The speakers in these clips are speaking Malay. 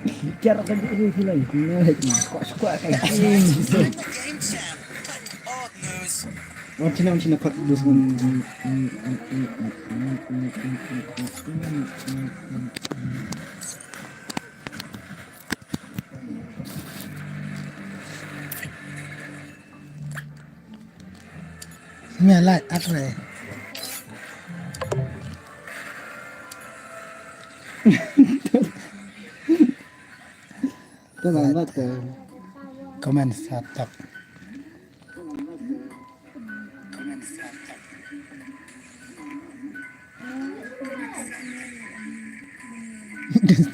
Bicara kan itu lagi kok suka kayak gini. Macam kat dus. Mẹ lại ắt này. Terlambat ke. Comment satak.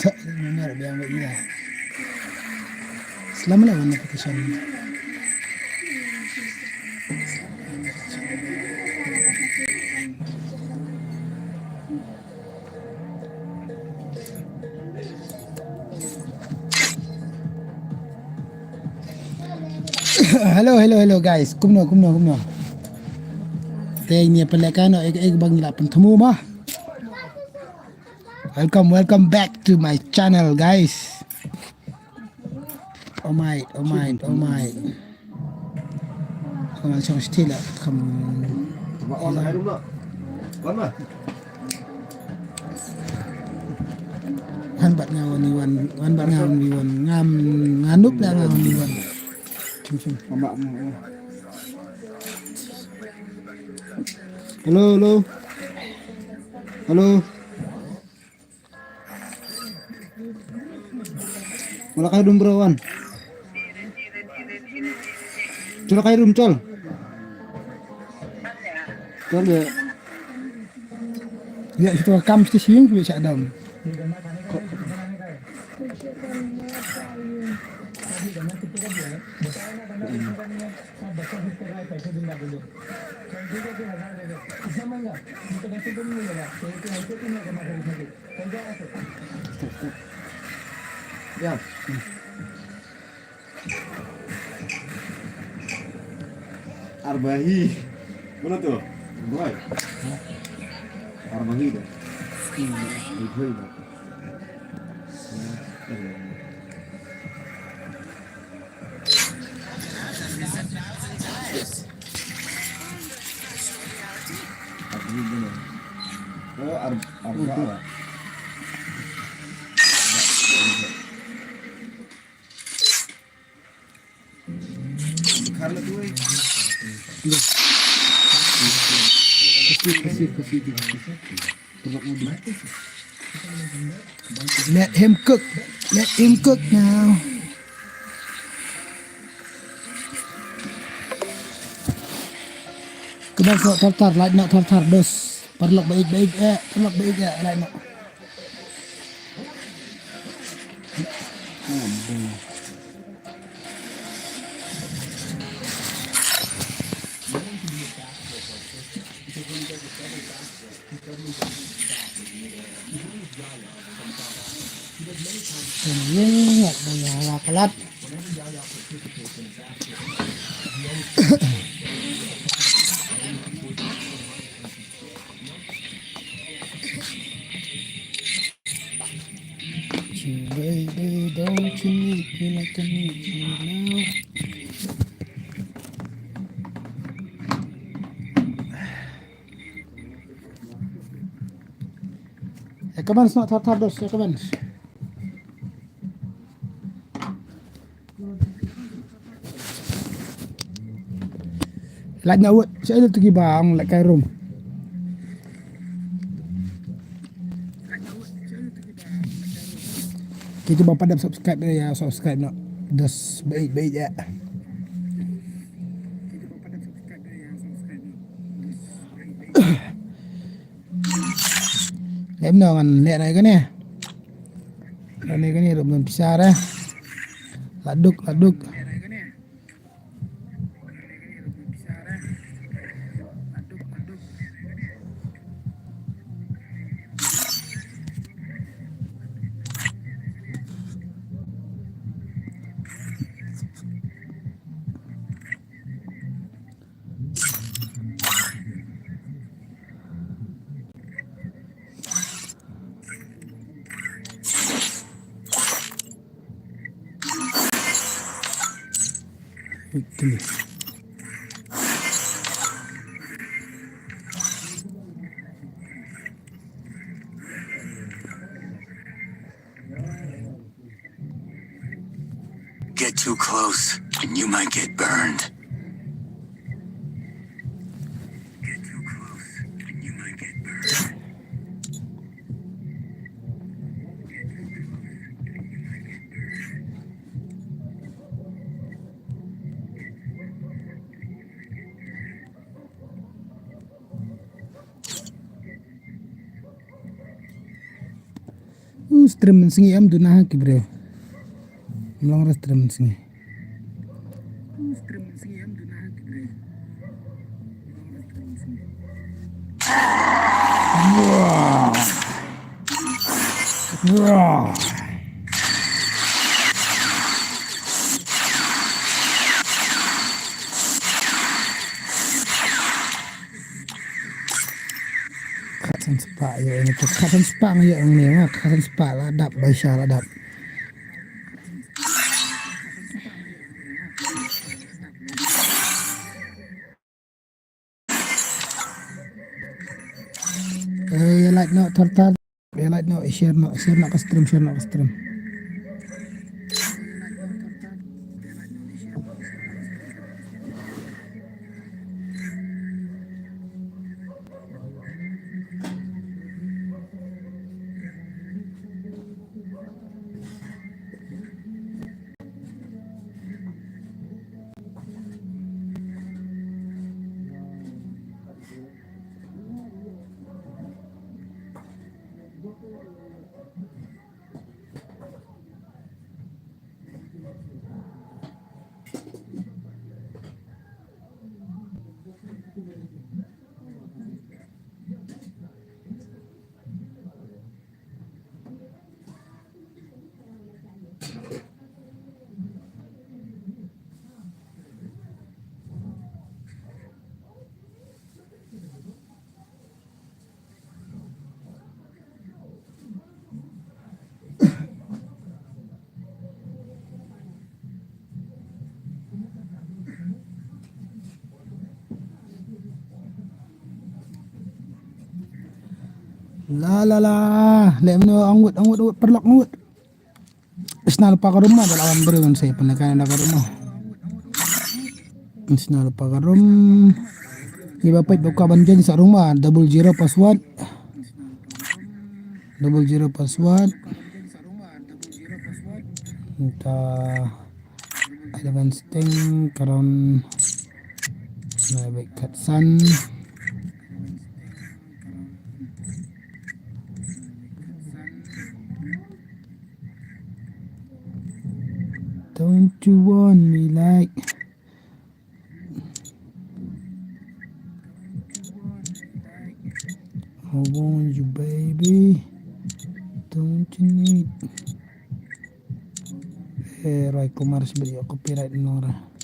Tak benar dia ambil dia. Selama lawan application. Hello guys. Kumno. Teh ni pelekan ek bang lapan temu mah. Welcome back to my channel guys. Oh my. Kau langsung still lah. On hai đúng không? On mà. Wan bat ngawan ni wan nganup lah ngawan ni wan. Cum. Halo. Malah kayak dumbrawan. Col kayak col. Col ya. Ya itu kam mesti sing bisa adam. Ya. Arbahi. Mana tuh? Baik. Arbahi dah. Arbahi dah. Oh, arba. Karena tuh. Kasih. Let him cook now. Kedap tartar like nak tartar dos. Perlok baik like nak. Ini ada pelat. Baby, don't you need me like I need you now? Kapan nak tartar dos? Kapan? Like nak buat, saya tu bang, like kai room. Kita bapa dah subscribe ya, subscribe nak. Dos baik ya. Lem no kan lihat lagi kan ya. Ini kan ni belum pisah dah. Laduk. weekly. Get too close, and you might get burned. Get too close, and you might get burned. Stream singi am dunah ki bro. Melong stream singi. Wah. Katan spa ya ini tuh katan spa ya ini mah katan spa ladap baisha ladap. Ya like no tar ya like no share no ke stream share no ke stream. La, lemno angut perlok ngut. Isna lupa ke rumah ada lawan berun saya penekanan ke rumah. Isna lupa ke rumah. Iba pait buka banjir sa rumah double zero password. Entah ada sting karon na baik katsan. Don't you want me like I want you baby? Don't you need Roy Kumar sebagai copyright Nora.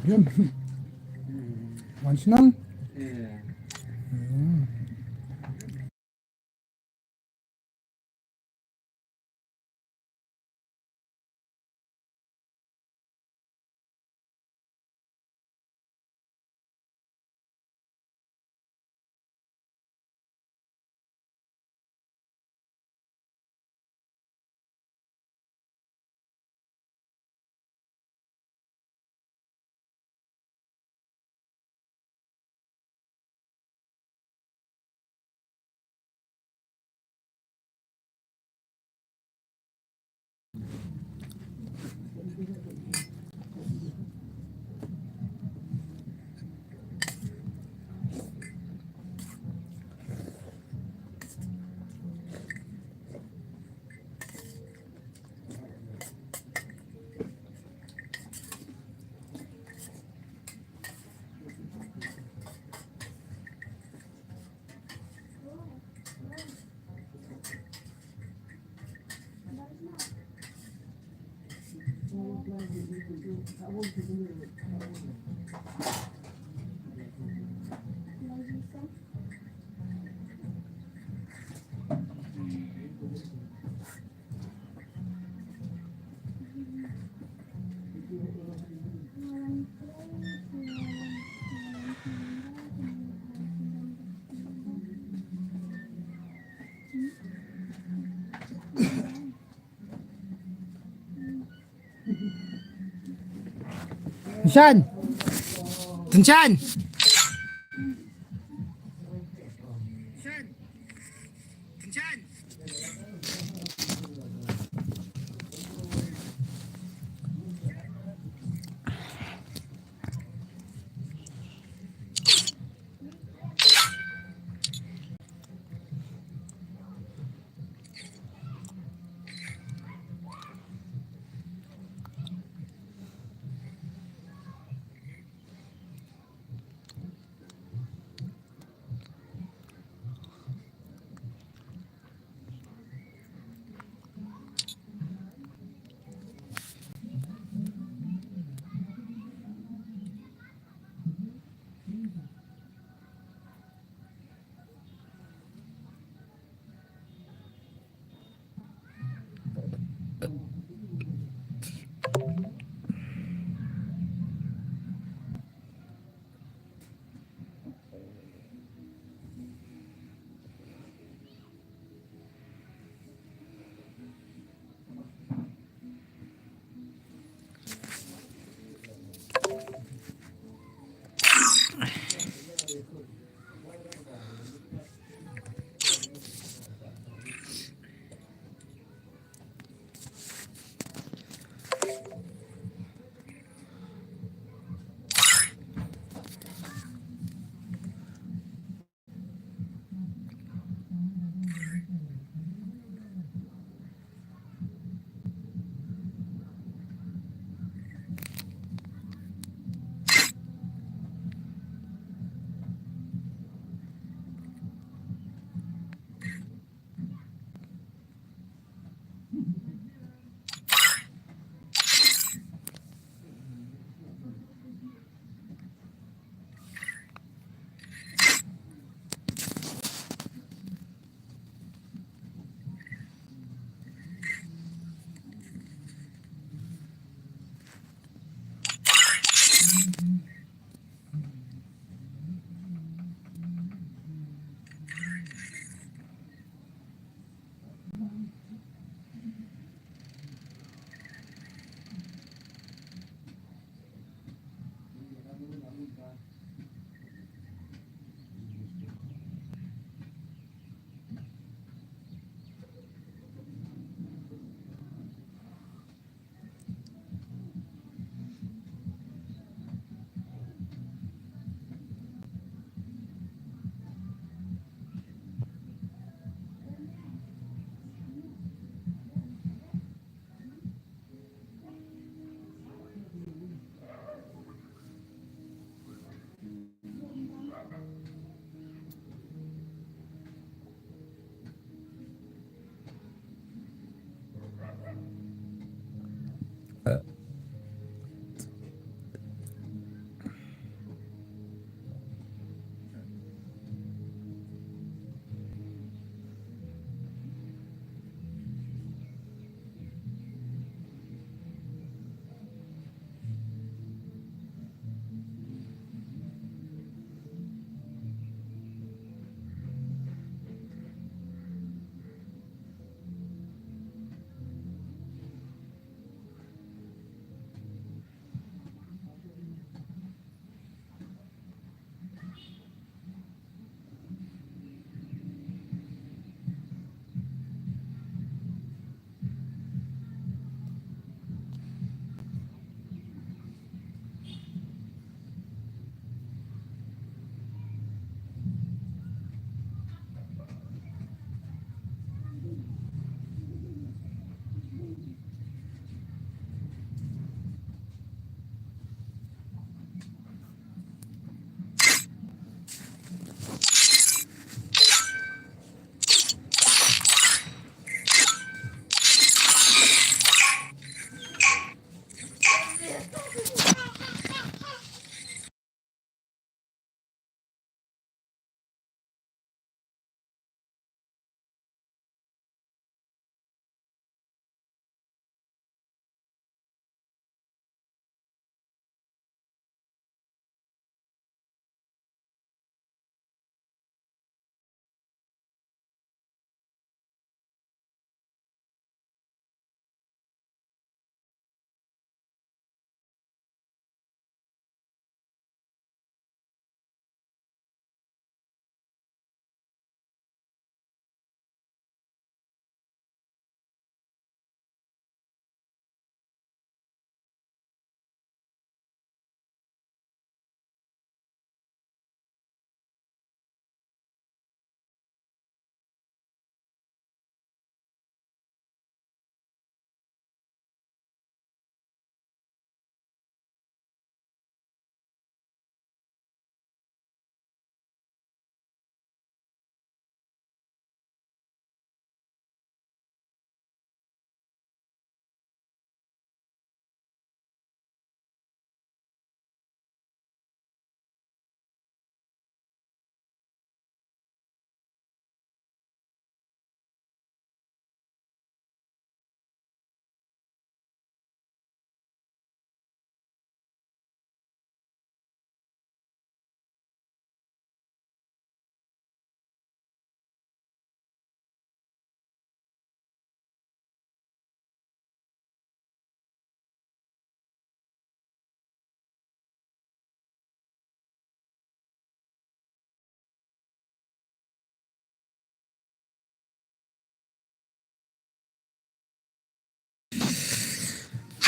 Yun. Once nun. Yeah. Hmm. Tunsan! Tunsan! Tunsan!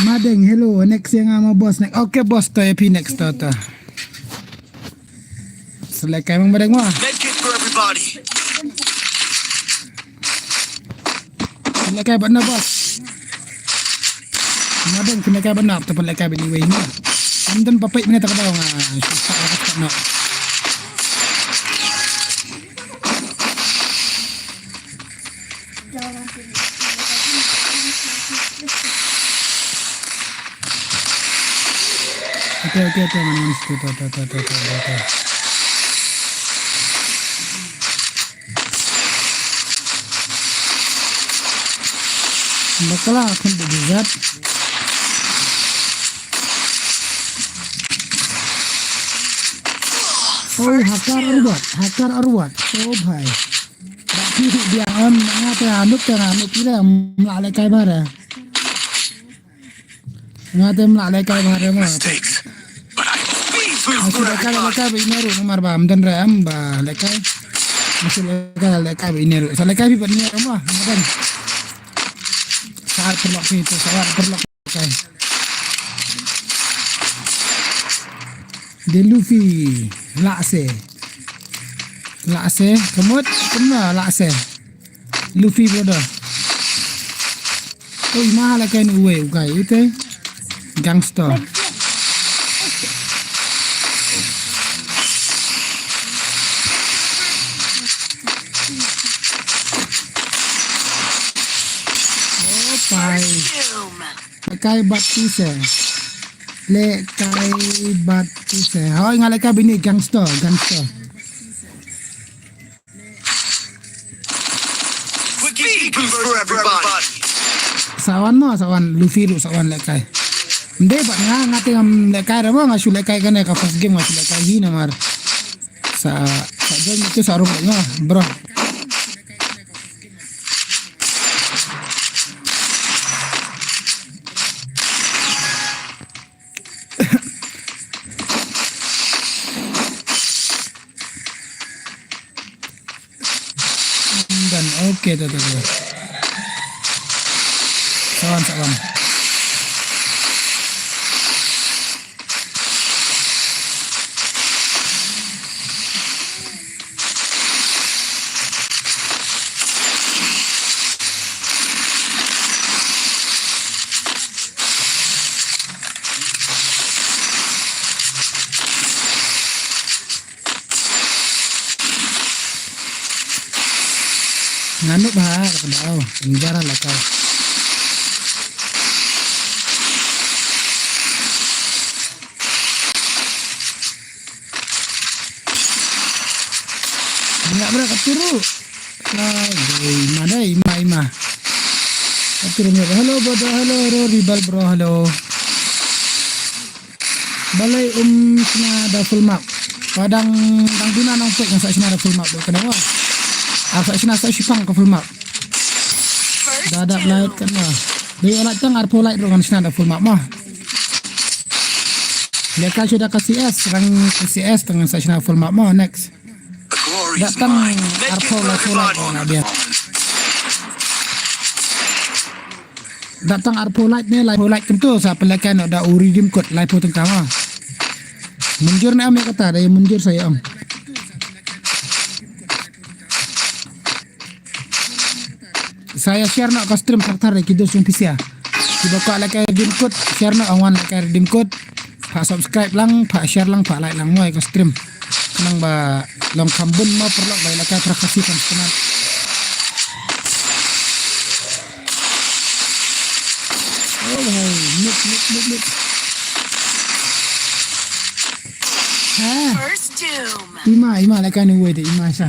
Madeng, hello. Next yang sama bos next. Oke bos, to EP next to. Selesai emang madeng mah. Medkit for everybody. Selesai benar bos. Madeng kena kaya benar tapi selesai bini way ni. Andan papai mana tak tahu susah apa tak nak. Okay, manis tu. Bakalah akan berzat. Oh, hakar arwat. Oh, bhai. Tapi dia on ngate anuk kita melale kai bare. Ngate melale kai bare mah. Mistakes. But I speed boost for Masih everybody. lekai biniru nomor ba amdan ram ba lekai. Masih lekai biniru. Sa lekai bi biniru mah. Madan. Saat perlok itu, lekai. De Luffy lakse kemud kemna lakse Luffy bodoh oh mahal kan uwe ugai itu gangster oh pai lekai batise oh ingat lekai bini gangster Speed boost for everybody. sawan Luffy lu sawan lekai nde ba ngate ngam lekai ra ngasu lekai kan ka first game ngasu lekai hina mar sa jam itu sarung nga bro dan oke tuh sawan nganu bah kadao penjara lah kau enggak berapa turu lah mana ima turunnya halo bodoh halo ribal bro halo balai sina ada full map padang duna nang pek yang saya sina ada full map kenapa asa sina sa sipang ka full map dadak light kan mah dia nak tang arpo light dengan sina ada full map mah mereka sudah kasih S rang kasih S dengan sa sina full map mah next The glory is datang mine. Medkit arpo for light everybody. nah dia datang arpo light ni light tentu sa pelakan ada uridim code light po tengah mah munjur na ame kata ada yang munjur saya am saya share nak ke stream faktar kido sun pisia tiba ka like redeem code share nak awan like redeem code pak subscribe lang pak share lang pak like lang moi ke stream kanang ba long kambun mau perlu ba like prakasi kan senar oh hai nik ha First doom. ima like ni we de ima sa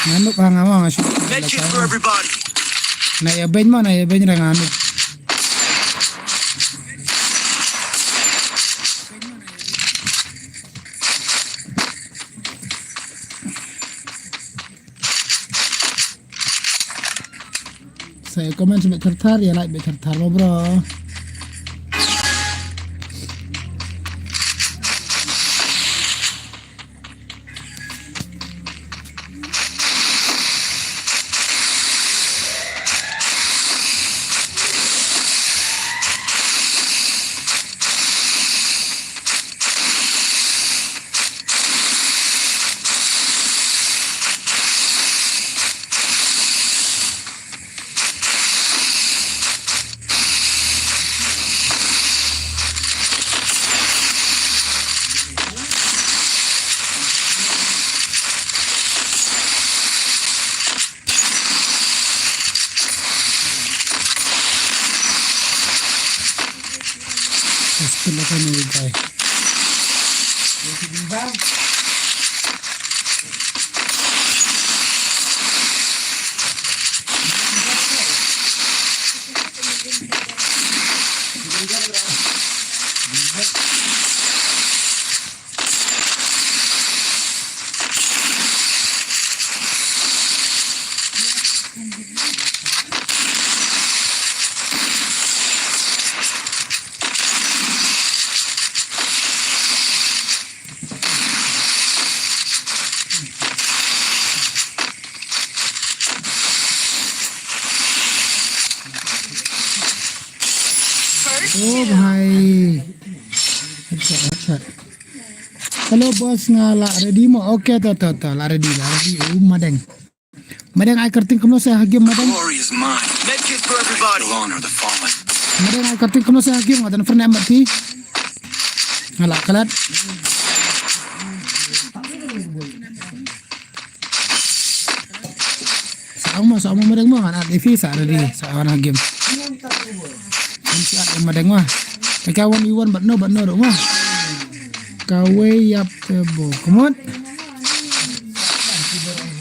nganuk hangawa ngasu Medkit for everybody. na ya ben ra nganuk saya komen sampai tertar ya like tertar lo bro kayaknya guys. Oh भाई अच्छा hello bos ngala ready mo okay ta la ready madeng ay karting kamno sa hagim madeng Glory is mine. Medkit for everybody. Will honor the fallen. madeng ay karting kamno sa hagim ngadan ferna mati ngala kalat sama madeng mo ngana devi sa ready sa wan hagim siap madeng mah kawan iwan batno do mah kawe yap tebo komot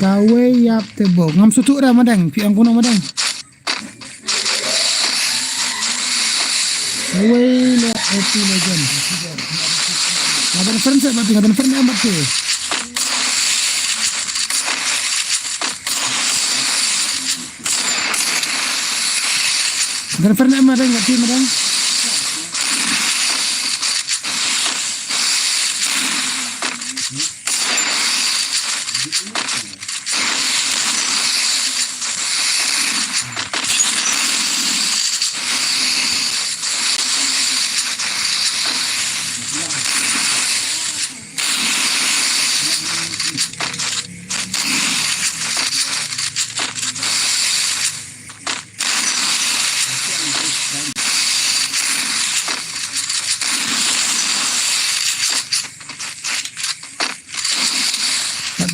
kawe yap tebo ngam sutu ra madeng pi ang kuno madeng kawe la eti legend ngadan friends mati ngadan friend mati ngadan friend madeng mati madeng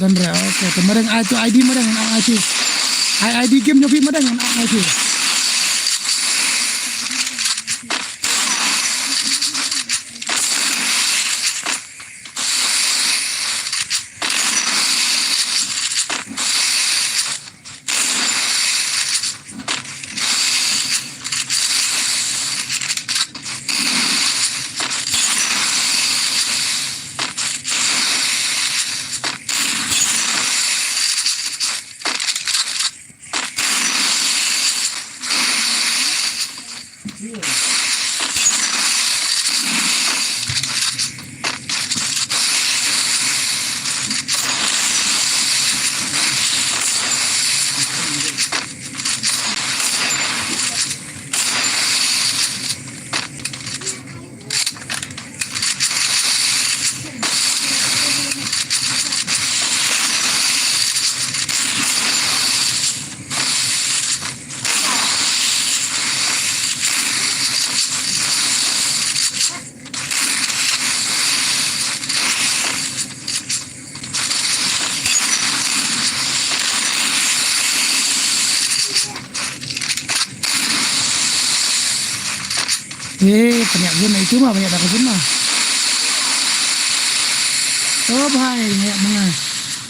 dan re okay kemarin itu ID madeng IT ID game nyopi madeng IT banyak guna itu mah banyak dapat guna. Oh bahaya banyak mana.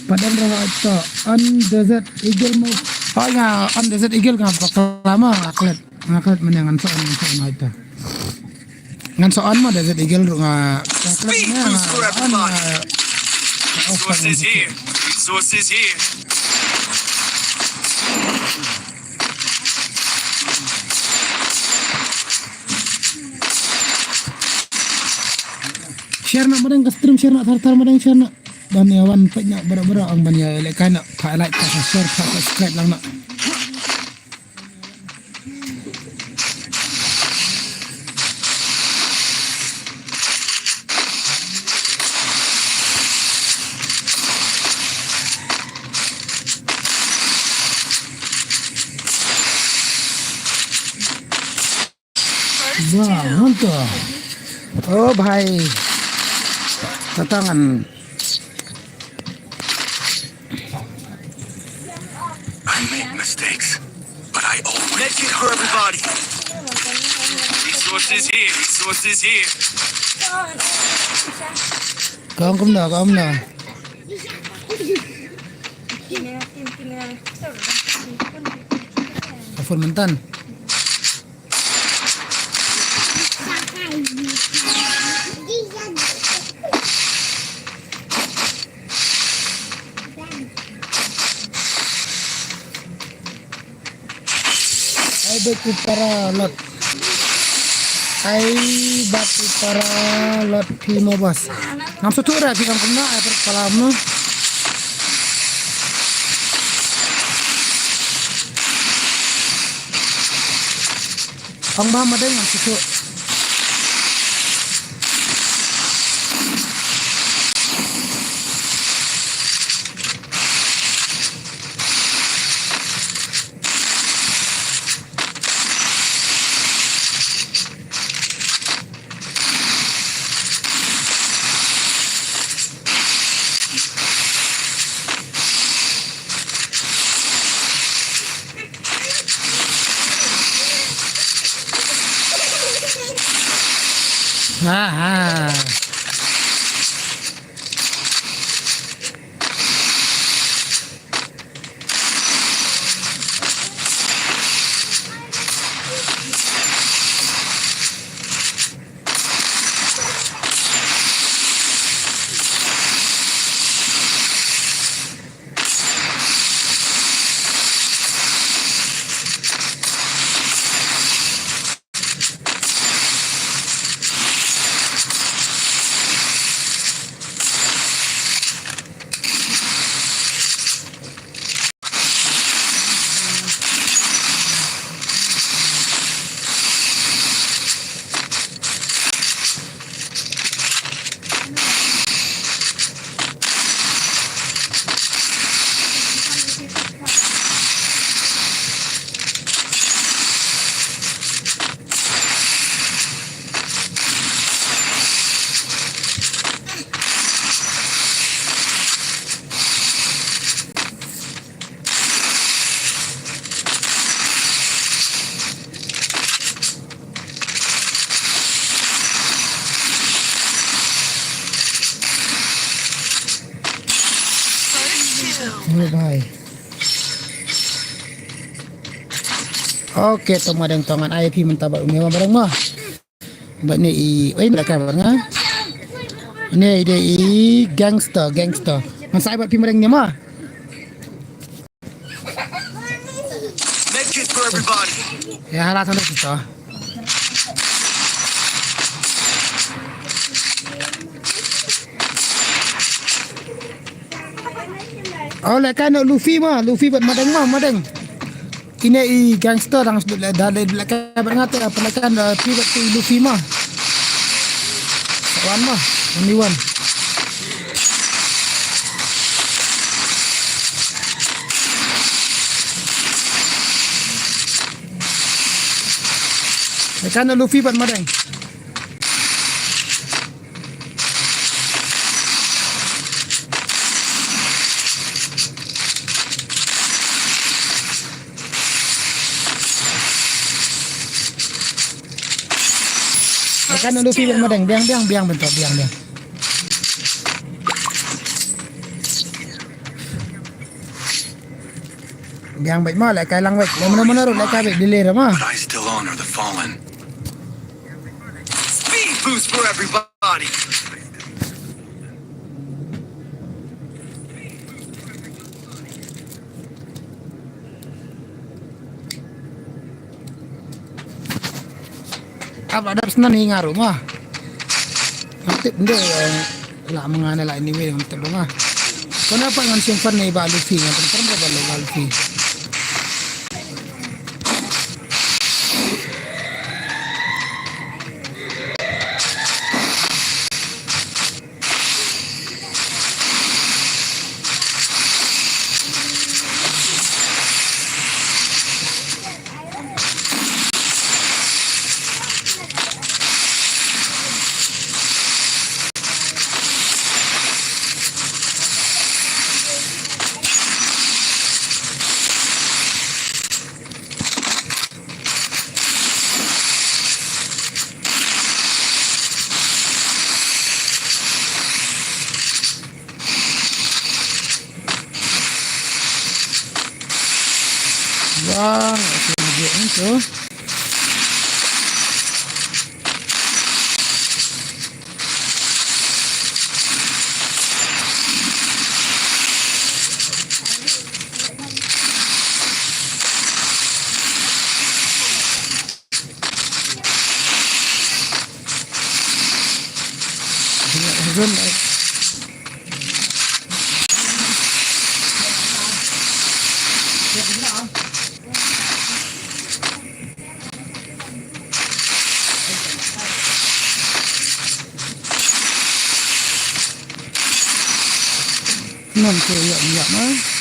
Padahal rawa itu on desert eagle mau. Oh ya on desert eagle nggak bakal lama ngaklet menyangan soal itu. Ngan soal mah desert eagle nggak ngaklet Resources here. Resources here. share nak madang stream share nak thar madang share nak dan yawan banyak bara ang banya like kana ka like ka share ka subscribe lang nak wah mantap oh bhai tatangan I make mistakes, but I always Medkit for everybody. Resources here. Resources here. Kaum kumna, kaum na. Telepon mentan. Ay batu para lot. Ay batu para lot pimo bos. Nam sutura di kaum kumna ay perkalam no. Ang bahama din ang susu. Ah. Bye. Oke, tomadang tongan IP mentabak umiwa barang mah. Mbak ni ay mereka barang. Ini ide gangster. Masai buat pimarang ni mah. Medkit for everybody. Ya halatan kita. Oh, lekan Luffy buat madang. Ini gangster yang dah lekan berngata pelekan pivot tu Luffy mah. Kawan mah, only one. Lekan Luffy buat madang. Kan Luffy buat madang, biang bentuk biang. Biang baik mah like lang baik. Mana-mana ro like baik delay mah. What I still honor the fallen. Speed boost for everybody. Apa ada pesanan ni ngaruh mah. Nanti benda lah mengenai lah anyway untuk lu mah. Kenapa dengan simpan ni Pak Luffy yang penting berapa Luffy. Wah, masih itu. Zon non kayak mah.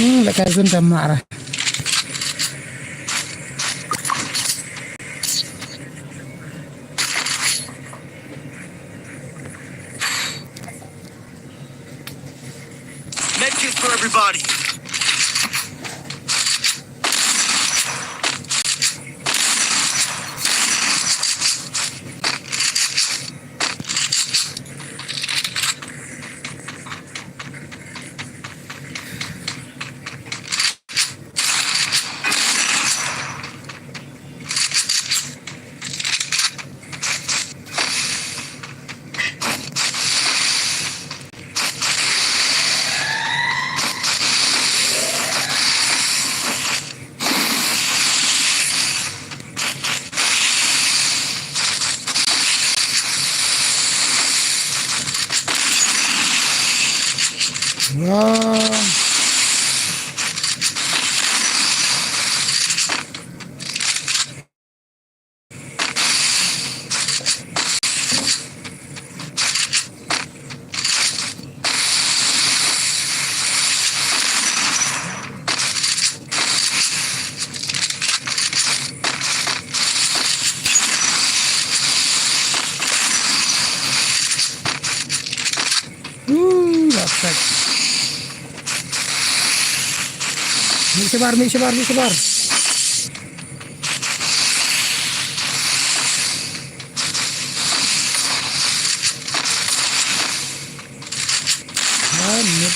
Lekas Zon dah marah. Medkit for everybody. Wah. Dapat. Mi sebar. Anit.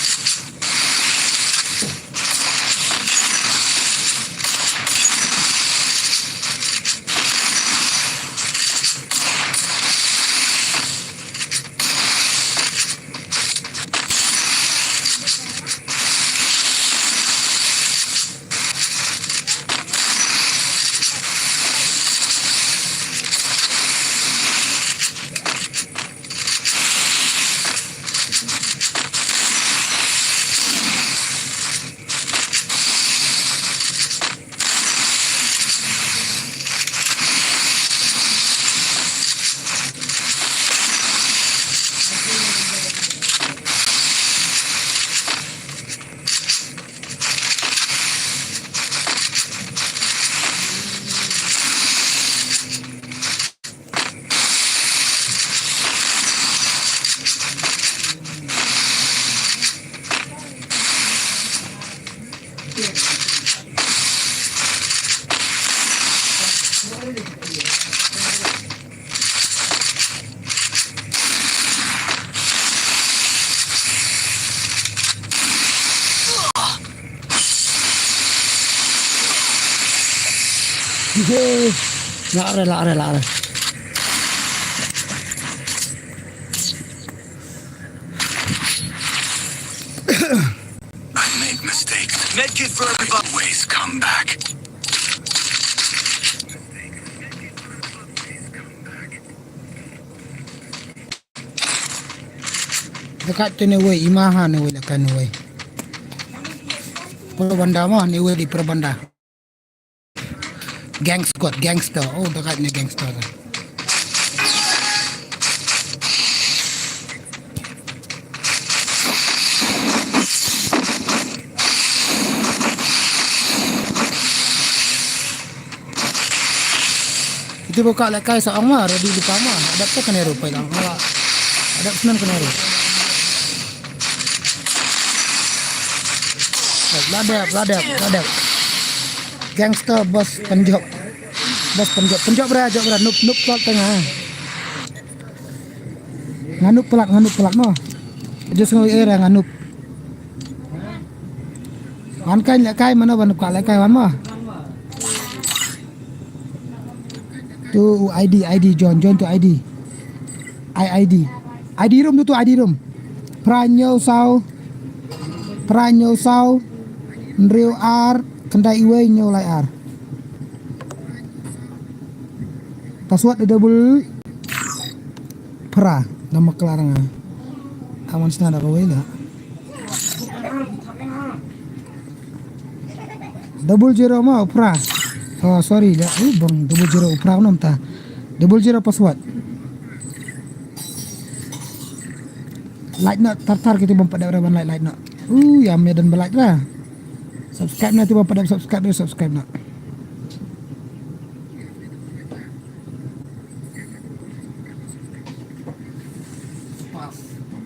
Lare. I make mistakes. Medkit for everybody. Always come back. dekat tu ni weh Imaha ni weh dekat ni weh. Perbanda mah ni weh di Perbanda. Gang Squad, gangster. Oh dekat ni gangster tu. Itu buka lekai seorang mah, ready lupa mah. Ada tu kena rupai lang. Ada senan kena rupai. Ladap. Gangster bos penjok. Penjok beraja nup pelak tengah. Nganup pelak mah. Just ngoi era nganup. Wan kai lekai mana wan buka lekai wan mah. Tu ID John tu ID room tu ID room Pranyo sau Nreo R Kendai Iwe Nyo Lai R password double pra nama kelarangan aman standar away lah 00 mau pra. Oh sorry dah, bang 00 pra nom ta. 00 password. Like nak tartar kita bang pada orang like nak. Ya medan belak lah. Subscribe nanti bang pada subscribe nak.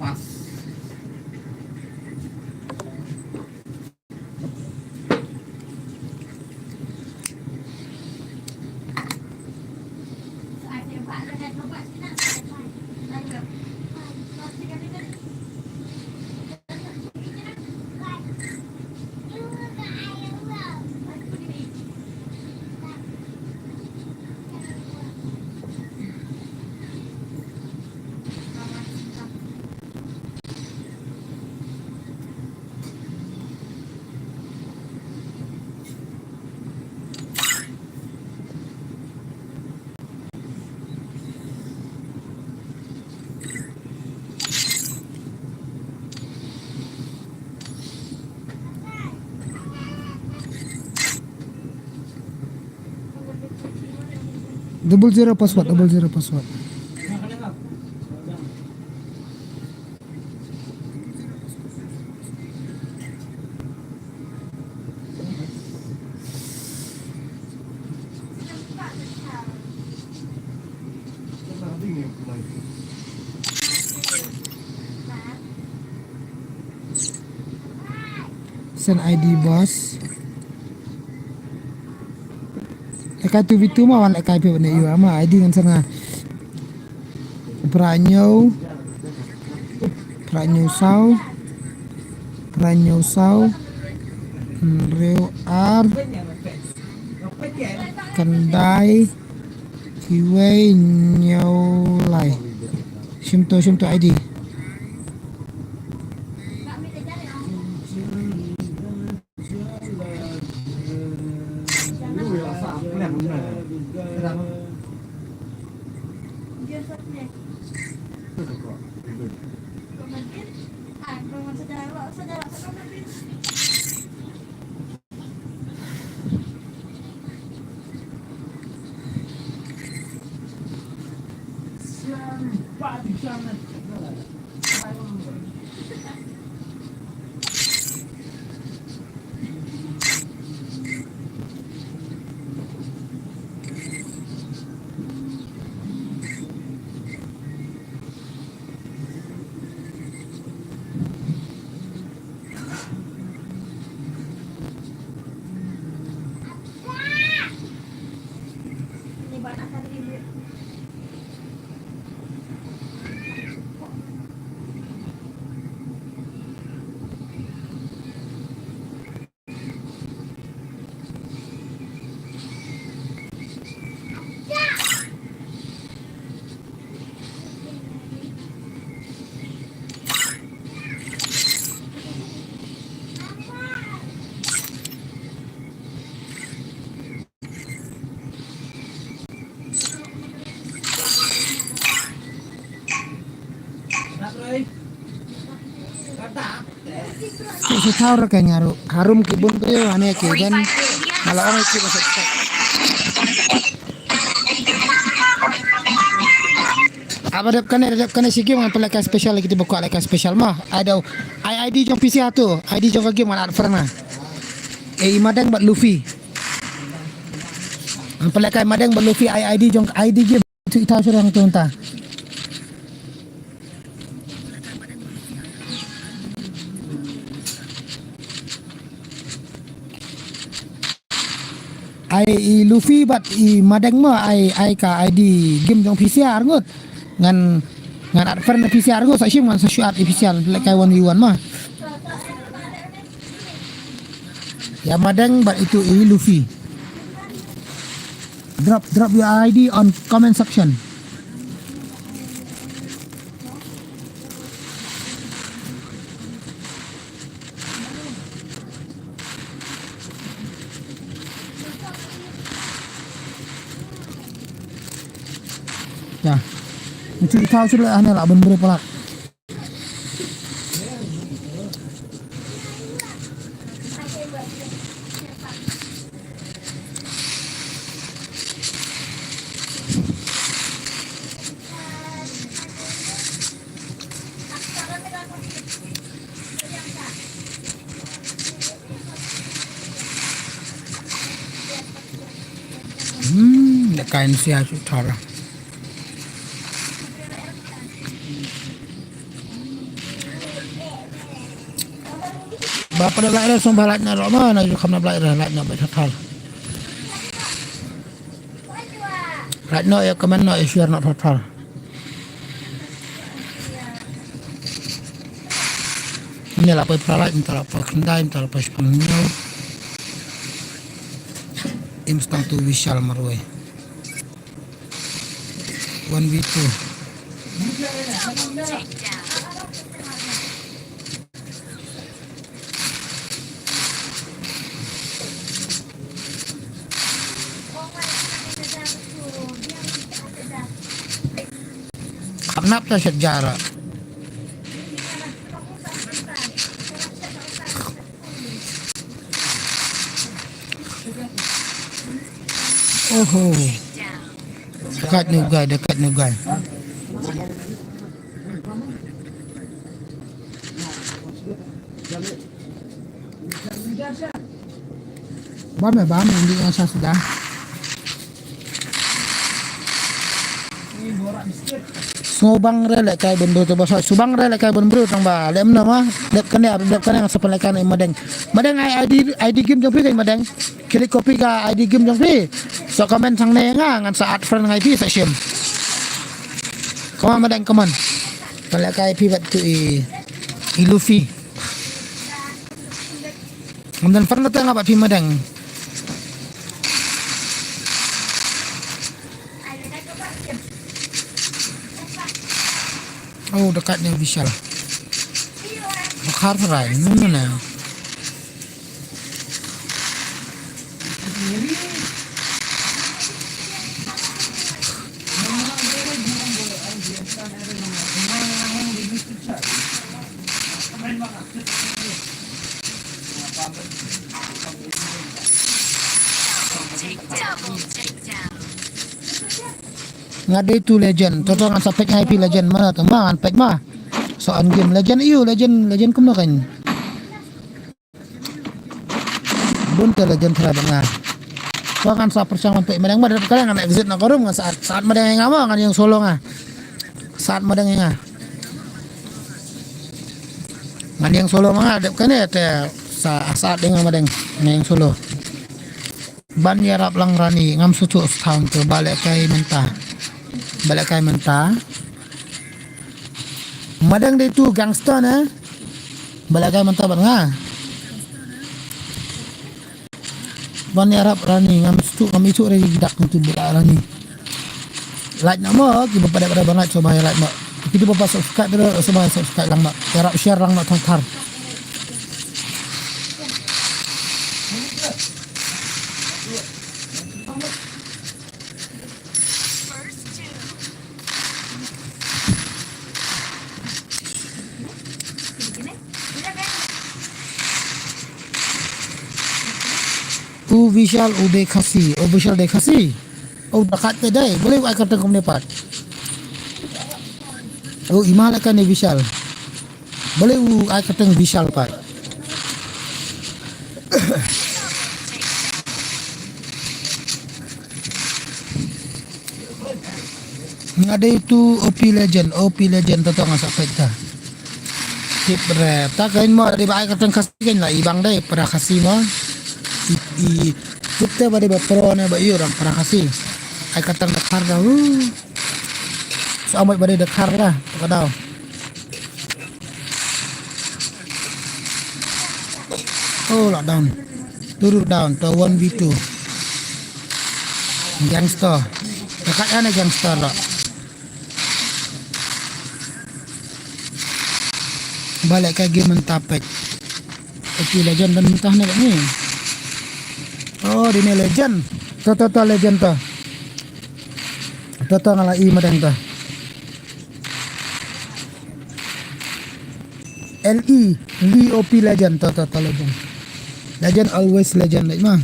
Pas. Double zero password. Send ID bos. Lekai tu bitu mah wan lekai pe benda iu ama ID ngan sana. Pranyo sau Reo R Kendai Kiwei Nyolai Shimto ID. Si tahu kan harum kibun tu ane kiban malah orang itu masuk. Apa dap kena sigi mang pelaka special lagi buku alaka special mah. Ada ID jong PC tu. ID jong game mana pernah. Madang bat Luffy. Ang pelaka madang bat Luffy ID jong ID game tu ita surang tu entah. I Luffy bat I madang mah I ka ID game jong PCR ngut ngan advert na PCR ngut sa sim ngan sa shoot official like 1v1 mah ya madang bat itu I Luffy drop your ID on comment section. Ya, mencuri tahu sudah aneh lah bener pelak. Kain siya utara. Bapa dah lahir semua balat na Roma na yung kamna balat na betul. Right now ya comment no share not total. Ini lah pepelat entah apa kendai entah apa sepanjang. Instant tu visual marway. 1v2. Kenapa sejarah? Oh, dekat nugai. Bam hindi nga siya sudah. Subang rela kay bendo to basa subang rela kay bendo tang ba lem na ma dep kane nga sa palakan madeng ay ID game jong kay madeng klik copy ka ID game jong so comment sang ne nga ngan sa friend ngai sa sim come madeng come on palakai pivot to I Luffy kemudian pernah tengah pak madeng. Oh, dekatnya visual. Bakar rai, mana? Ngade itu legend, toto ngan sampai IP legend mana teman pek mah. Soal game legend legend kumno kan. Bunte legend terhadap ngah. Kau kan sa persiangan pek madang mah kalian kan exit nak korum saat madang yang ngama kan yang solo ngah. Saat madang yang ngah. Ngan yang solo mah ada kan ya saat dengan madang yang solo. Ban yarap lang rani ngam sucu tahun tu balik kai mentah madang dia tu gangster na balik kai mentah bang ban yarap rani ngam sucu regi dak tu balik rani like nama kita pada banget coba ya like mak kita bapa subscribe dulu semua subscribe lang mak yarap share lang mak thar Vishal Vishal dekasi. Dekat ke dai. Boleh ai kata kum dapat. Imal akan ni Vishal. Boleh ai kata Vishal pat. Ada itu OP Legend tu ngasa peta. Tip rap. Tak kain mo di ba ai kata kasih kan lah ibang dai para kasih mo. Kita pada pro na ba iyo orang para kasih. Ai kata dakar dah. So amoy pada dakar lah. Kadao. Lockdown. Turun down to 1v2. Gangster. Dekat ana gangster lah. Balik ke game mentapek. Okey legend dan mentah ni ni. Ini legend. To legend to. To ngalai madang to. LEOP legend to legend. Legend always legend like mah.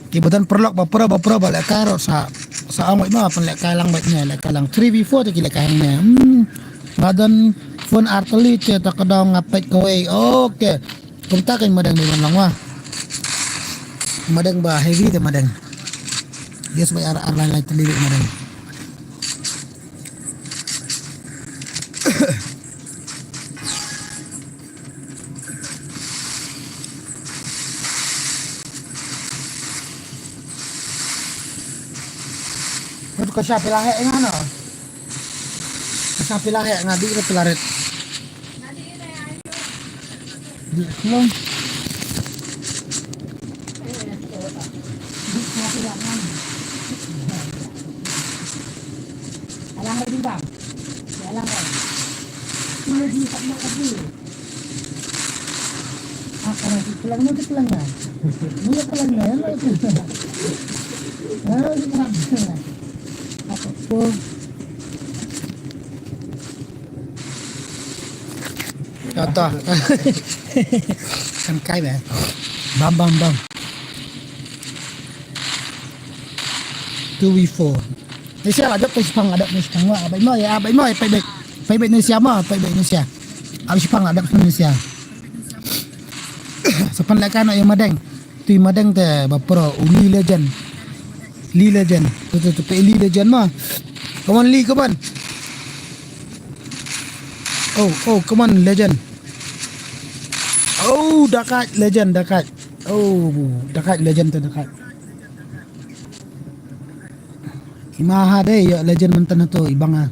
Kibutan perlok bapura balik karo sa amoy mo pan lek kalang bat niya lek kalang 3v4 ti lek kahangnya. Badan phone artillery ti ta kadaw ngapet ko okay. Kumta kan madang ni lang wa. Madang ba heavy ti madang. Yes may ar lain telirik madang. Kasi pilahe nga no. Kasi pilahe nga di ka pilaret. Di ko. Alang din ba? Alang ba? Hindi pa mo kasi. Karena pulang mo pulang na. Mo pulang na yan itu. Apa contoh kan kai ba bam 2v4 ni siya ada pang wa abay mo pay ni siya mo pay ni siya abis pang ada ni siya sa panlakan yung madeng tu madeng te bapro uli legend tu pe Lee legend mah come on Lee come on come on legend dekat legend dekat legend tu dekat imaha deh ya legend mentan tu ibang ah.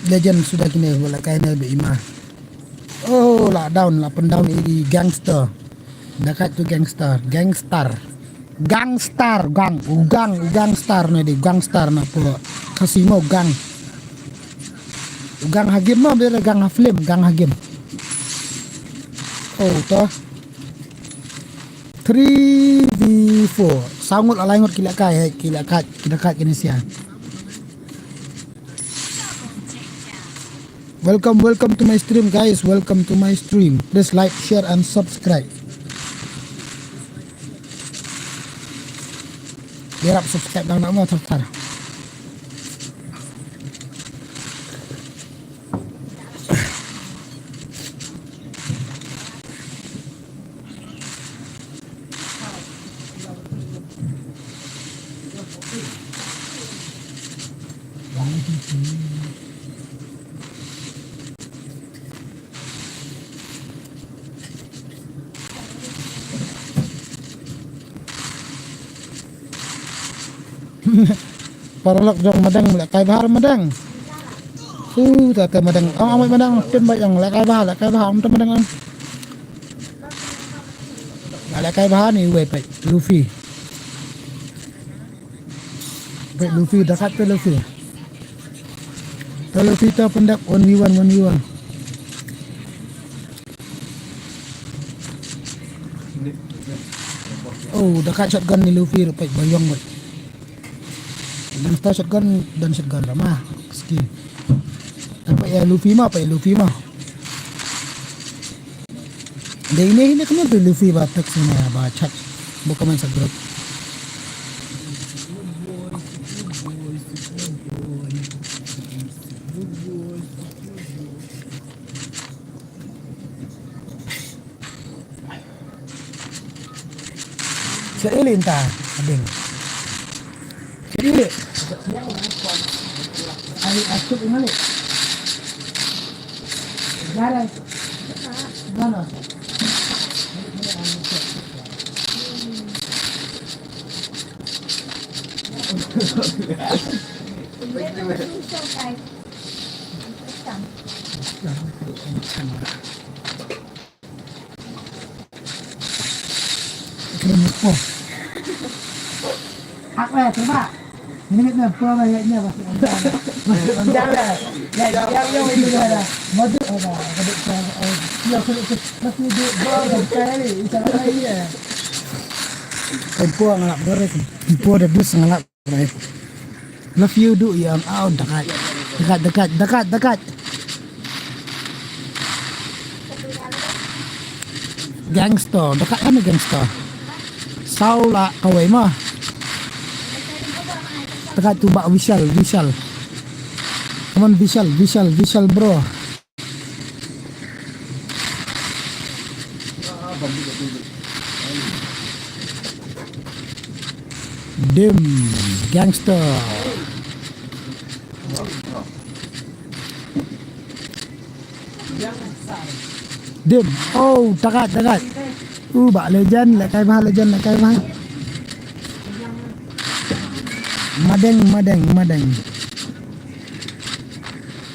Legend sudah kini bola kayaknya lebih imah. Lockdown 8 down ini gangster. Dekat tu gangstar gang nih di gangstar na po kasino gang hagim mo bira gang haflim gang hagim toh 3v4 sangut alangot kilakat kini siya. Welcome to my stream guys, welcome to my stream. Please like, share and subscribe. Biar subscribe lang na mo tar. Paralok jong madang lekai bahar madang. Tata madang. Amai madang tim bayang lekai bahar om tem madang. Lekai bahar ni wei pai Luffy. Pai Luffy dekat ke Luffy. Luffy tu pendak 1v1. Oh, dekat shotgun ni Luffy rupai bayang buat. Gangsta shotgun dan shotgun ramah skin. Apa ya Luffy mah? Dia ini kena tu Luffy batak sini ya, bacat. Bukan main segera. Seilin ta, ading. Seilin. Ay, asuk imali. Jalan. Mana? Oh. Apa ya coba? Ini apa banyaknya Pak? Jangan. Yang itu ada. Madu ada. Ya masih di bawah sekali. Insya-Allah ya. Tempo ngalap goreng. Tempo ada bus ngalap goreng. Love you do yang out dekat. Gangster, dekat mana gangster? Saula kawai mah. Dekat tu bak Vishal. Come on Vishal bro. Dim gangster. Dim. Oh, dekat. Bak legend, lekai bah. Madeng.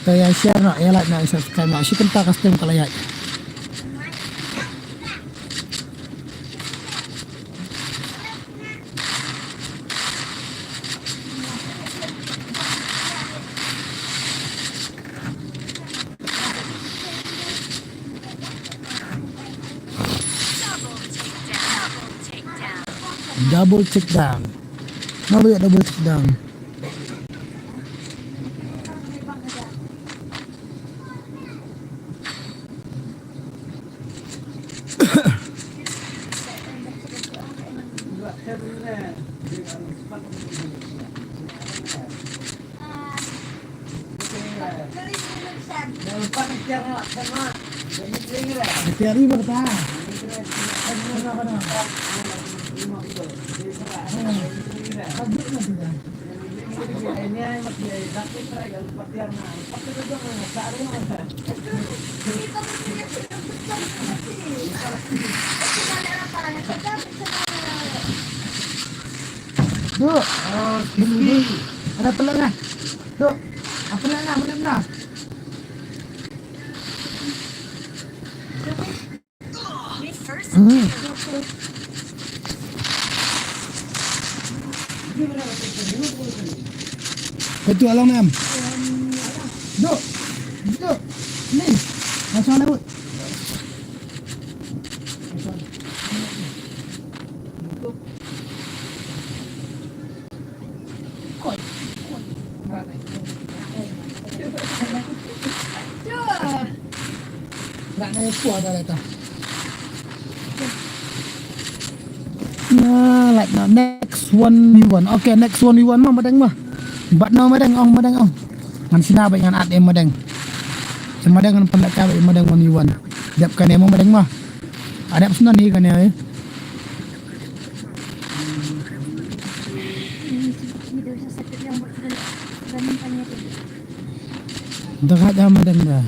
Kaya share nak, ya like nak subscribe nak. Si kenta custom kalau ya. Double check down. Kenapa ya double check down? Hari bertahan. Duk, ada pelengah. Duk, apa pelengah? Betul alam nam. Duk. Ni. Masuk laut. Nak naik kuat dah letak. Nah, like now next 1v1. Okay, next 1v1 mah madang mah. Bat no madang ong. Man sinabi ngan at em madang. Sa madang kan pandak ka em madang 1v1. Dap kan em madang mah. Ada sunan ni kan ya. Dekat dah madang dah.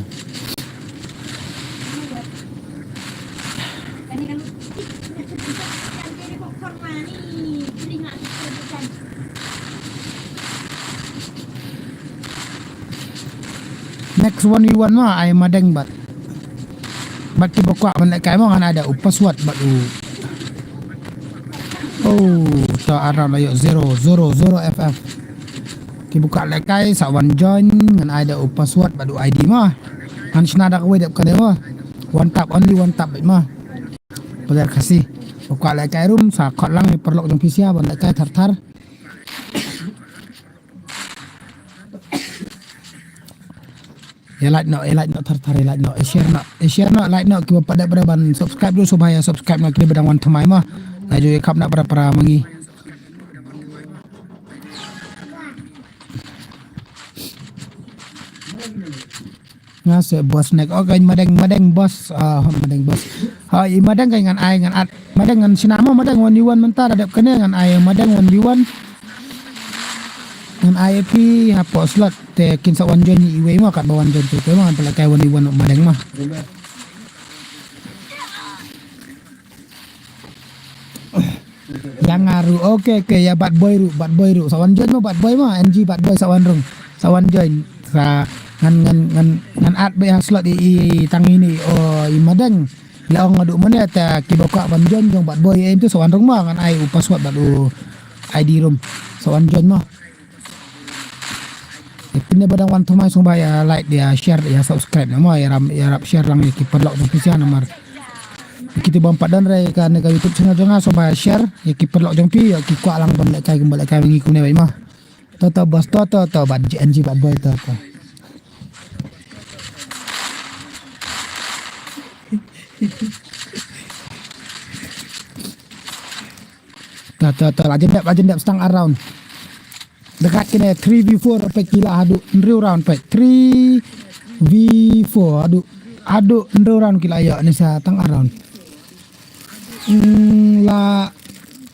Next 1v1 mah ai madeng bat kiba kwa man kai mo kan ada password bat so around ayo 000 ff kibuka lekai sawan join ngan ada password bat ID mah kan senada kau dap kan mah one tap mah pada kasih buka lekai room sa kot lang perlok jong PC ban lekai tar like no tar no share no like no kiba pada ban subscribe dulu supaya subscribe no kiba badang wan thamai mah laju kap nak para mangi ngase bos nek okay madeng bos madeng bos madeng kai ngan ai ngan at madeng ngan sinama madeng 1v1 mentar ada kene ngan ai madeng 1v1 ngan IP hapo slot te kin sa wan join iwe mah kat bawan join te mah pala kai 1v1 madeng mah yang ngaru oke ya bad boy ru sawan join mah bad boy mah NG bad boy sawan join sa ngan at be slot i tang ini i madeng laong ngadu mana ta kiboka ban join jong bad boy itu sawan rung mah ngan ai password badu ID room sawan join mah Kini badang wan thumai sumba ya like dia share ya subscribe nama ya rap share lang ki perlok jong pisia nomor kita bampat dan rai kan ka YouTube channel jonga sumba share ya ki perlok jong pi ya ki kwa lang ban kai kembali kai ngi kune bai mah toto bos toto bad NG bad boy toto toto lajendap stang around dekat kena 3v4 pe kila adu ndriu round pe 3v4 adu ndriu round kila ya ni sa tang around la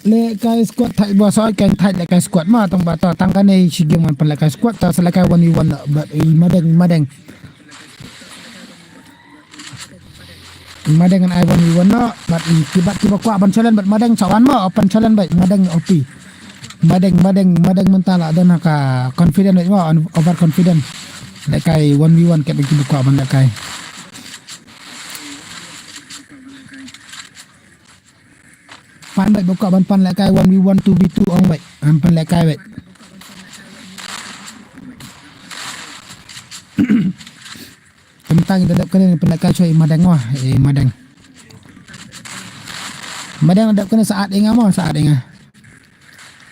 le kai squad thai bo soi kan thai le kai squad ma tong ba ta tang kan nei sigim man pan le kai squad ta sala kai 1v1 but madeng kan ai 1v1 no but kibat kwa ban challenge but madeng sawan ma open challenge bai madeng OP madeng mentala ada naka confident wa over confident lekai 1v1 ket bagi buka ban lekai pan bai buka ban pan lekai 1v1 2v2 ong bai pan lekai bai tentang dadap kene pan lekai choi madeng wah madeng dadap kene saat inga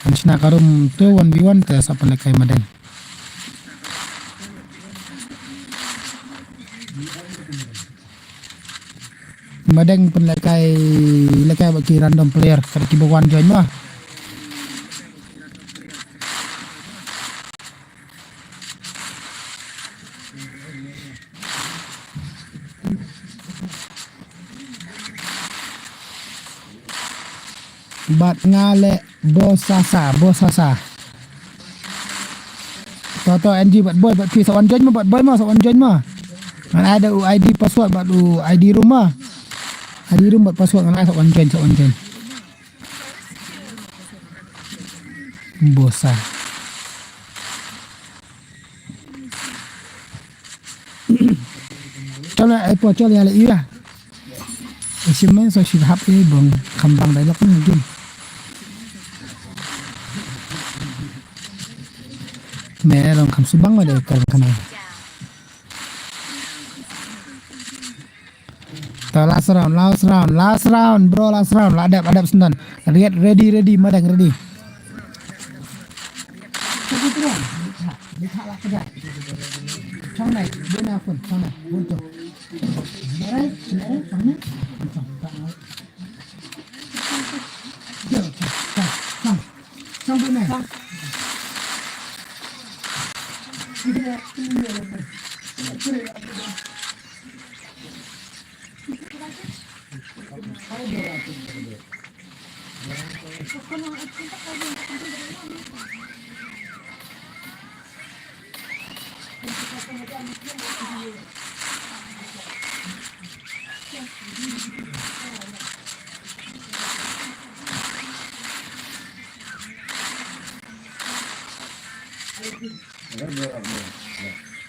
Ansna karum tu 1v1 ke sa lekai madeng lekai bagi random player kada kibo one join mah bat ngale bosasa toto NG bat boy bat pi sawan join mah kan ada ID password bat ID rumah ID room bat password kan sawan join bosa coba coba ya iya isimen so si hap ni bang kambang dialog ni mungkin meron kam subang ada kana last round bro adap sendan ready madang ready trong này bên nào phần trong này buôn chồng đấy trong này trong bên này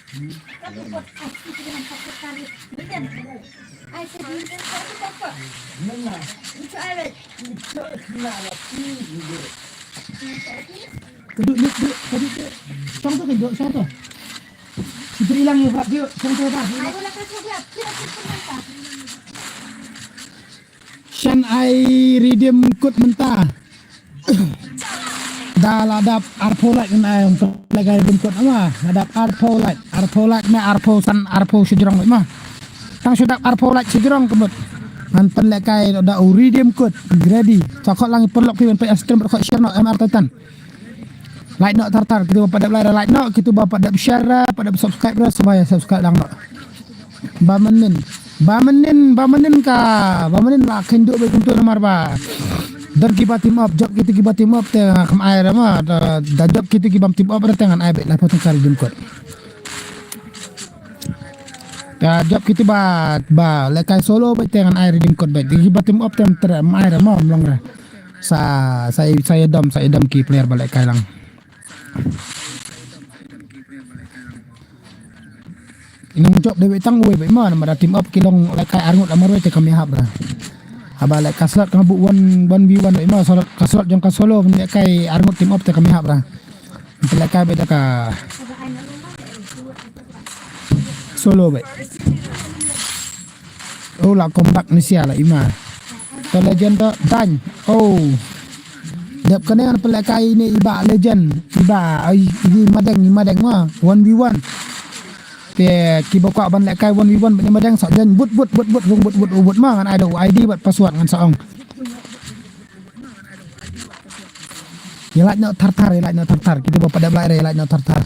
Duduk. Song tu kan song tu. Kita hilang ya Pak, yuk, song tu dah. Shan ai redeem code mentah. Dah ada Arpolite kan ai untuk lagi redeem code ama. Ada Arpolite ni Arpo sejurang mah. Tang sudah Arpolite sejurang kemut. Hantan lekai ada redeem code ready. Cakap lang perlok pi pen stream kok share no MR Titan. Like nak tartar kita bapak dak like nak kita bapak dak share pada subscribe dah supaya subscribe lang nak. Bamenin lah kenduk baik untuk nomor ba. Dan kita team up job kita team up tengah kem air mah dah job kita team up dengan air lah potong kari jengkot. Ya job kita ba lekai solo baik dengan air jengkot baik kita team up tengah air mah melong lah. Saya dam ki player balik kai lang. Ini job dewe tang we baik mah nama team up kilong lekai arngut amar we te kami hab lah. Aba lek kaslat ngabu 1v1 baik mah solat kaslat jong ka solo lekai arngut team up te kami hab lah. Lekai beda ka solo baik. Oh lah comeback ni sia lah Ima. To legend to dan. Oh. Dap kena pelekai ni iba legend. Iba ini madeng mah 1v1. Te kibo kwa ban lekai 1v1 ni madeng sak jen but mah kan ada ID buat password ngan saong. Yelak nak tartar. Kita bapak dak belai yelak nak tartar.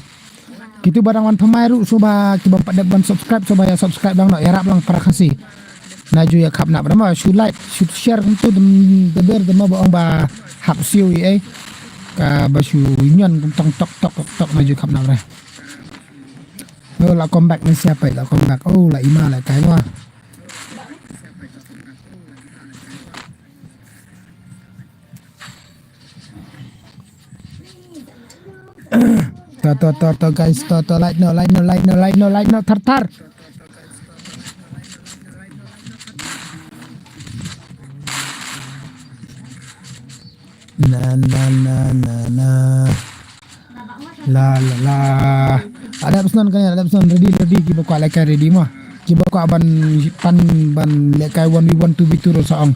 Kita barang wan pemairu coba kita bapak dak ban subscribe coba ya subscribe bang nak yarap lang para kasih. Naju ya kap nak berama shoot like shoot share untuk deber dema baong ba hap siu ka basu nyon tong tok maju kap nak bre. Oh lah comeback ni siapa lah comeback. Oh lah Ima lah kai wah. To guys to like no tartar. Na la ada pesan kan ada pesan ready kita buka lekai ready mah kita buka ban lekai 1v1 2v2 ro saong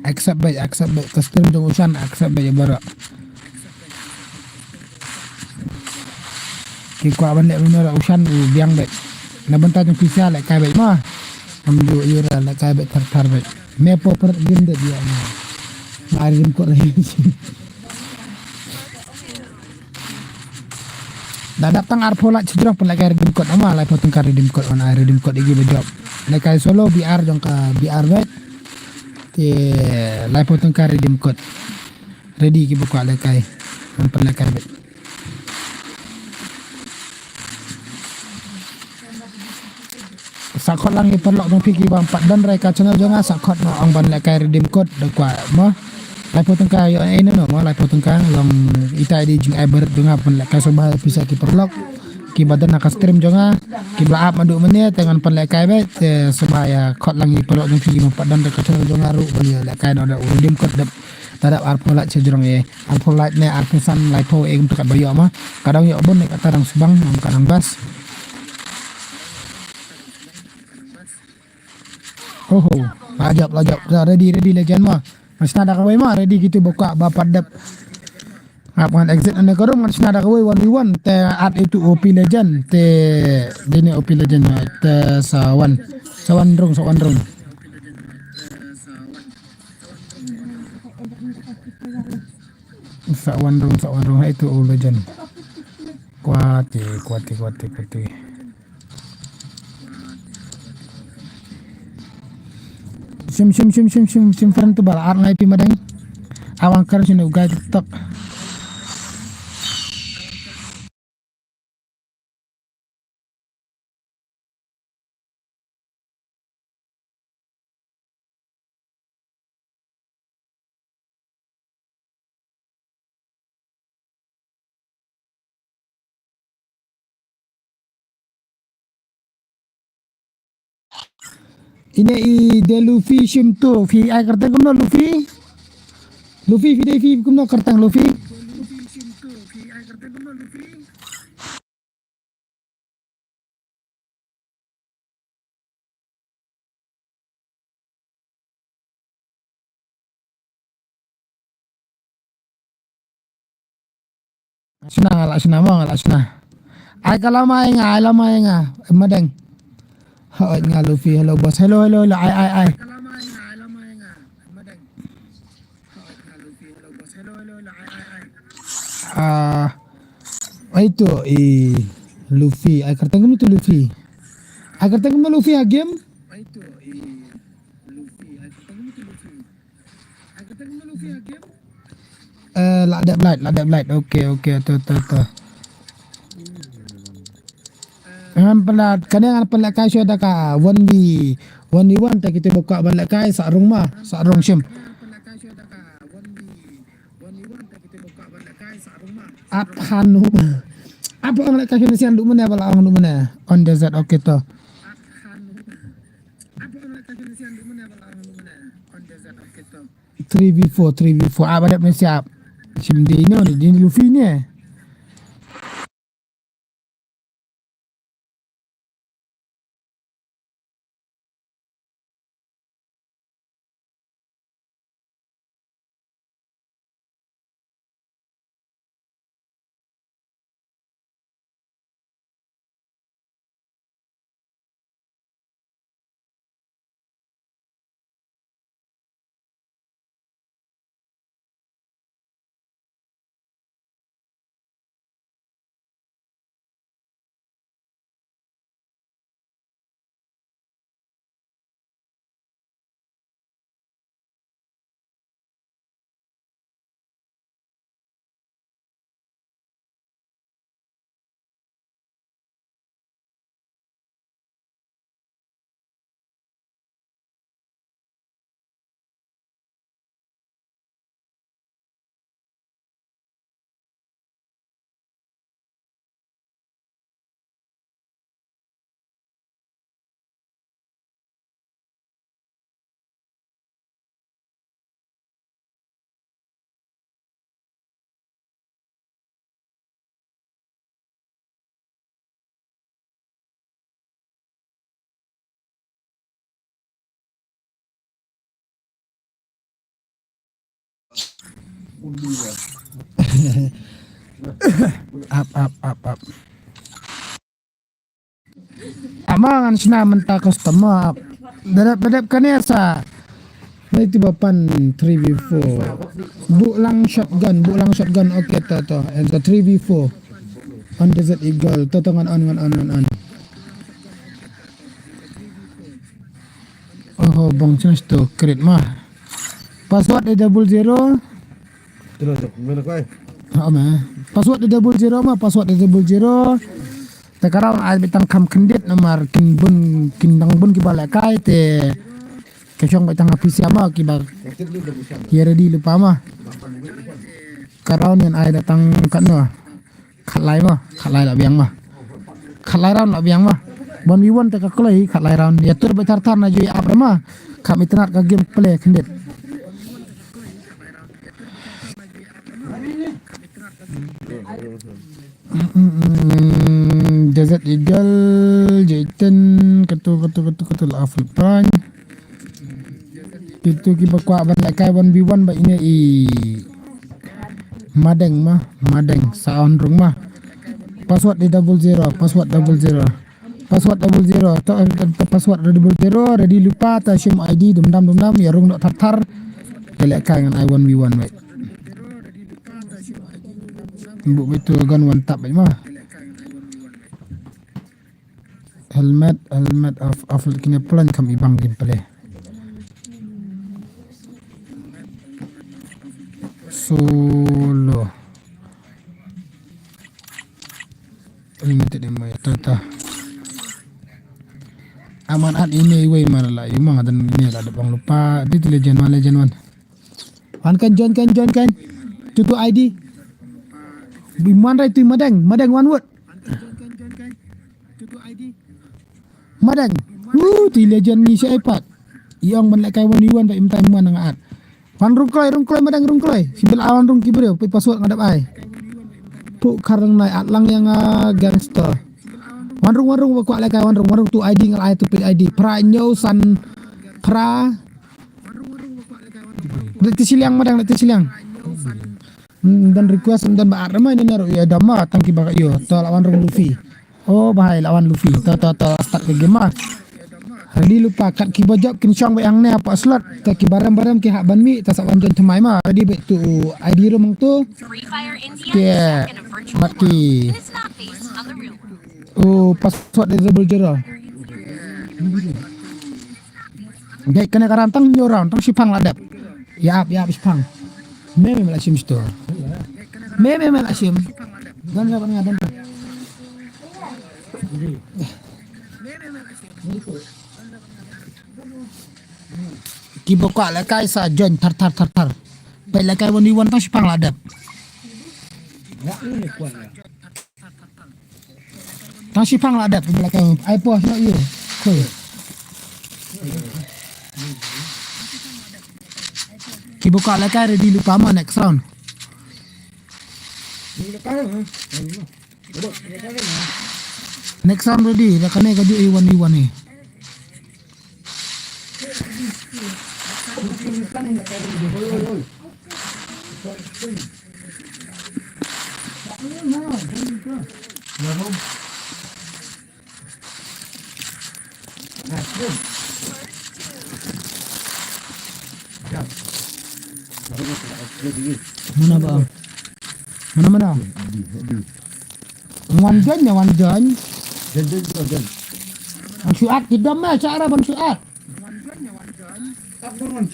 accept baik custom jong usan accept baik bara kita ban lek benar usan biang baik na bentar jong kisah lekai baik mah amju ira lekai baik tartar baik mepo per game dia mah Arim kok lagi. Dah datang Arpolite cedera pun lagi redeem code ama lai potong kar redeem code on redeem code igi bejob. Lekai solo BR jong ka BR bet. Te lai potong kar redeem code. Ready ki buka lekai. Pun lekai bet. Sakot lang iperlok dong piki bang 4 dan reka channel jonga sakot no ang ban lekai redeem code dak kwa mah lai potong ka yo ini no lai potong ka long ita di jing iber jonga pun lekai sobah bisa ki perlok ki badan nak stream jonga ki ba up madu menit dengan pun lekai bet supaya kot lang iperlok dong piki bang 4 dan reka channel jonga ru beli lekai no ada redeem code dak Arpolite sejurang Arpolite ne Arpusan lai po untuk kat bayo mah kadang yo bon nek kadang subang kadang bas. Oh, lajap ready legend mah. Masih ada kawai mah ready gitu buka bapak dep. Apa exit anda korong masih ada kawai 1v1 te art itu OP legend te dini OP legend te sawan rung. Sawan rung itu legend. Kuati. Sim friend tu bala arnai pi madang awang kar sini ugai TikTok Ini de Luffy shim tu fi ai kertang kumno Luffy. Luffy fi de fi kumno kertang Luffy. Senang ala senang mo ala senang. Ai kalamay nga madeng. Hoy nga Luffy, hello boss. Hello ai. Itu Luffy. Ai kertang kumno tu Luffy. Ai kertang kumno Luffy a game. Ladap light. Okay. Tu. Ang pelat kadang pelat kai syada ka 1v1 tak kita buka balik kai sak rong shim. Apa ang kai sian du mana bala ang du mana on desert okay to. 3v4 abad dah siap. Shim di Luffy ni. Up. Amangan sina menta customer. Bedap kan ya sa. Itu bapan 3v4. Bulang shotgun. Okay to. And the 3v4. On Desert Eagle. Totongan on. Oh, bang chance to create mah. Password 00. Terus, mana kau? Password 00 mah password 00. Sekarang ada bitang kam kendit nomor kindang bun kibala kai te kesyong bitang apisi ama kibar yere di lupa mah karau yang ai datang kat no khalai la biang mah khalai raun la biang mah bon wiwon te kakulai khalai raun ya tur betar na jui apa mah kami tenat ka game play kendit. Desert Eagle, Jaitan, ketul Afil Prime. Itu kita kuat banyak kai 1v1 ba ini Madeng saon rumah. Password di 00. Password 00. Password 00 ready lupa ta sim ID dum ya rung dok tar elek kai ngan I1v1 baik. Buk betul gan one tap baik mah. Helmet of kini pelan kami bang gameplay. Solo limited demo ya tata. Amanat ini way marala yung mga dan ini ada bang lupa di legend 1. Join kan. Tutu ID. Biman rai tu madang one word. Madang. Ti legend ni si iPad. Iong ban lai kai wan yuan ba im tai muan ngaat. Wan rungkloi madang rungkloi. Sibil awan rung kibreu pi password ngadap ai. Pu karang nai atlang yang gangster. Wan rung ba kwa lai kai wan rung tu ID ngal ai tu pil ID. Pra nyo san pra Lekti siliang madang lekti siliang. Dan request dan ba arma ini naru ya dama tangki baka yo to lawan rung Luffy. Oh bahai lawan Luffy. To start ke game ah. Hadi lupa kat ki bojok kin syang ba yang ne apa slot ta ki baram-baram ki hak ban mi ta sak wan jon thmai ma di bet tu ID rum tu. Ya. Mati. Oh password double zero. Gay kena karantang nyorang tang sipang ladap. Ya sipang. Meme melasim store. Meme melasim. Dan apa ni ada? Kiboka la kai sa jon tar. Pai la kai wan tang sipang ladap. Tang sipang ladap bila kai ai po no you. Cool. Kibuka lah kan ready lupa mana next round. Next round ready. Dah kena kaju A1 ni. Mana bang? Mana? Wan jon. Bang Syuat tidak mah cara Bang Syuat.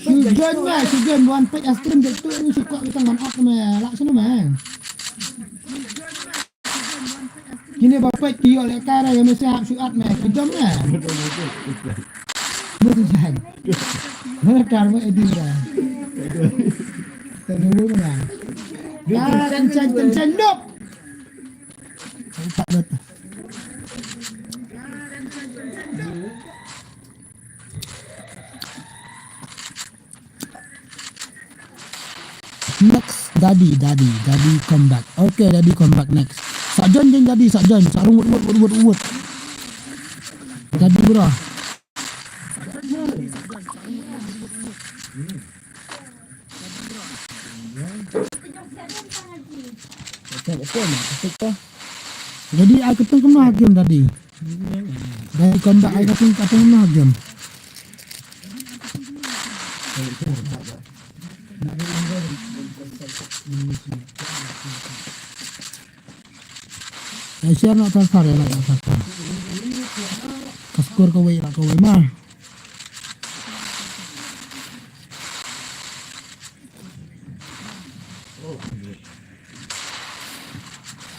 Sujon wan pek astrim betul ni suka kita man up mah lak sini mah. Kini bapak tio lek cara yang mesti hak Syuat mah tidak mah. Betul. Mana tarmo edira. Tengok mana. Kencang dok. Tak betul. Next Daddy come back. Okay, Daddy come back next. Sakjon sarung wut. Daddy bro. Jadi aku tu kena game tadi. Dari kontak aku tu kena game. Share nak transfer ya nak transfer. Kaskur kau mah.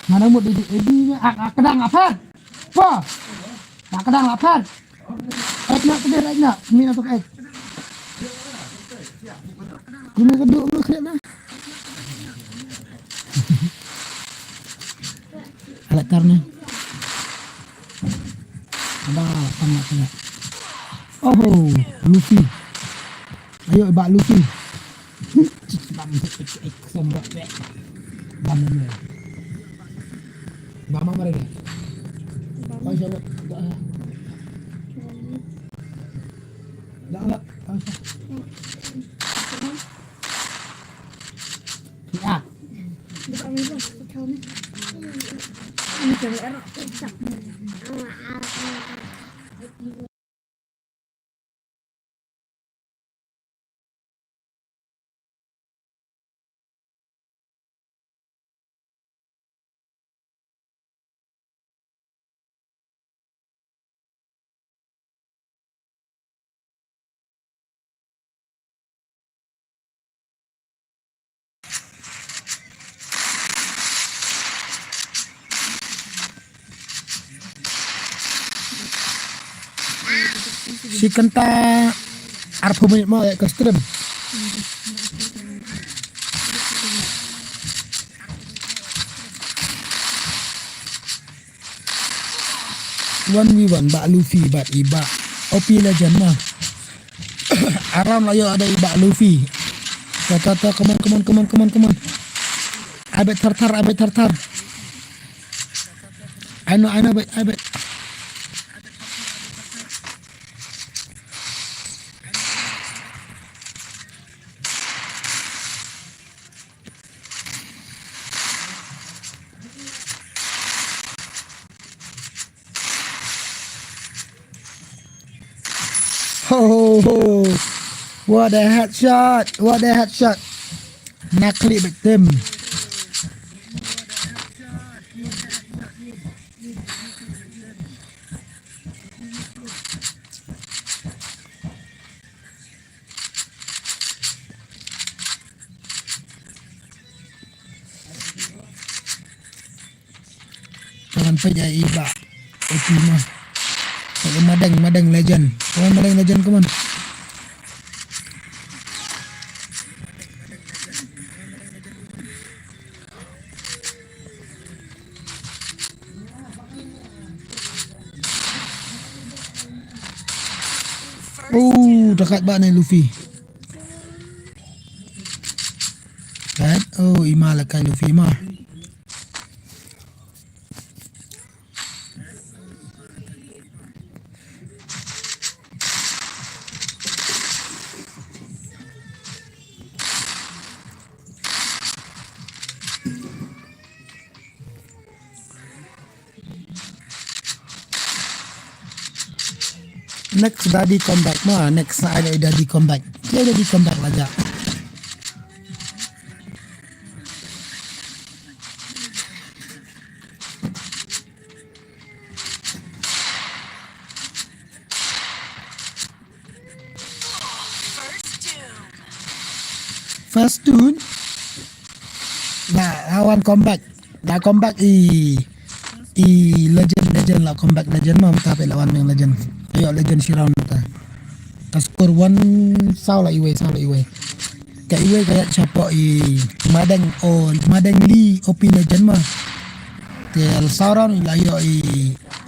Mana mut di kedang apa? Apa? Nak kedang apa? Nak kedai nak. Ni nak pakai. Guna keduk lu kena. Alat karna. Ada tengah. Oh, Luffy. Ayo bak Luffy. Mama mereka. Oh, jawab. Dah. Ya. Si kenta arpo banyak mau ya custom. One v one bak Luffy bat iba OP legend mah. Aram layo ada ibak Luffy. Tata come on. Abet tartar. I know abet. Ho. What a headshot. Nak klik betem. Sampai jadi ibak. Optima. Madang legend. Come on. Oh, dekat banget Luffy. Kan? Oh, Ima lekai Luffy mah. Next dari combat mah, next ada dari combat. Dia ada di combat aja. First tune. Nah, lawan combat. Dah combat legend lah, combat legend mah tapi lawan yang legend. Ayo legend si round ta. Ta skor 1 sao la iwe. Ka iwe kayak siapa Madang Lee OP legend mah. Tel sao round la yo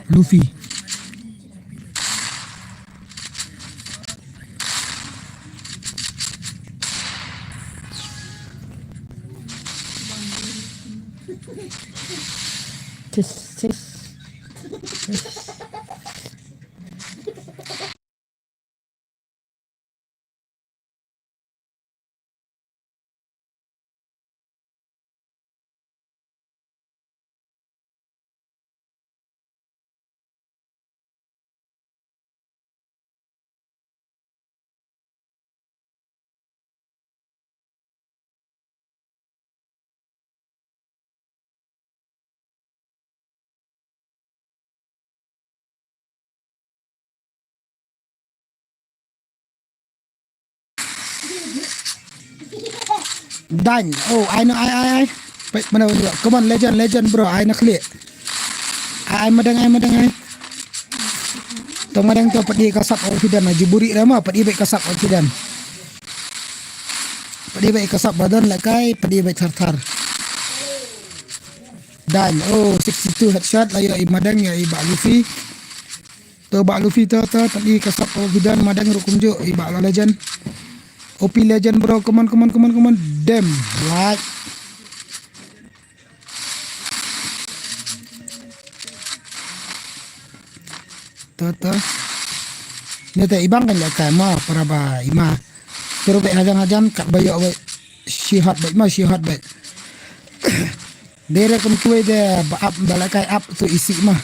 Luffy. Cis. Done. Oh, I know. I. Mana dulu? Come on, legend bro. I nak clear. I madang. Tong madang tu padi kasap oksidan aja buri ramah padi baik kasap oksidan. Padi baik kasap badan lakai padi baik tartar. Done. Oh, 62 headshot layo madang ya ibak Luffy. Tu bak Luffy tu tadi kasap oksidan madang rukumjo ibak legend. OP legend bro, come on. Damn, like. Tuh. Ni tak ibang kan lekai mah para ba ima. Terus baik hajang kat bayo baik syihat baik. Dia rekom kue dia up balakai up tu isi mah.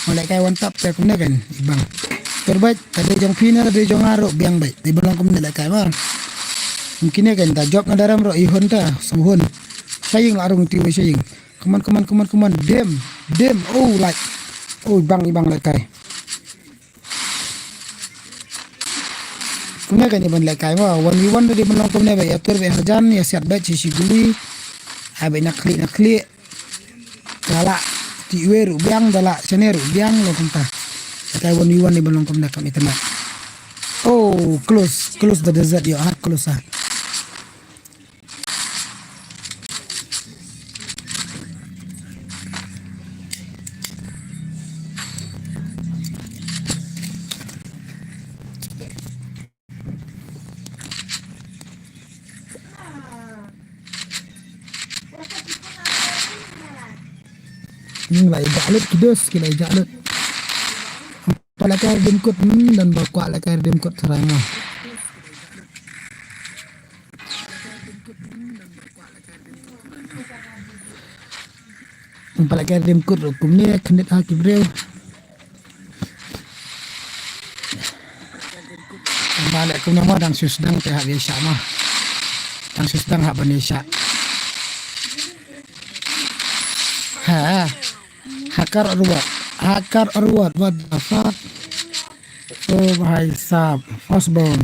Balakai one tap tak kena kan ibang. Terbaik ada jong pina ada jong arok biang baik. Di belakang kena lekai mah. Mungkin kan tak job ngadaram ro ihon ta suhun. Saying larung tiwe saying. Come on. Damn. Oh like. Oh ibang lekai. Kena kan ibang lekai mah 1v1 di belakang kena baik atur baik hajan ya siap baik si guli. Abai nak klik. Galak tiwe ru biang galak seneru biang lo kenta. Lekai 1v1 di belakang kena kami tenang. Oh close the desert yo hard close ah. Lai jalut kidus kila jalut. Pala kay dimkot dan bakwa la kay dimkot sarangma. Pala kay dimkot hukum ni khnit ha kibreu. Balik ko naman ang susdang kay Hagesha mah. Ang susdang ha Banesha. Hakar or what? What the fuck? Oh my sab, firstborn.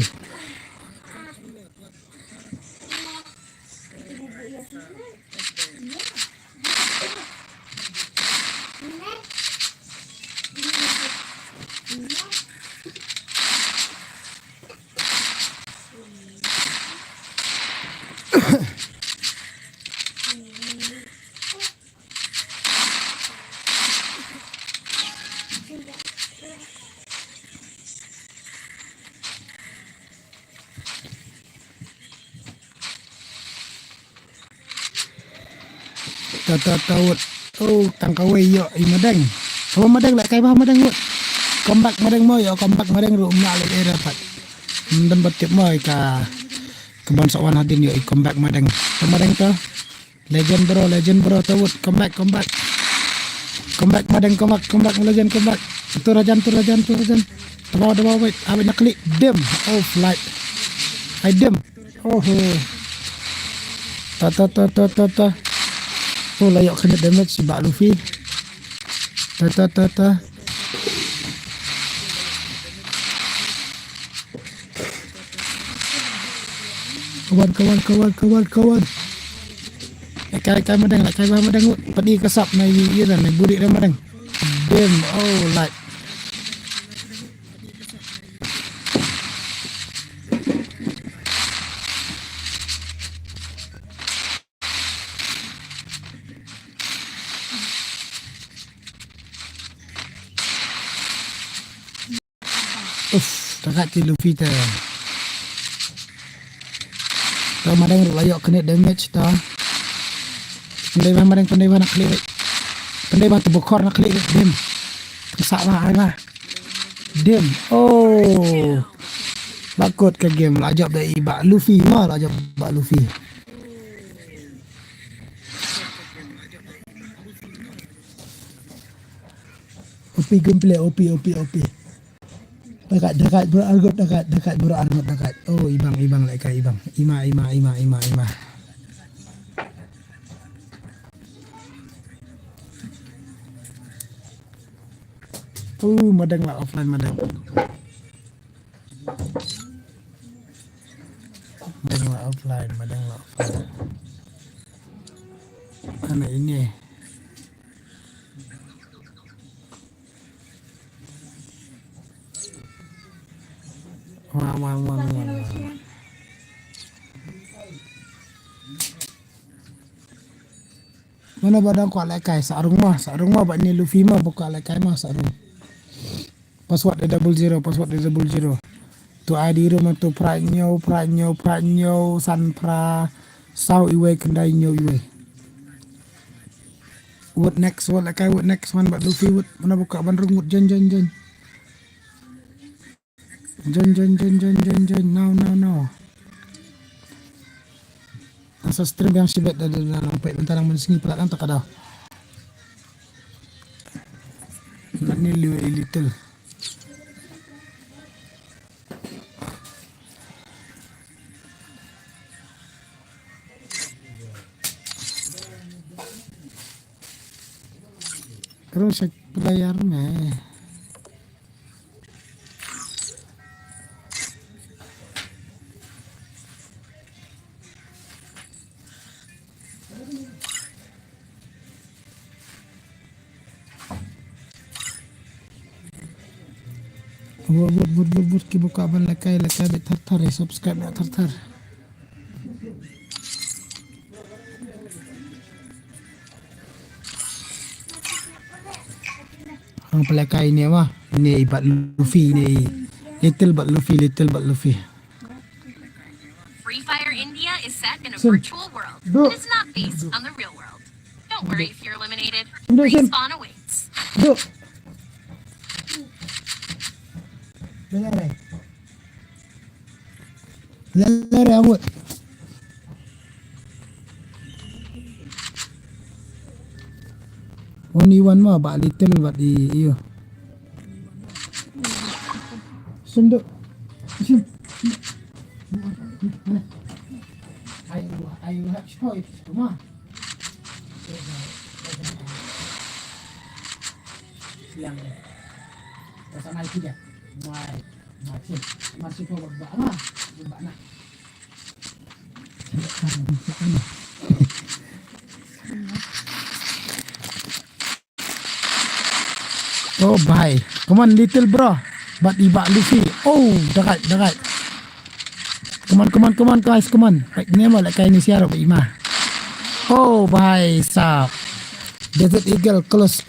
Tawut. Oh, tangkaway yo imadeng. Oh, madeng la kay ba madeng wot. Comeback madeng mo yo, comeback madeng ru umna le dapat. Dan batip mo ka kebangsaan hadin yo comeback madeng. Madeng to. Legend bro tawut comeback. Comeback madeng comeback legend comeback. Turajan. Tawa wait. Abi nak klik dim. Oh, flight. I dim. Oh. Ta. Oh, layak kena damage si Bak Luffy. Ta. Kawan. Kai madang, kai bah madang. Padi kesap na yiran na burik dah madang. Damn, oh like. Takat ti Luffy ta. Tahu madang layak kena damage ta. Pandai nak klik. Pandai bah terbokor nak klik dim. Kesak bah. Dim. Oh. Lakut ke game lajab dari Bak Luffy mah lajab Bak Luffy. OP gameplay OP. Dekat bro argot dekat bro argot dekat. Oh ibang like kai ibang. Ima. Madang lah offline madang. Madang lah offline. Mana ini? Wah. Mana badang kuat lekai sarung mah bak ni Luffy mah buka lekai mah sarung. Password dia 00. Tu ID room tu pranyo san pra sau iwe kendai nyo iwe. What next one bak Luffy what mana buka bandrung what jen. Jen. No. Asa stream yang sibet dari dalam pet bentarang mensingi pelat tak ada. Nak ni little. Terus saya pelayar meh. Buat buka ban lekai bet tartar subscribe nak tartar. Ang pelekai ni mah ni Bak Luffy ni little Bak Luffy. Free Fire India is set in a virtual world. It is not based on the real world. Don't Don't worry if you're eliminated. Duduk, Sim. Respawn awaits. Duduk. Lelere. Lelere awak. Only one mah, bak little bak di iyo. Sunduk. Sim. Ayo have choice. Come on. Yang pasal itu dia. Masih kau berbak mah, berbak nak. Oh bye. Come on little bro. But ibak Luffy. Oh, dekat. Come on guys, come on. Right, ni mah like ini siapa Ima. Oh bye, sap. Desert Eagle close.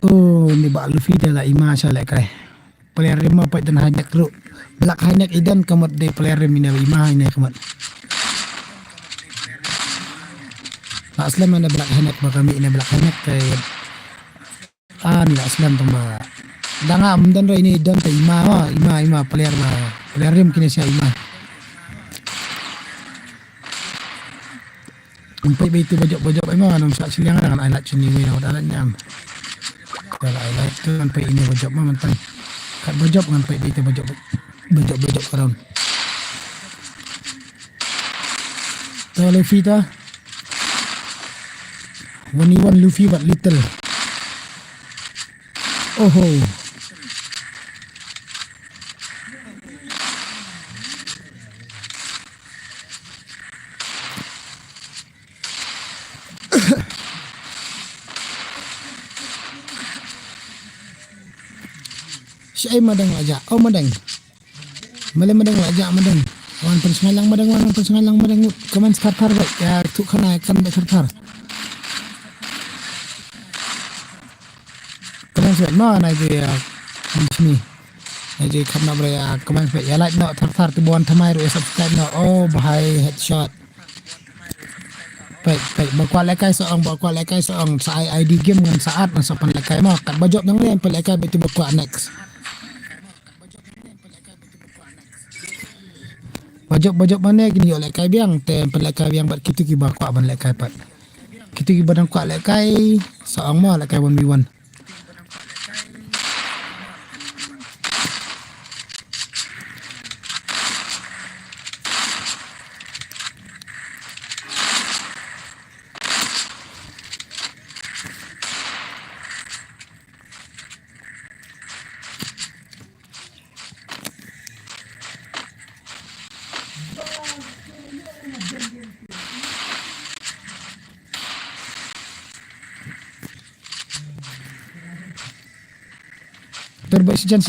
Oh, ni bak Luffy dia lah Ima siya like kay. Player mah pa dan hanyak ru. Black hanyak idan kamot de player mina Ima ini kamot. Aslam na black hanyak ba kami ina black hanyak kay nila aslam tamba. Dangam dan ro ini dan ta Ima player rim kini siya Ima. Umpai itu bojok Ima anong sa silang kan anak cuni we na dalan nyam. Kalau I like tu sampai ini bojok mah mentang. Kat bojok sampai itu bojok karon. Tahu Luffy ta? One Luffy but little. Oh ho. Syai madang aja. Oh madang. Madang aja madang. Wan pensengalang madang. Kaman startar baik. Ya tu kana kan startar. Kaman sebab mana dia di sini. Jadi karena beraya kaman sebab ya like nak startar tu buan tamai ru subscribe nak. Oh bahai headshot. Baik. Bakuat lekai seorang sa ID game dengan saat masa pan lekai mah kat bajok nang lain pan lekai betul bakuat next. Bajok mana gini oleh kai biang tem pelai biang bat kitu ki ba kwa ban lekai pat. Kitu ki badang kwa lekai saang ma lekai 1v1. Terbaik sejan.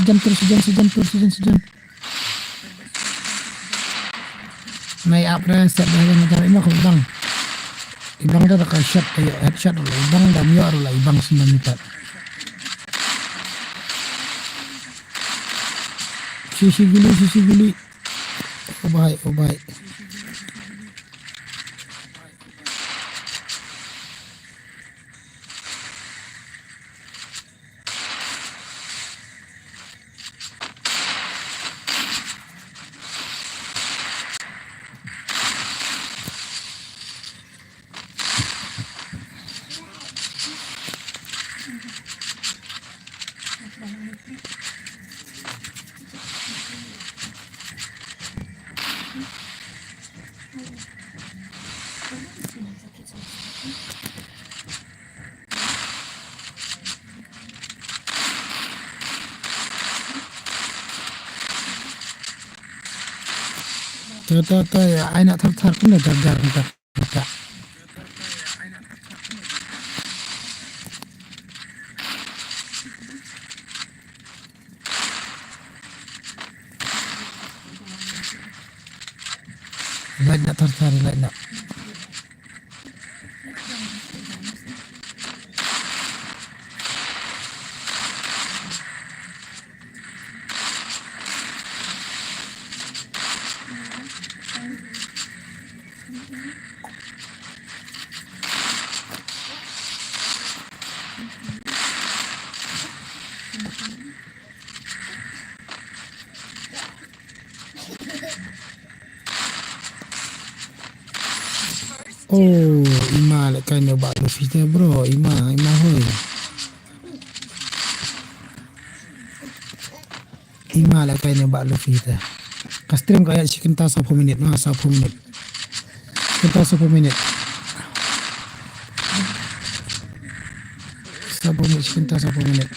Naik up dah step dah macam ini kau ibang dah tak shot headshot lah ibang dah miar lah ibang 94. Sisi gili. Oh baik. Tuh ya, I nak tar pun dah gagal kita. Light nak tar light nak. Oh, Ima lek kain bak Luffy teh bro, Ima hoy. Ima lek kain bak Luffy teh. Kastrim kayak chicken tas 10 minit, 10 minit. Kita 10 menit. 10 menit chicken tas 10 menit.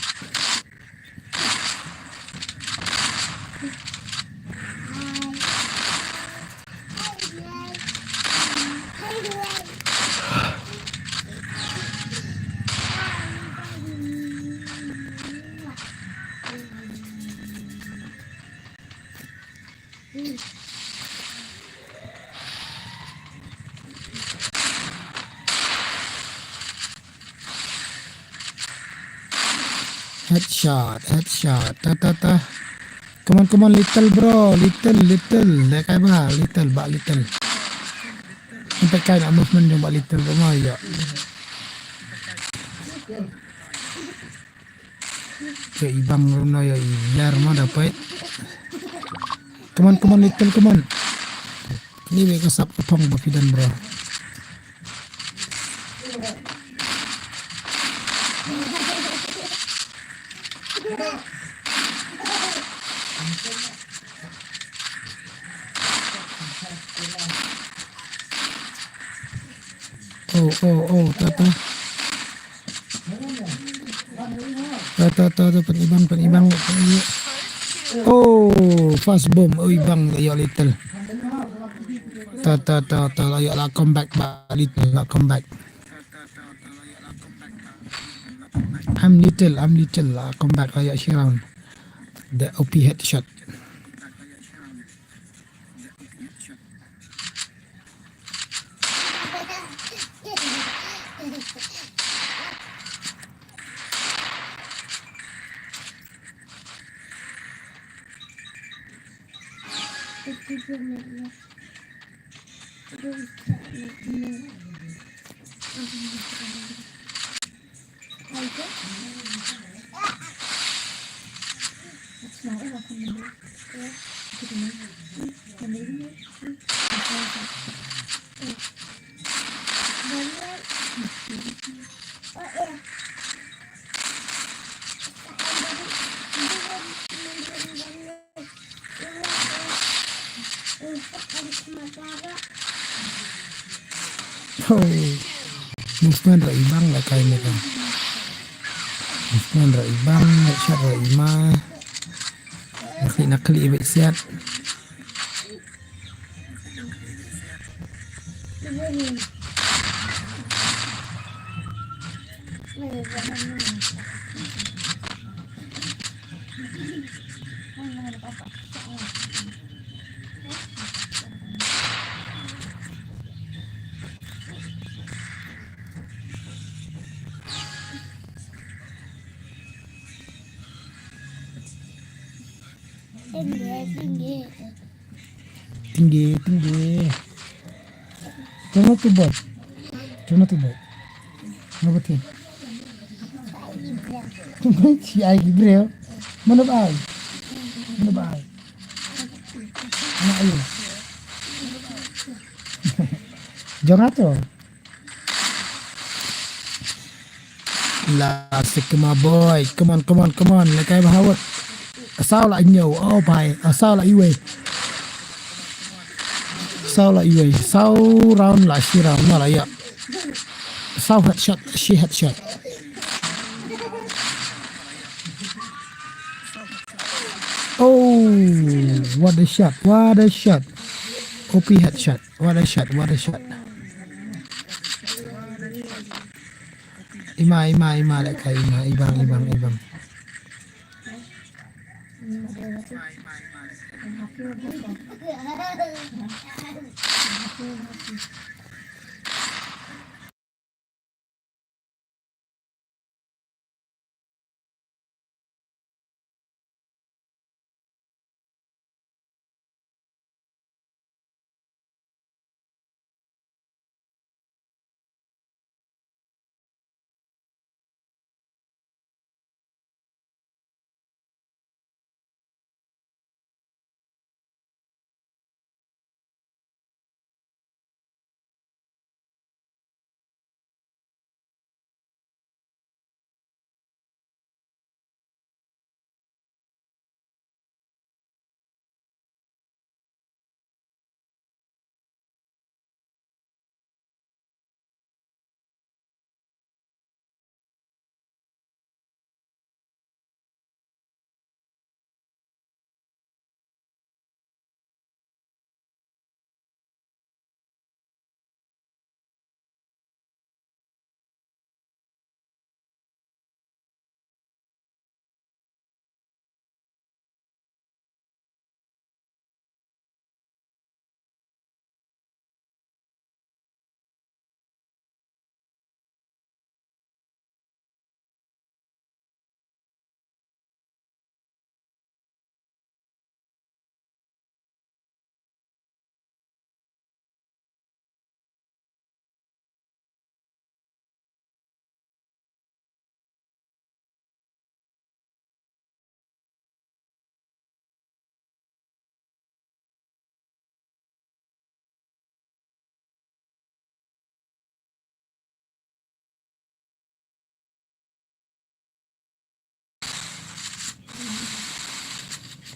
Headshot, ta. Come on, little bro, little. Lek kai ba, little. Sampai kai nak movement yang bak little rumah ya. Ke ibang rumah ya, ilar mah dapat. Come on, little, come on. Ini mereka sap kepong bafidan bro. Oh, tata. Penibang. Oh, fast bomb. Oh, ibang ayo little. Tata, ayo lah comeback ba little, lah comeback. I'm little, lah comeback ayo Shiram. The OP headshot. Oh, movement ra ibang lah kain ni kan. Movement ra ibang, shot ra ima. Nakli ibig siat. Tinggi. Jangan tu buat. Apa tu? Si ai gibreo. Mana bai? Mana ayo? Jangan tu. Lah, sikma boy. Come on. Lekai bahawat. Sao lại nhiều bài sao lại yêu sao round lại she round mà lại ạ sao headshot she headshot oh what a shot OP headshot what a shot ima lại kayak ibang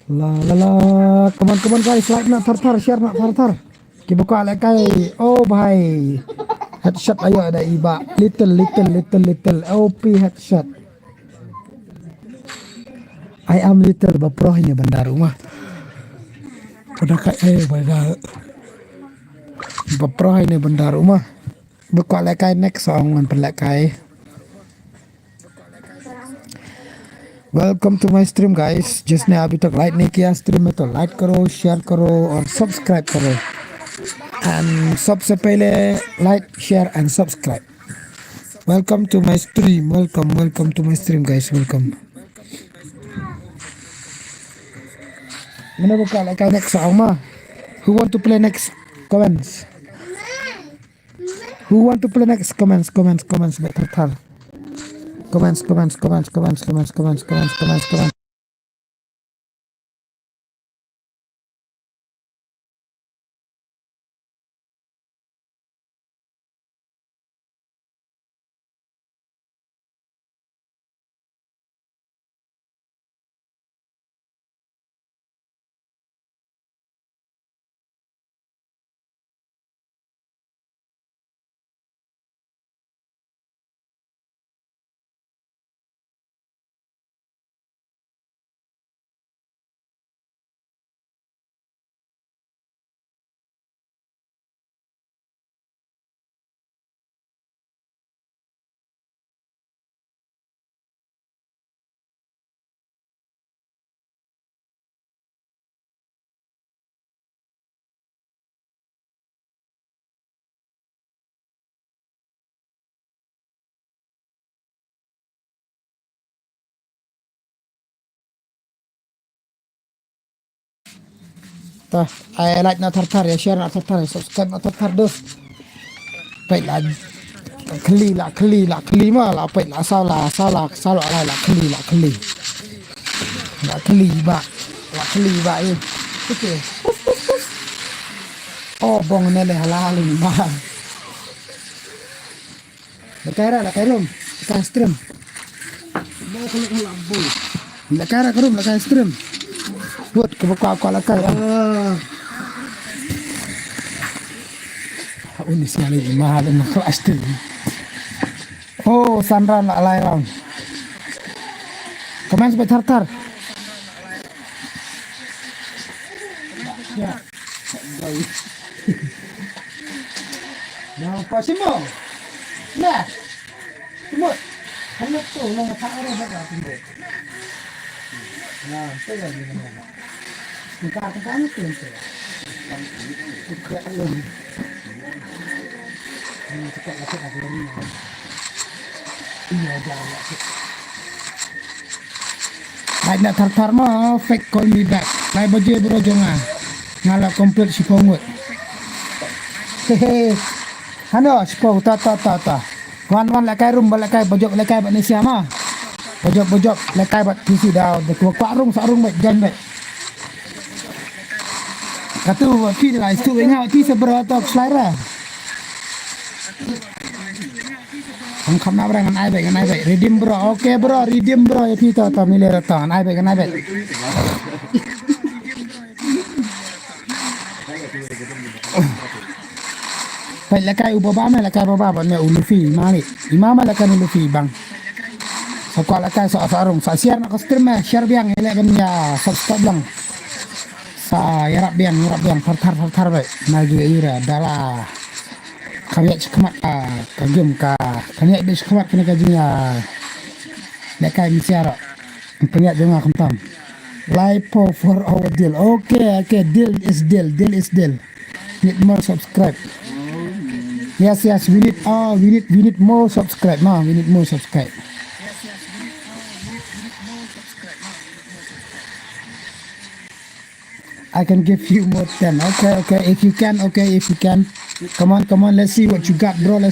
La la la, kawan-kawan guys, like nak thar share nak thar. Kita buka lekai. Oh bhai. Headshot ayo ada iba. Little OP headshot. I am little baproh ini bandar rumah. Pada kai pada baproh ini bandar rumah. Buka lekai next song man lekai. Welcome to my stream guys. जिसने अभी तक लाइक नहीं किया स्ट्रीम में तो लाइक करो, शेयर करो और सब्सक्राइब करो. And सबसे पहले like, share and subscribe. Welcome to my stream. Welcome to my stream guys. Welcome. Mana buka like next song mah. Who want to play next? Comments. Who want to play next? Comments. Baik total. Comments. Tah, I like nak thar ya, share nak thar ya, subscribe nak thar dos. Baik lah, keli mah lah, baik lah, salah lah, keli. Lah keli ba eh. Okay. Oh, bong nele halal ni mah. Lekai rum, lekai stream. Lekai stream. Buat kebuka aku lekai. Ini sekali mahal nak kelas tu. Oh, Sandra nak layang. Komen sampai tar. Ya. Nah, apa sih mo? Nah. Semut. Kamu tu nak tak ada apa semut. Nah, saya ni mana. Kita akan tu. Kita belum. Ini cepat lagi ni. Iya jalan. Baik nak tar mah fake call me back. Lai baju bro jonga. Ngala komplit si pongut. Hehe. Hano sipo ta. Wan lekai rum lekai bojok lekai bat Indonesia mah. Bojok lekai bat PC dah. Deku sarung baik jan baik. Katu pi lah istu ingat pi seberapa selera. Ang kamna bra ngan ai baik. Redeem bro. Okay bro, redeem bro ya pi ta miler ta. Ai baik. Baik lekai ubaba me lekai baba bannya ulufi mali. Imama lekai ulufi bang. Sakwa lekai sarung. Sa share nak stream share biang ele ben ya subscribe lang. Sa yarap biang tar baik. Na juga ira dala. Kami cekmat kagum kami ada cekmat kena kajinya. Lekai misiara. Penyak jangan kentam. Like for our deal. Okay, deal is deal. Need more subscribe. Yes, we need more subscribe. No, we need more subscribe. I can give you more 10. Okay. If you can. Come on. Let's see what you got, bro. I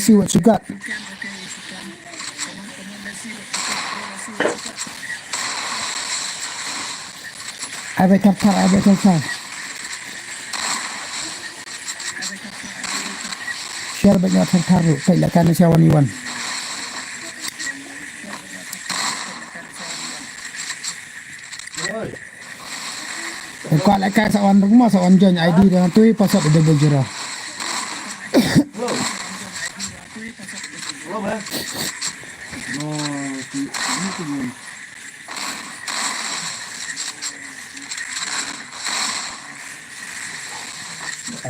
bet tar. Share banyak tar. Baiklah kan siawan Iwan. Buka like sa on rumah sa on join ID dengan tu password double zero. Belum ya?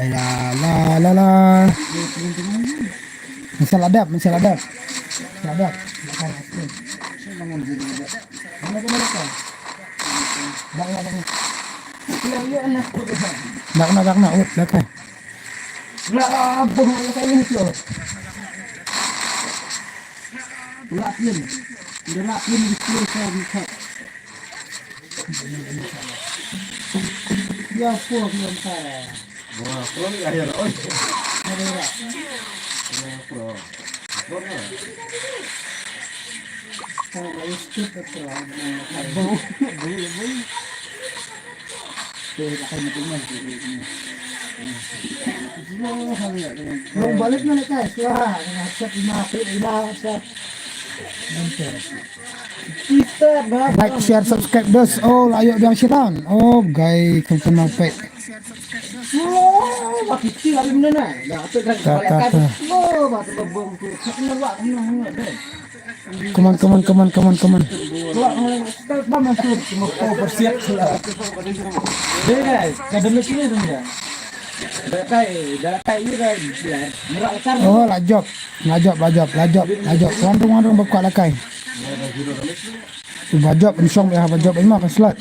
La. Masih ladap. Ladap. Bakna, belakang. Wah, pro ni akhir. Oi. Pro. Mau balik mana kah? Suara dengan set 5 set. Kita Like, share, subscribe dos. Oh, ayo biang silang. Oh, guys, kau nampak. kecil ada mana nak? Dah apa kan? Tak. Oh, batu bom tu. Kena buat kena deh. Come on. Buat start bom masuk semua bersiap sudah. Deh guys, kadang sini tu dah. Dah ini kan. Merak kan. Oh, lajop. Wandung buka lakai. Bajop insong ya bajop ini makan slot.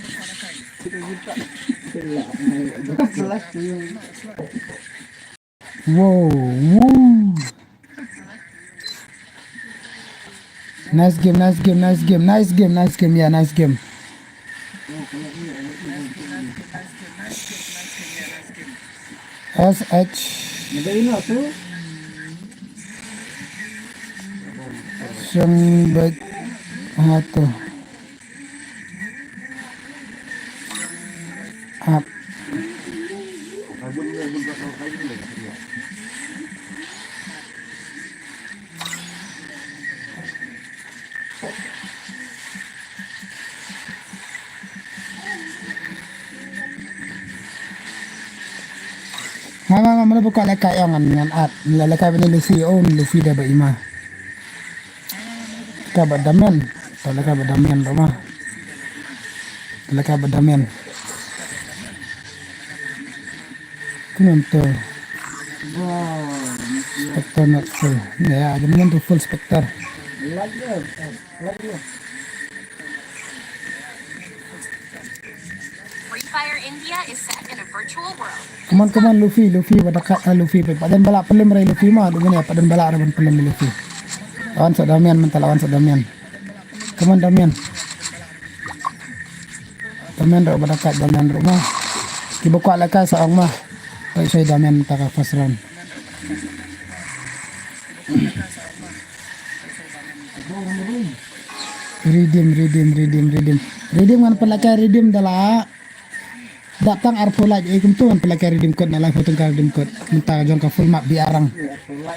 Wow. Nice game. Yeah, nice game. SH Sembet Hatu Up Mana buka lekai yang dengan at lekai benda Luffy Luffy dah berima kita berdamaian rumah lekai berdamaian kenapa Spectre not full ya jadinya full Spectre Free Fire India is set in a virtual world. Come on Luffy badakat Luffy padan balak pelim rai Luffy mah dengan ya padan balak raban pelim Luffy lawan sa Damian mental lawan sa Damian come on Damian ro badakat Damian rumah dibuka lekai sa ang mah ay say Damian taka first round redeem kan pelakai redeem dala datang arpo lagi ikum tu kan pelakai redeem code na live hotel ka redeem code minta jong ka full map di arang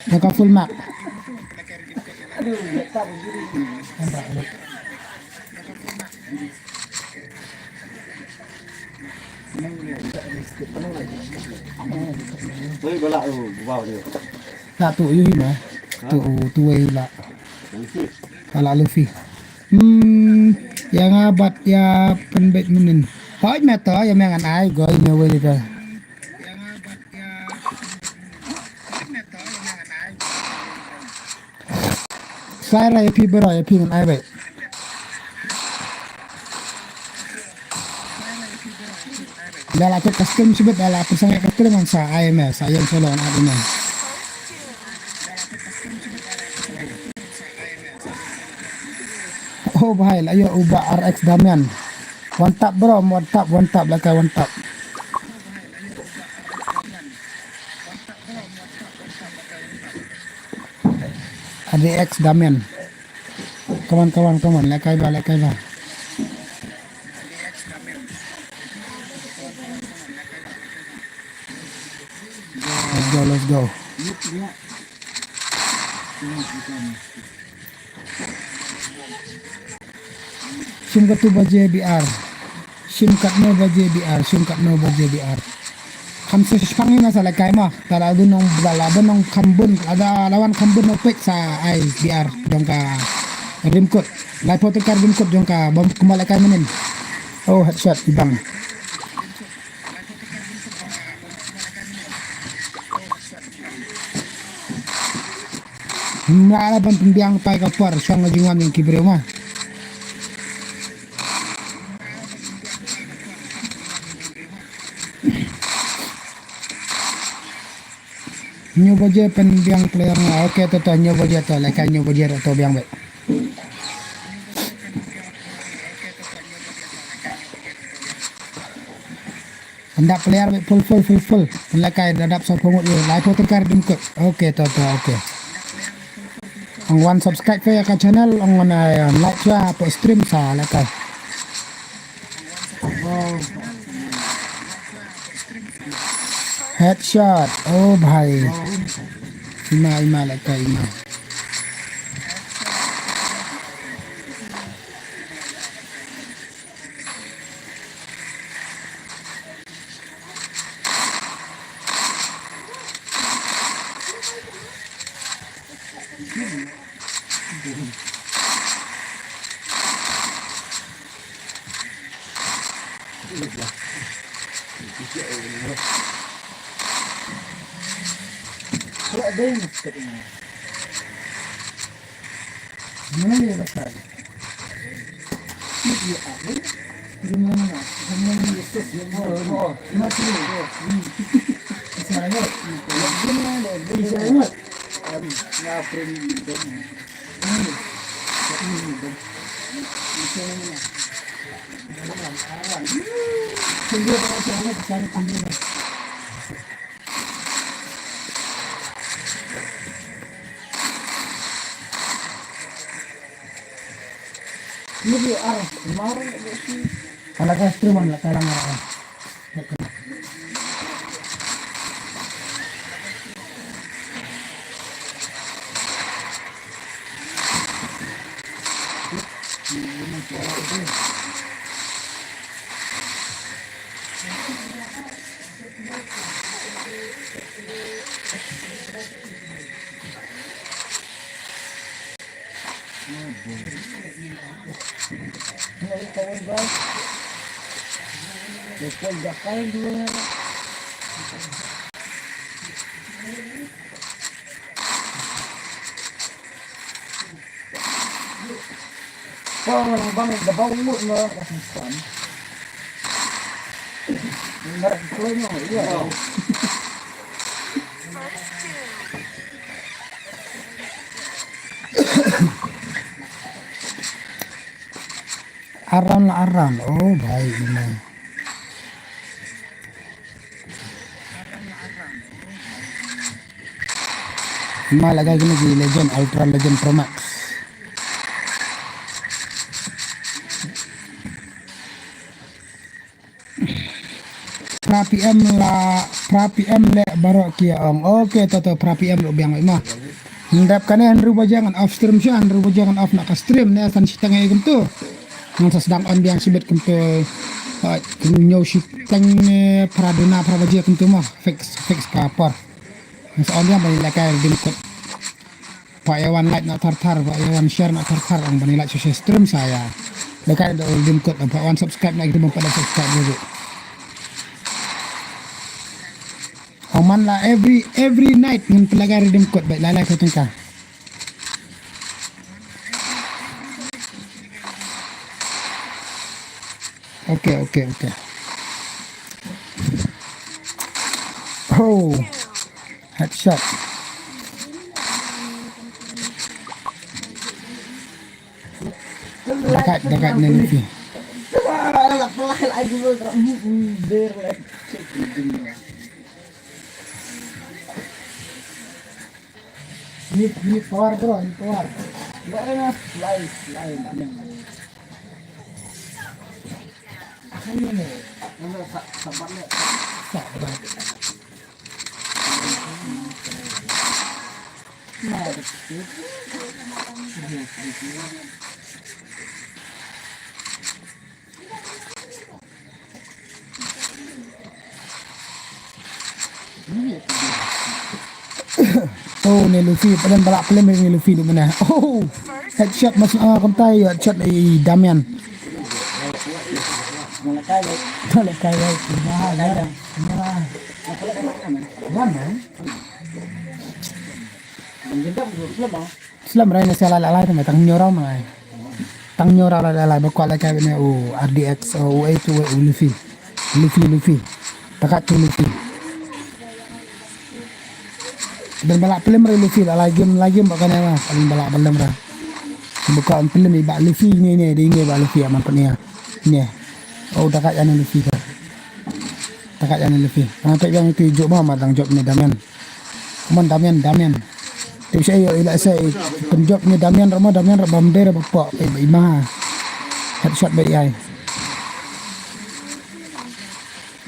jong ka full map Tôi có lại vào được. tak tu yuhi mah tu la ala Luffy yang abad ya penbet menin hoi meta yang mengan ai goi nyawe dia saya ya pi bera ya pi ngan ai baik dalam tu custom sebut dalam persangat custom dengan sa IMS saya solo nak dengan oh bahaya ayo ubah RX Damian one tap bro one tap belakang one tap RX Damian kawan lekai ba let's go Sungguh tu baje BR SIM card Nova JBR, SIM card Nova JBR. Kam sespangi masalah kai mah, tala dunong balabon kambun, ada lawan kambun opek sa ai BR jongka rim code. Lai foto kar rim code jongka bom kembali kai menen. Oh headshot ibang. Nala ban pembiang pai kapar sang ngajingan yang kibre mah. Nyoba je pembiang player na oke to nyoba je to like nyoba je to biang baik. Hendak player baik full. Like dadap sa pemut ye. Like foto kar dim ko. Oke to oke. Ang one subscribe kaya ka channel ang like siya po stream sa lakay. Headshot. Oh bhai. Ima lakay ima. Mana dia besar? Di mana? Ini dia arah, kemarin sih. Anak instrumen lah, sekarang arah. Aran, oh baik ini. Lagay gini di Legend, Ultra Legend Pro Max. Pra PM le baru kia om. Oke, toto pra PM lo biang mah. Ndap kane Andrew bajangan off stream siya, Andrew bajangan off nak stream ne asan sitang ay ganto. Nang sedang on biang sibet kento kunyo sitang praduna prabaja kento mah fix kapar. Soalnya banyak kayak dimkut Pak Yawan like nak tartar, Pak Yawan share nak tartar, ang banyak like social stream saya. Dekat ada dimkut, Pak Yawan subscribe nak kita pada subscribe dulu. Oman lah every night ng pelagari dimkut baik lalai ko tungka. Okay. Oh. Headshot. Dekat Nenfi. Ini power bro, ini power. Lain. Ini nih, sabarnya. Oh, ni Luffy. Padahal balak film ni Luffy di mana. Oh, headshot masuk kontai. Headshot di Damian. Malakay. Mahal ya. Islam rai na siya lalay na tang nyoraw mga. Tang nyoraw lalay bakwa la kay na RDX o A2 Luffy. Luffy. Takat tu Luffy. Dan balak film rai Luffy lagi bakal na paling balak film rai. Buka film ibak Luffy ni dia ingat ibak Luffy aman punya. Ni. Oh takat yang Luffy tu. Takat yang Luffy. Nanti yang itu job mah tang job ni Damian. Kuman Damian. Tapi saya ila saya penjob ni Damian bamder bapak imah. Headshot baik ai.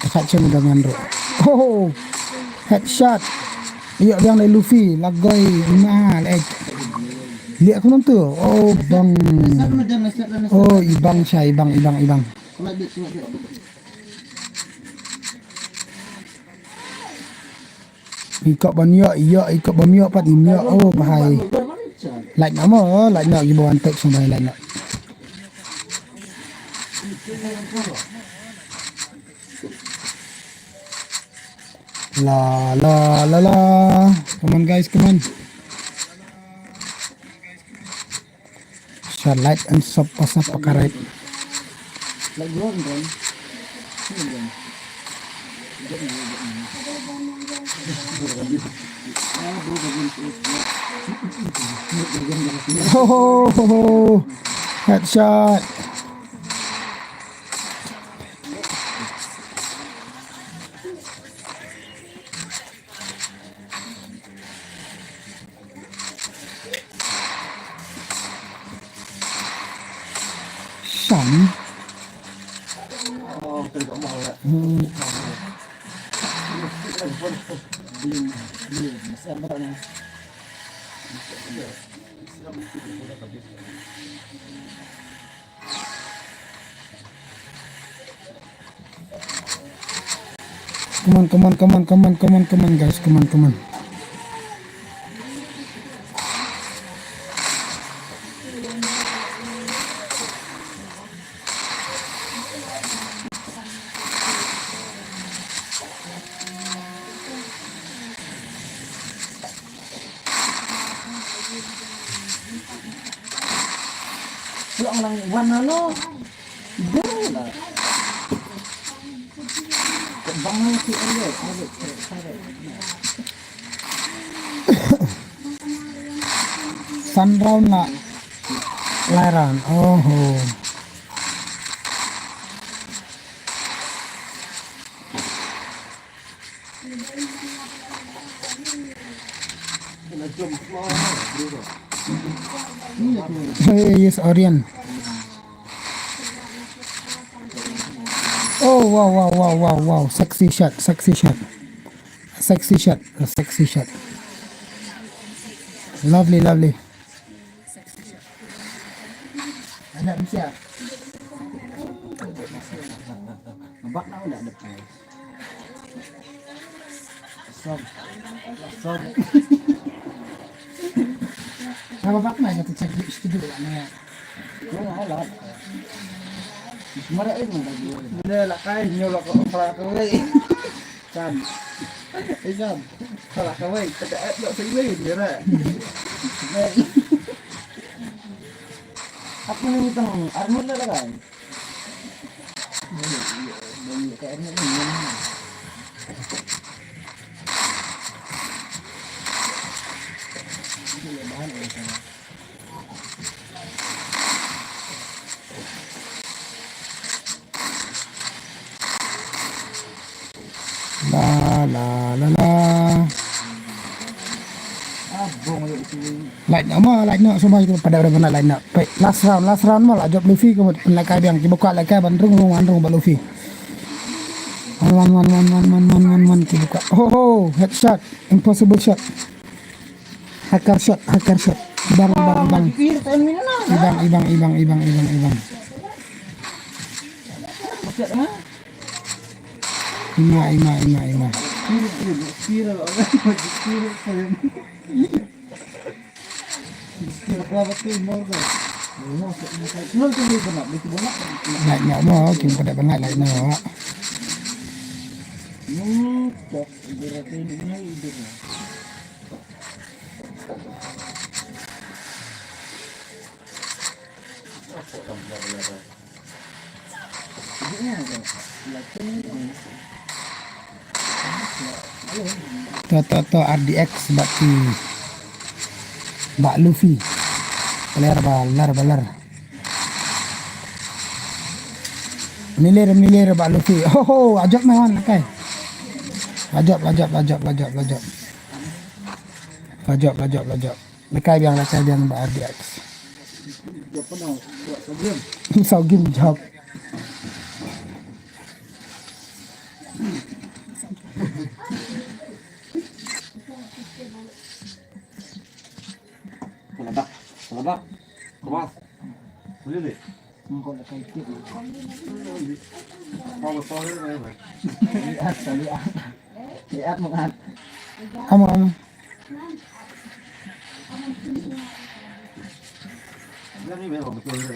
Takat cem Damian ro. Oh. Headshot. Iya yang dari Luffy lagoi imah lihat aku tu. Oh bang. Oh ibang saya ibang. Ikut banyak pat imnya. Oh bahai. Like nama like nak ibu antek sampai like nak. La. Come on guys, come on. Share like and sub pasap pakarai. Oh, headshot. Shan. Come on guys, come on. Pulang lang warna lo. Bola. Kembang si Elliot. Sundown na laran. Oh. Yes, Orion. Oh, wow. Sexy shot. Lovely. Ada bisa. Nabak na udah depan. Sob. Nababak na ito sa studio ano. Yung alat. Marain mo lagi. Wala lakay nyo lako para kaway. Kan. Isam. Para kaway. Kada lo sa ilay dira. Ako nang itong armor na lagay. Like nak semua itu pada mana like nak. Last round malah job Luffy ke like yang dibuka like bandrung ba Luffy. Man dibuka. Oh, headshot, impossible shot. Hacker shot. Bang. Ibang. Ima. Spiral orang spiral kalian. Spiral kerabat tuh mau kan? Mau spiral tuh dia benar, itu benar. Lại nhỏ mà kiếm có đẹp bằng lại nó Pok berarti ini ide. to RDX bati Mbak Luffy balar balar milir Mbak Luffy oh ajak mawan kai ajak lekai biang Mbak RDX sao game job Kelabak. Kemas. Boleh deh. Mengkau nak kait tu. Mau betul ni. Lihat mengat. Amo Yang ni memang betul ni.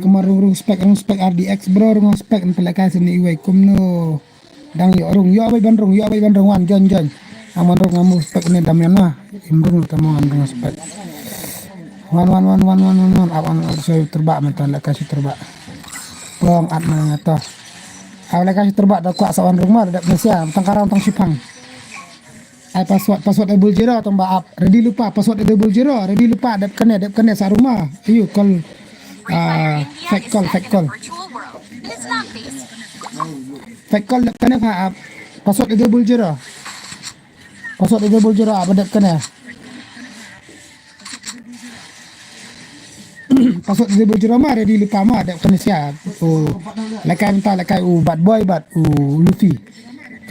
Kemar rung spek RDX bro rung spek pelaka sini iwai kumno dang yo abai bandrung wan jon aman rung ngamu spek ni damian mah imrung tamu rung spek wan awan saya terbak mentan lek kasih terbak plong at na to aw lek kasih terbak dak kuat sawan rung mah dak Malaysia tangkarang tang sipang ai password double zero atau mbak up ready lupa password double zero ready lupa dap kene saruma ayo call Free Fire India is fake set call in a virtual world. It's not based. fake call dap kene pa password double zero apa dap kene password double zero mah ready lupa mah dap kene siap oh lekai bad boy Luffy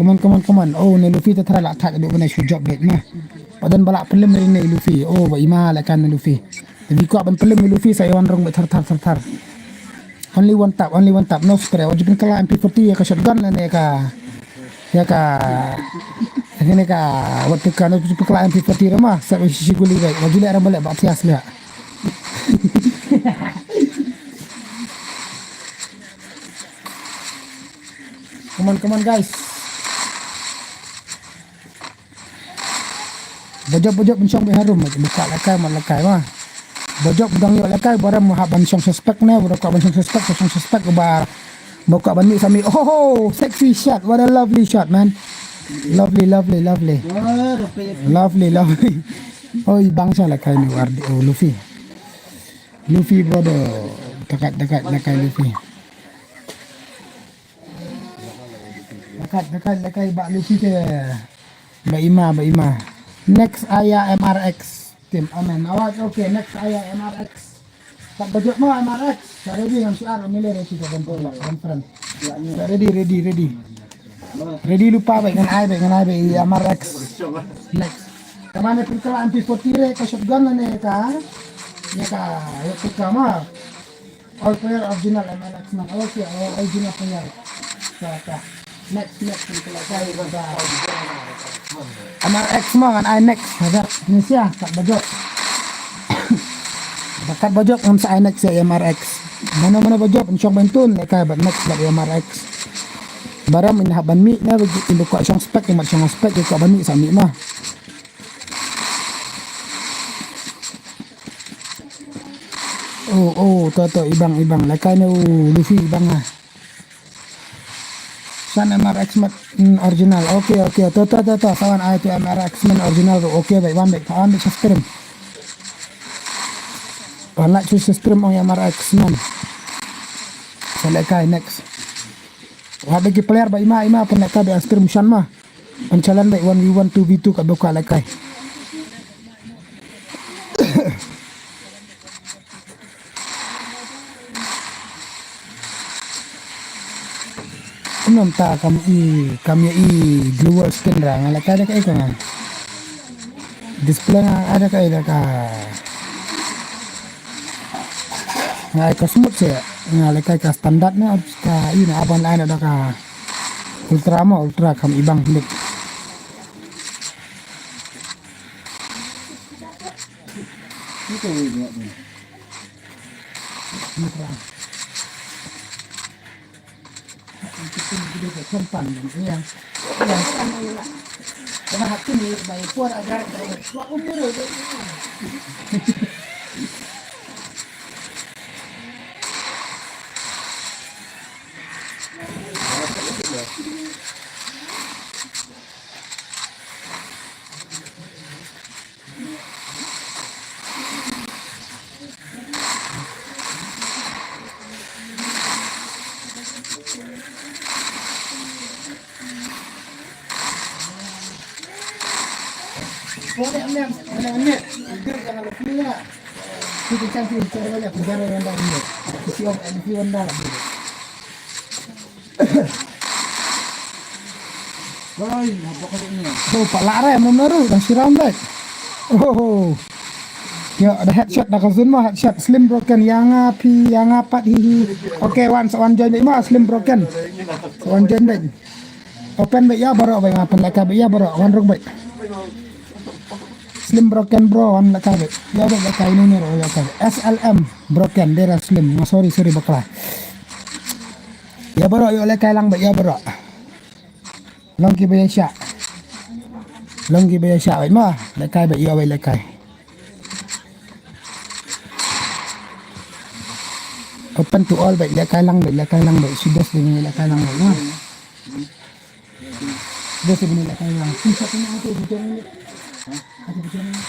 come on oh ne Luffy ta thara la thak do bana shoot job bet mah padan balak pelem ni Luffy oh ba ima lekan Luffy jadi ko ban pelem Luffy saya wan rong thar only one tap no spray wajib kala MP40 ya ka shotgun ne ka ini ka waktu kan wajib kala MP40 mah sa sisi guli baik wajib ara balik ba tias la come on guys bojok bencong beharum buka lekai mah bojok budang yo lekai barang mahaban song suspek na buka ban song suspek ba buka ban mi sami oh sexy shot what a lovely shot man lovely oi bangsa lekai ni wardi oh Luffy brother dekat lekai Luffy dekat lekai ba Luffy ke ba ima next ayah MRX tim aman awak okay next ayah MRX tak bajak mau MRX ready yang siar milir itu kan bola conference ready lupa baik dengan ai MRX next kemana perkara anti potire ke shotgun ne ka ya ka ya kama all player original MRX na okay original player ka next perkara saya pada MRX mah kan iNex ada Indonesia tak bajok dekat bajok sa iNex ya MRX mana bajok pencong bentun mereka next dari MRX barang minah ban mi na indo ko siyang spek yung siyang spek ko ban mi sa mi mah to ibang lekay na Luffy ibang San MRX mat original. Okay. To. Kawan ay to MRX man original. Okay, baik wan baik. Kawan baik subscribe. Wala choose subscribe ang MRX man. Selekay next. Wabe ki player ba ima peneka be subscribe shan mah. Ancalan baik 1v1 2v2 ka buka lekay. ta kami global skin ra ngala ka ka iko nga display nga ada ka nga ka smooth siya ngala ka standard na ka ina aban lain ada ka ultra kam ibang hilik Ito yun. Sempan yang karena hati ni baik puan agar tua umur boleh ambil itu jangan lupa lah kita cantik cara banyak negara yang dah ini isi om isi wanda Boy, apa ini? oh pak lara yang menaruh dan siram baik oh ya ada headshot dah kasun mah headshot slim broken yang api yang apa hihi okay one join baik mah slim broken one join baik open baik ya baru baik ngapain leka baik ya baru one room baik slim broken bro one leka baik ya baik leka ini nih ya baik SLM broken dia slim sorry bakla ya baru yuk leka lang baik ya baru longki bayasya baik mah leka baik ya baik leka open to all baik leka lang baik sudah dengan leka lang baik mah sudah dengan leka lang sisa punya itu bukan ini ada bukan ini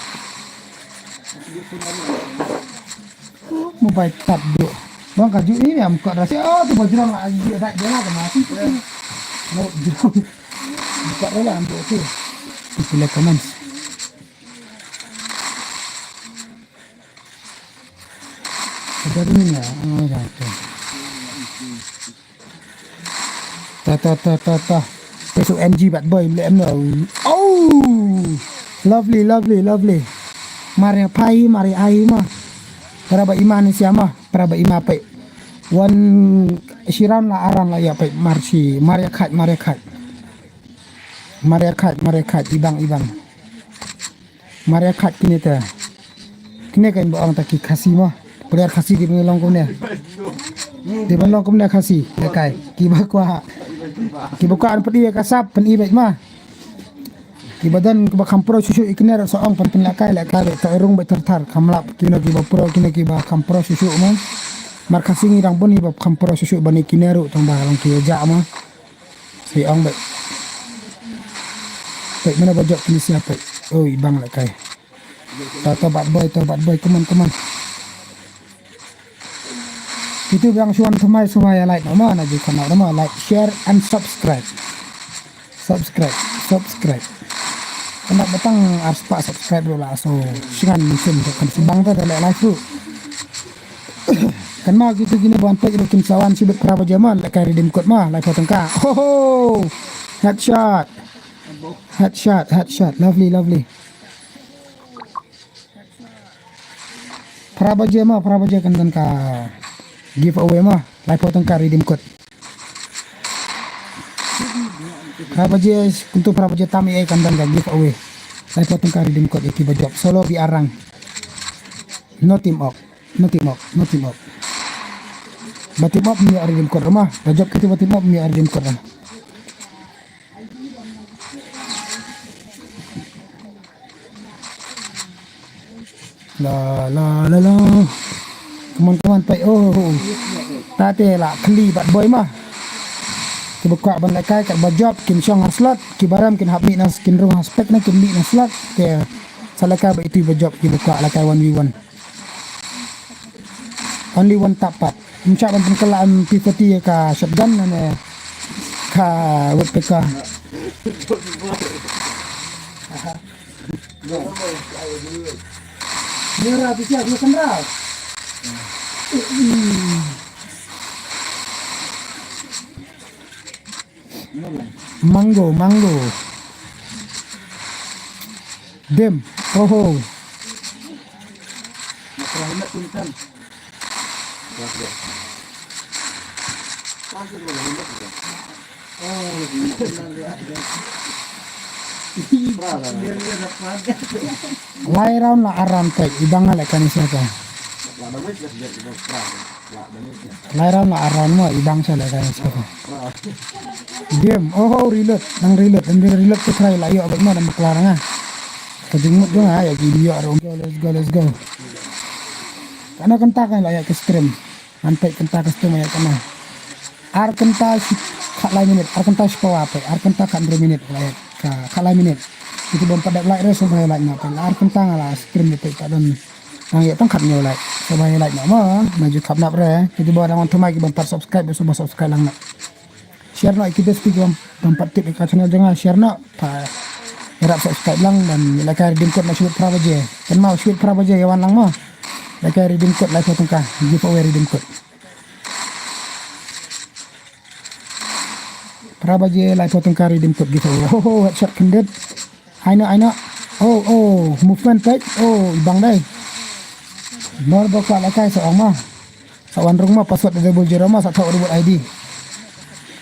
mau baik tab do bang kaju ini am kok rasa oh tu baju orang lagi dak dia lah mati mau jurang buka lah ambil tu sila comments ada ni ya oh dah ta besok NG bad boy let them know oh lovely mari pai mari ai mah para ba iman siapa para ba ima pai wan siram la aran la ya pai marsi mari khat ibang mari khat kini kan boang taki khasi mah berar khasi di melong kumnya di melong kumnya khasi dekai kibakwa an pedi kasap pen ibek mah kibadan kiba kampro susu ikner soang pen lakai to erung be tertar kamlap kina kiba pro kina kiba kampro susu mah mar khasi ngirang boni ba kampro susu bani kineru tong ba lang kiya mah si ong be mana bajak kini siapa oh ibang lakai to bad boy come itu yang suan semai like nama na di kanal nama like share and subscribe kena batang harus pak subscribe dulu lah so singan musim kan subang tu dah live tu kan mah gitu gini buan pek bikin sawan sibuk berapa jaman like redeem code mah live potong ka oh headshot lovely prabaja kan ka giveaway mah live potong ka redeem code untuk prabaja tami ay kandan ka giveaway live potong ka redeem code iki bajok solo di arang no team up batim up mi redeem code mah bajok kita batim up mi redeem code la teman-teman pai oh tate lah keli bad boy mah kibuka ban lakai kat bajop kin syong slot kibaram kin habmi nas kin rung aspek na kin mi na slot ke salaka ba itu bajop kibuka lakai 1v1 only one tapat mencak ban kelaan P40 ka shotgun na ka WPK Mira, bisa dia kendal. Mango. Dim. Oh. Makrahimat puntan. Lairaun la aram tek ibang ala kan siapa. Lairaun la aram mo ibang sa la kan siapa. Diam. Oh reload. Nang reload ke try la yo abang mo na maklarang ah. Kadimut dong ah ya video aro. Let's go. Kana kenta kan la ya ke stream. Antai kenta ke stream ya kana. Ar kenta kalai minit. Ar kenta sepawa apa? Ar kenta kan 2 minit la ya. Kalai minit. Itu bom pada like res sampai like na pen ar kentang ala stream itu tak don ang ya tangkat nyo like sampai like na maju kap na pre kita bawa orang tumai bom 4 subscribe so subscribe lang na share na kita speak bom 4 tip ka channel jangan share na pa harap subscribe lang dan like redeem code na shoot prabaje kan mau shoot prabaje yawan lang mo like redeem code like potong ka giveaway redeem code prabaje like potong ka redeem code giveaway oh headshot kended I know. Oh, movement right. Oh, ibang day. Nor bakwa lakay sa oma. Sa wanrong mo password double zero mo sa tawag ID.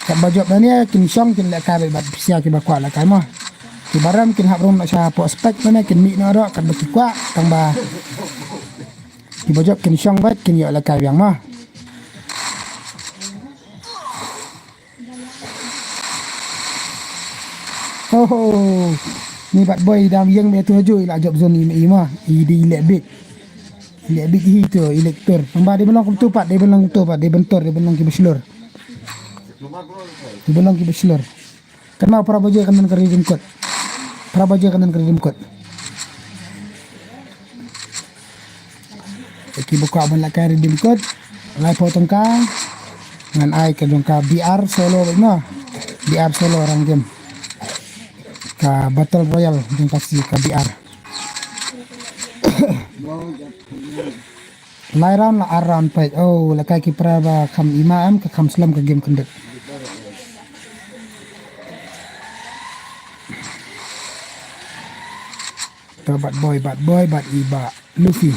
Sa bajok na niya kinsyong kin lakay bat siya ki bakwa lakay mo. Ki baram kin habrom na siya prospect na kin mi na ro kan bakwa tang ba. Ki bajok kinsyong bat kin yo lakay yang mo. Oh. Ni bat boy dam yang me tu haju ila job zone ni mah di ilek big tu elektor tambah dia belong ketupat dia belong ketupat dia bentor dia belong ke beslur kan mau prabaja kan ke redeem code iki buka ban la redeem code lai potong ka ngan ai ke dong ka BR solo no BR solo orang game ka Battle Royale yung kasi ka BR. Lairan la aram pa. Oh, lakay ki praba kam imaam ka kam slam ka game kundet. To bad boy, bad iba. Luffy.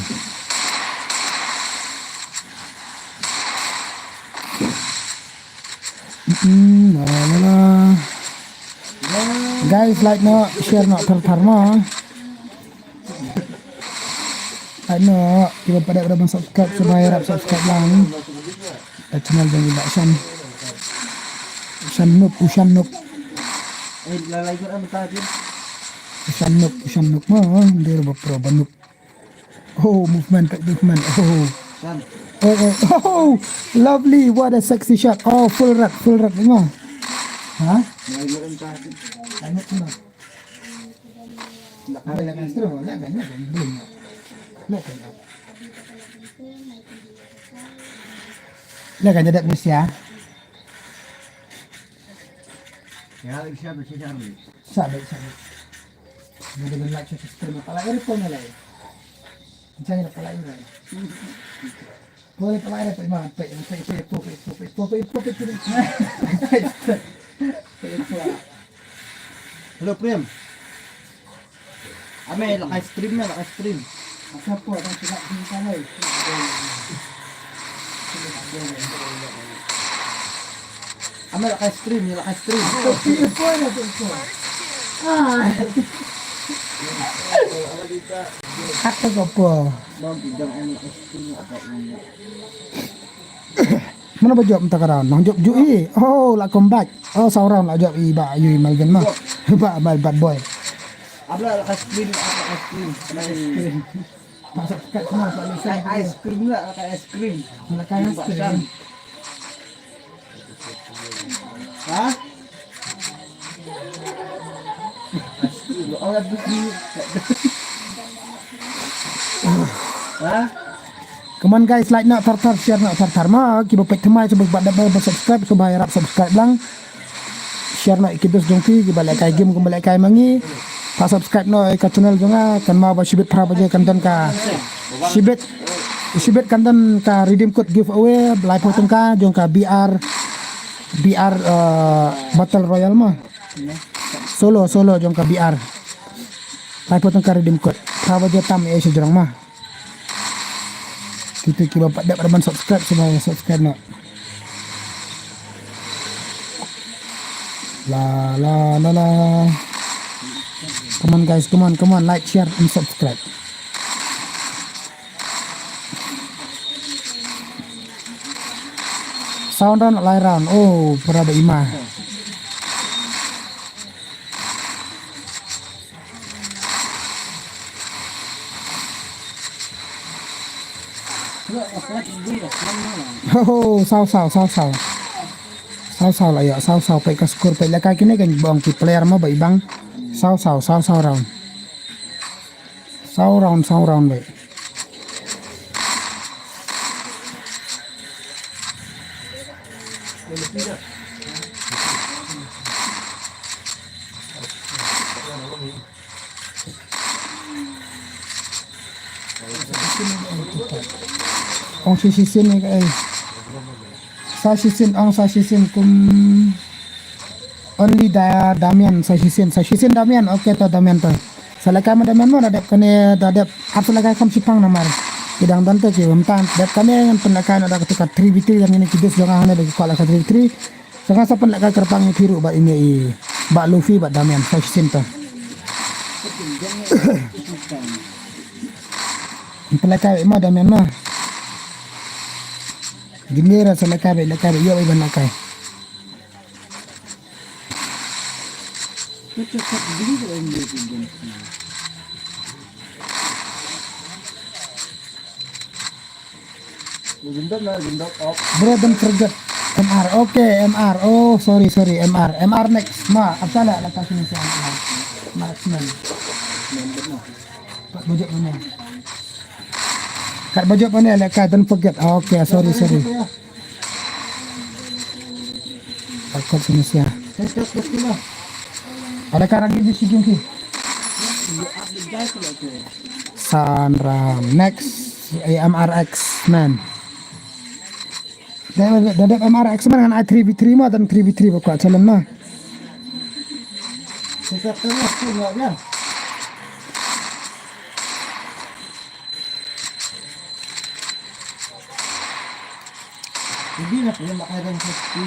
La. Guys, like no, share no, tar mo. Ano, kita pada subscribe supaya harap subscribe lang. Channel dan juga Ushan Noob. Lalay ko ang tadi. Ushan Noob mo, hindi rin ba pro ba Noob? Oh, movement. Oh, lovely, what a sexy shot. Oh, full rat mo. Ha? Lalay ko ang tadi. Ano mo? Nakabila ka stro, wala ganyan, belum. Lihat kan busi ya. Ya, siapa sih cari? Sabi. Dengan like subscribe pala iri po na lai. Jangan pala iri. Boleh pala iri pa man, pa. Hello, Prem. Ame, lakay stream. Masa po ang sila din kamay. Ame, lakay stream. Sige po na po. Ako ko po. Mana ba job takaran? Nang job jui. Oh, la comeback. Oh, saurang la job iba ayu malgan ma. Ba bad boy. Abla, lakay stream. Pasok kat semua pak Lisa. Ice cream lah, lakay ice cream. Lakay ice cream. Ha? Oh, ha? Come on guys, like nak tar share nak tar ma kibo pek temai coba buat subscribe coba harap subscribe lang. Share nak ikidus jongki kibalik kai game kembali kai mangi. Pa subscribe no ka channel jonga kan ma ba shibit pra baje kan dan ka shibit kan dan ka redeem code giveaway live potong ka jong ka BR BR Battle Royale mah. Solo jong ka BR. Tay potong ka redeem code. Kawa dia tam sejurang mah. Kita bapak dak pada subscribe supaya subscribe nak. La la la la. Come on guys, come on, like, share, and subscribe. Sound round, lie round. Oh, berada imah. Oh, sao lah ya, sao pe ka skor pe laka kini kan bang ki player mo ba ibang sao round. Sao round ba. Ong sisisin ni kay sa sisin kum only Damian sa sisin Damian okay to Damian to salaka mo Damian mo dadap kani dadap at salaka kam sipang namar kidang dante ki umtan dat kani yang penakan ada ketika 3v3 yang ini kidus jangan hana dari kala 3v3 sanga sa penaka kerpang biru ba ini ba Luffy ba Damian sa sisin to pelaka mo Damian mo Ginera sa lakabe, yo iban lakay. Bro, don't forget MR. Okay, MR. Oh, sorry, MR. MR next. Ma, apsala lakas ni si MR. Marksman. Pak bojok mana? Kat baju mana leka don't forget. Okay, sorry. Takut sini sia. Ada karang di sini ki. Sandra next MRX man. Dadap MRX man dengan i3v3 mah dan 3v3 pokok challenge mah. Sesat terus tu ya. Hindi na po yung makailang safety.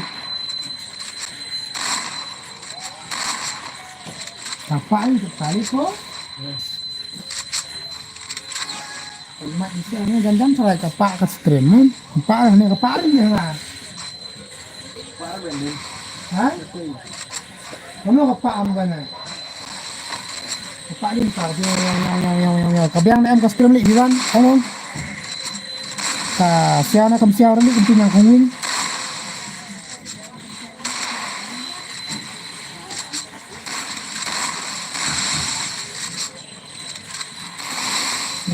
Kapal po. Mak isi ini gandam salah kapak ke stream man. Kapal niya nga. Ha? Ano kapaan ba na? Kapalin pa. Kabiyang na ka stream li Iwan. Ano? Siya na kam siya rin kung pinang kungin.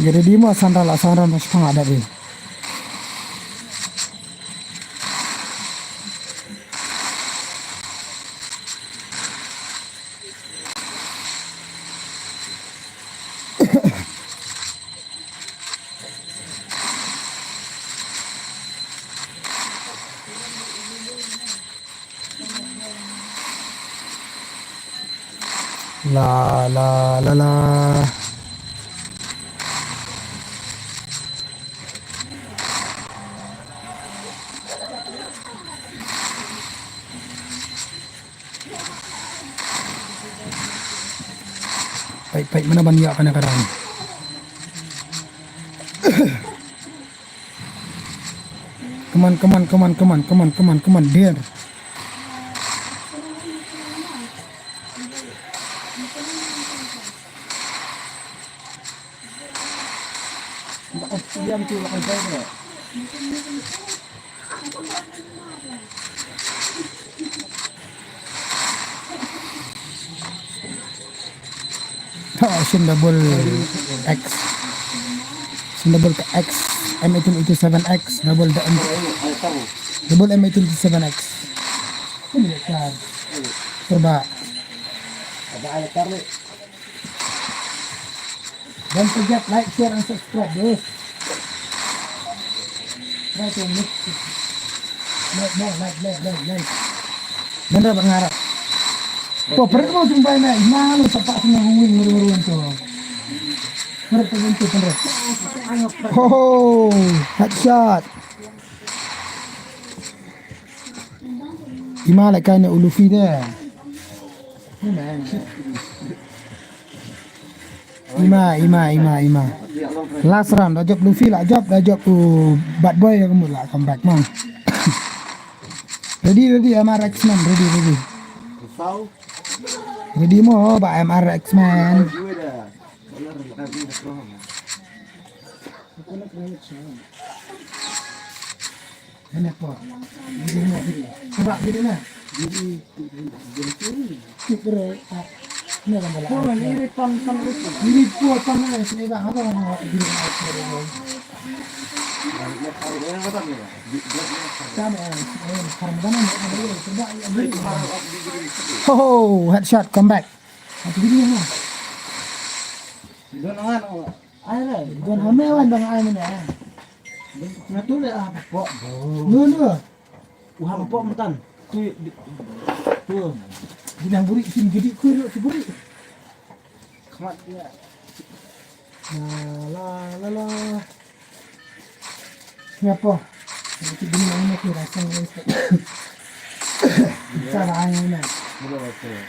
Jadi di mana sandal masih pang ada deh. La la la la. Baik mana banyak kana karang. Come on, dear. Diam tu lakan saya. Sin double X. Sin double X. M1887X. Double M1887X. Ini kan. Coba. Ada ayat tarli. Don't forget like, share, and subscribe, guys. Try to mix it. Like. Bener dapat ngarap. Po perut mau jumpai na malu sepak senang wing nguru-nguruan tu. Perut terbentuk perut. Oh, headshot. Ima like kayaknya ulufi deh. Ima. Last round, dah job Luffy lah, job bad boy yang kamu lah comeback mang. Ready, MR X-Man, ready. Kau? Ready mo, ba MR X-Man. Gue dah. Benar, bukan ini dah kerohong. Enak po. Coba gini na. Siguro, ini kan bala. Oh, ini pan itu. Ini po na sini ba apa kan gini na. Yang kata ni. Sama, oh, headshot, comeback. Apa gini na? Doon nga no. Ay na. Don hamewan bang ay na. Natuli ah po. Nuno. Uha po mentan. Tu. Bilang buri sim jadi kulo si buri. Kamat dia. La. Siapa? Nanti bini ini tu rasa ni. Cara ayam ni. Betul.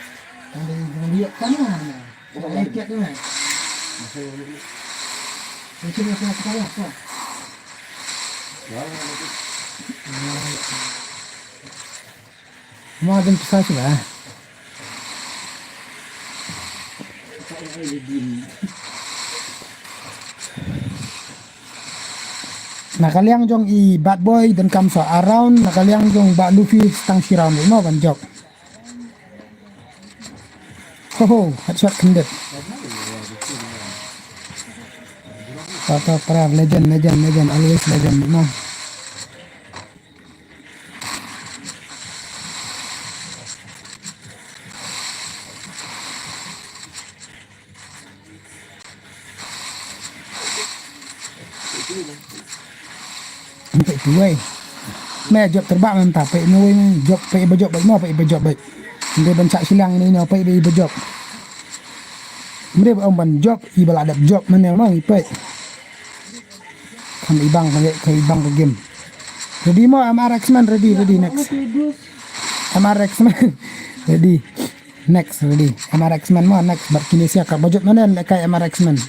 Ada yang lihat kan mana? Leket tu kan. Macam mana nak kata apa? Mau ada kisah tu lah. Nakaliang jong i bad boy dan kamsa around nakaliang jong ba Luffy stang si round mo ban jok. Ho, headshot kendet. Tata para legend always legend no. Sampai tuai. Mẹ job terbang mentah, pe nuai job pe bejok baik no pe bejok baik. Dia bencak silang ni no pe bejok. Mereka om ban job, ibal ada job mana mang ipe. Kan ibang ke ibang ke game. Ready mo MR X-Man ready next. MR X-Man ready. Next ready. MR X-Man mo next berkinesia ka bejok mana kayak MR X-Man.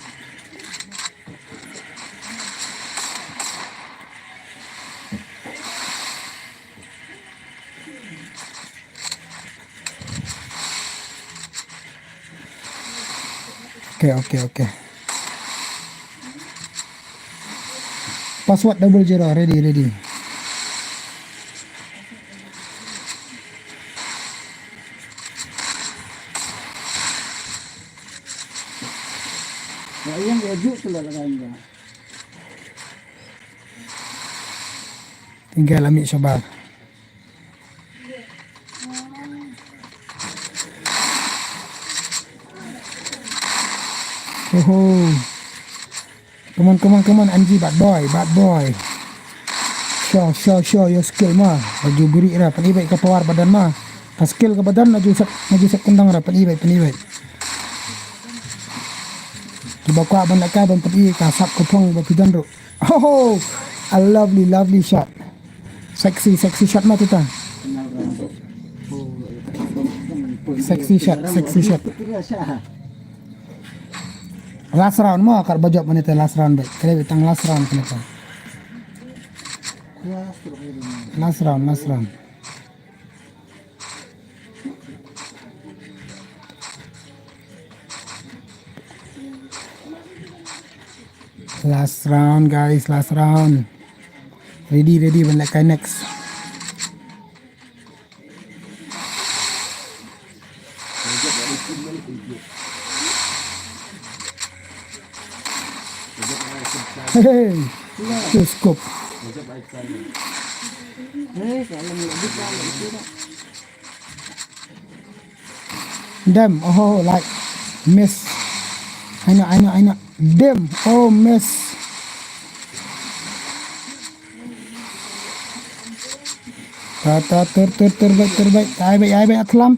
Okay. Password 00 ready. Ya yang wajib tu lah kan. Tinggal ambil sabar. Oh, come on, Anji bad boy. Show your skill mah. Baju beri ra panibay ka power badan mah. Ka skill ka badan maju sak kundang ra panibay. Kiba ko aban ka ban padi ka sap ko pong bapidan ro. Oh, a lovely shot. Sexy shot mah tuta. Sexy shot. Last round mo akar bajok manit last round baik. Kali bitang last round kenapa? Last round. Last round guys, last round. Ready when like next. Hey, cukup. Damn, oh like miss. I know. Damn, oh miss. Terbaik. Ai baik atlam.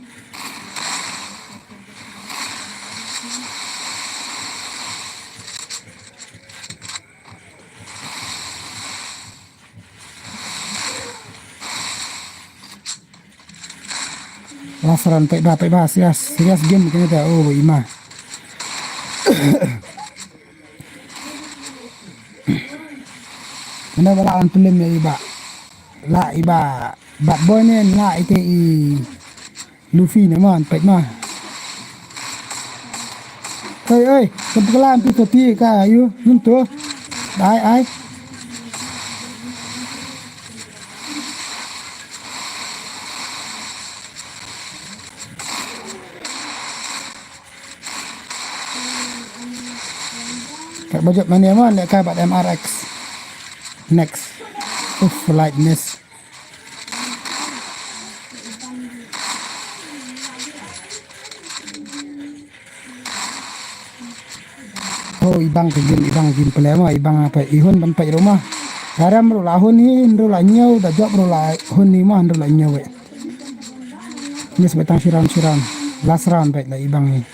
Lasaran baik bah serius game kini dah. Oh ima. Mana balaan film ya iba. La iba. Bad boy ni la ite Luffy ni man baik mah. Oi, kebetulan pi kopi ka ayu nuntu. Ai. Kat budget mana man nak buat MRX. Next. Flight miss. Oh ibang pelema ibang apa ihun sampai rumah. Garam ro lahun ni ro la nyau da job ro la hun ni mah ro la nyau. Ni sebetang siram. Last round baik la ibang ni.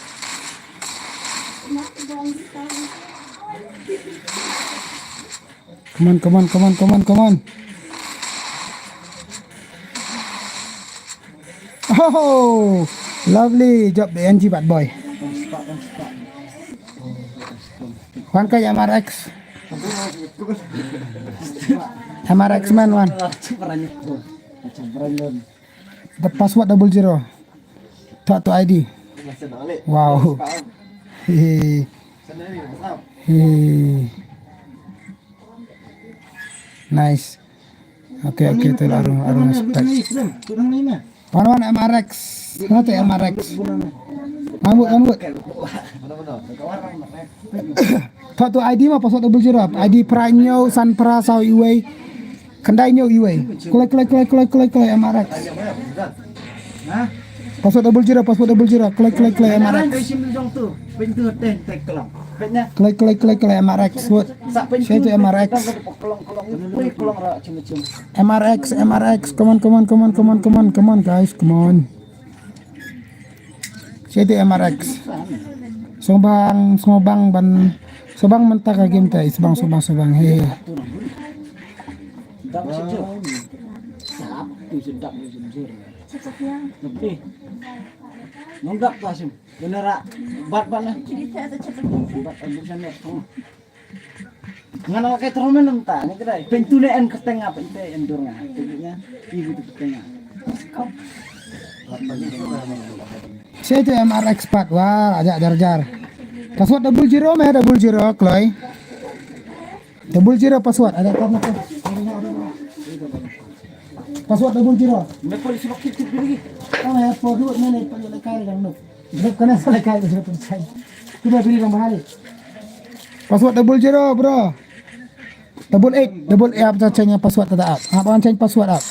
Come on. Oh, lovely job the NG bad boy. Wan kay MRX. MRX man wan. The password 00. Tato ID. Wow. Hehehe. Nice. Okay, tu arung spek. Wan MRX. Nanti MRX. Rambut. Tato ID mah password 00. ID Pranyo Sanpra Sao Iway. Kendai nyo Iway. Klik MRX. Password 00. Klik MRX. Klik MRX. Saya tu MRX. MRX. Come on guys, come on. Saya tu MRX. Sobang mentah ka game tay. Sobang. He. Nonggap tu Hasim. Bener tak? Bat lah. Bat bukan net. Ngana pakai termen entah ni kedai. Pintu ni en ketengah pintu endurnya. Pintunya ibu tu ketengah. Saya tu MRX 4. Wah, ajak jar. Password 00 meh 00 Kloy. 00 password ada apa? Password 00. Mereka isi waktu tu lagi. Kau ya produk mana penjelakan yang nuk. Grab kena selesai sudah percaya. Cuba beri yang bahari. Password 00 bro. 88 apa canya password tak up. Apa change password up?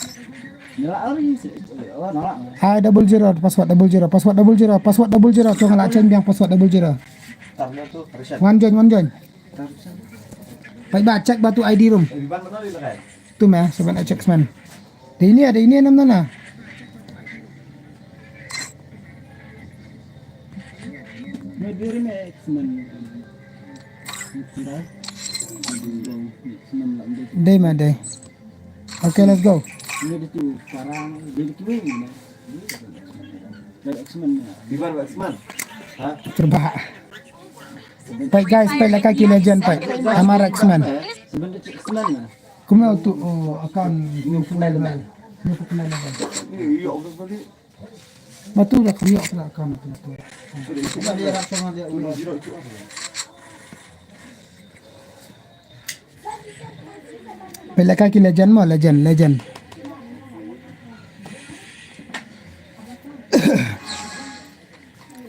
Nolak lagi. Oh, nolak. Hai 00 password 00. Tu ngalak change yang password 00. Tarnya tuh reset. One join. Baik bah cek batu ID room. Biban betul itu kan? Tu meh sebab nak check semen. Ada ini nama. Mediri me X-Men. Day. Okay, let's go. Ini tu sekarang jadi twin. Dari X-Men. Biban X-Men. Hah? Terbahak. Baik guys, baik lah kaki legend baik. MRX man. Sebenarnya X-Men lah. Kumau tu akan new level. Iya, udah tadi. Batu dah kriok pula akan tu. Kita dia rasa dia udah. Baik lah kaki legend mah legend.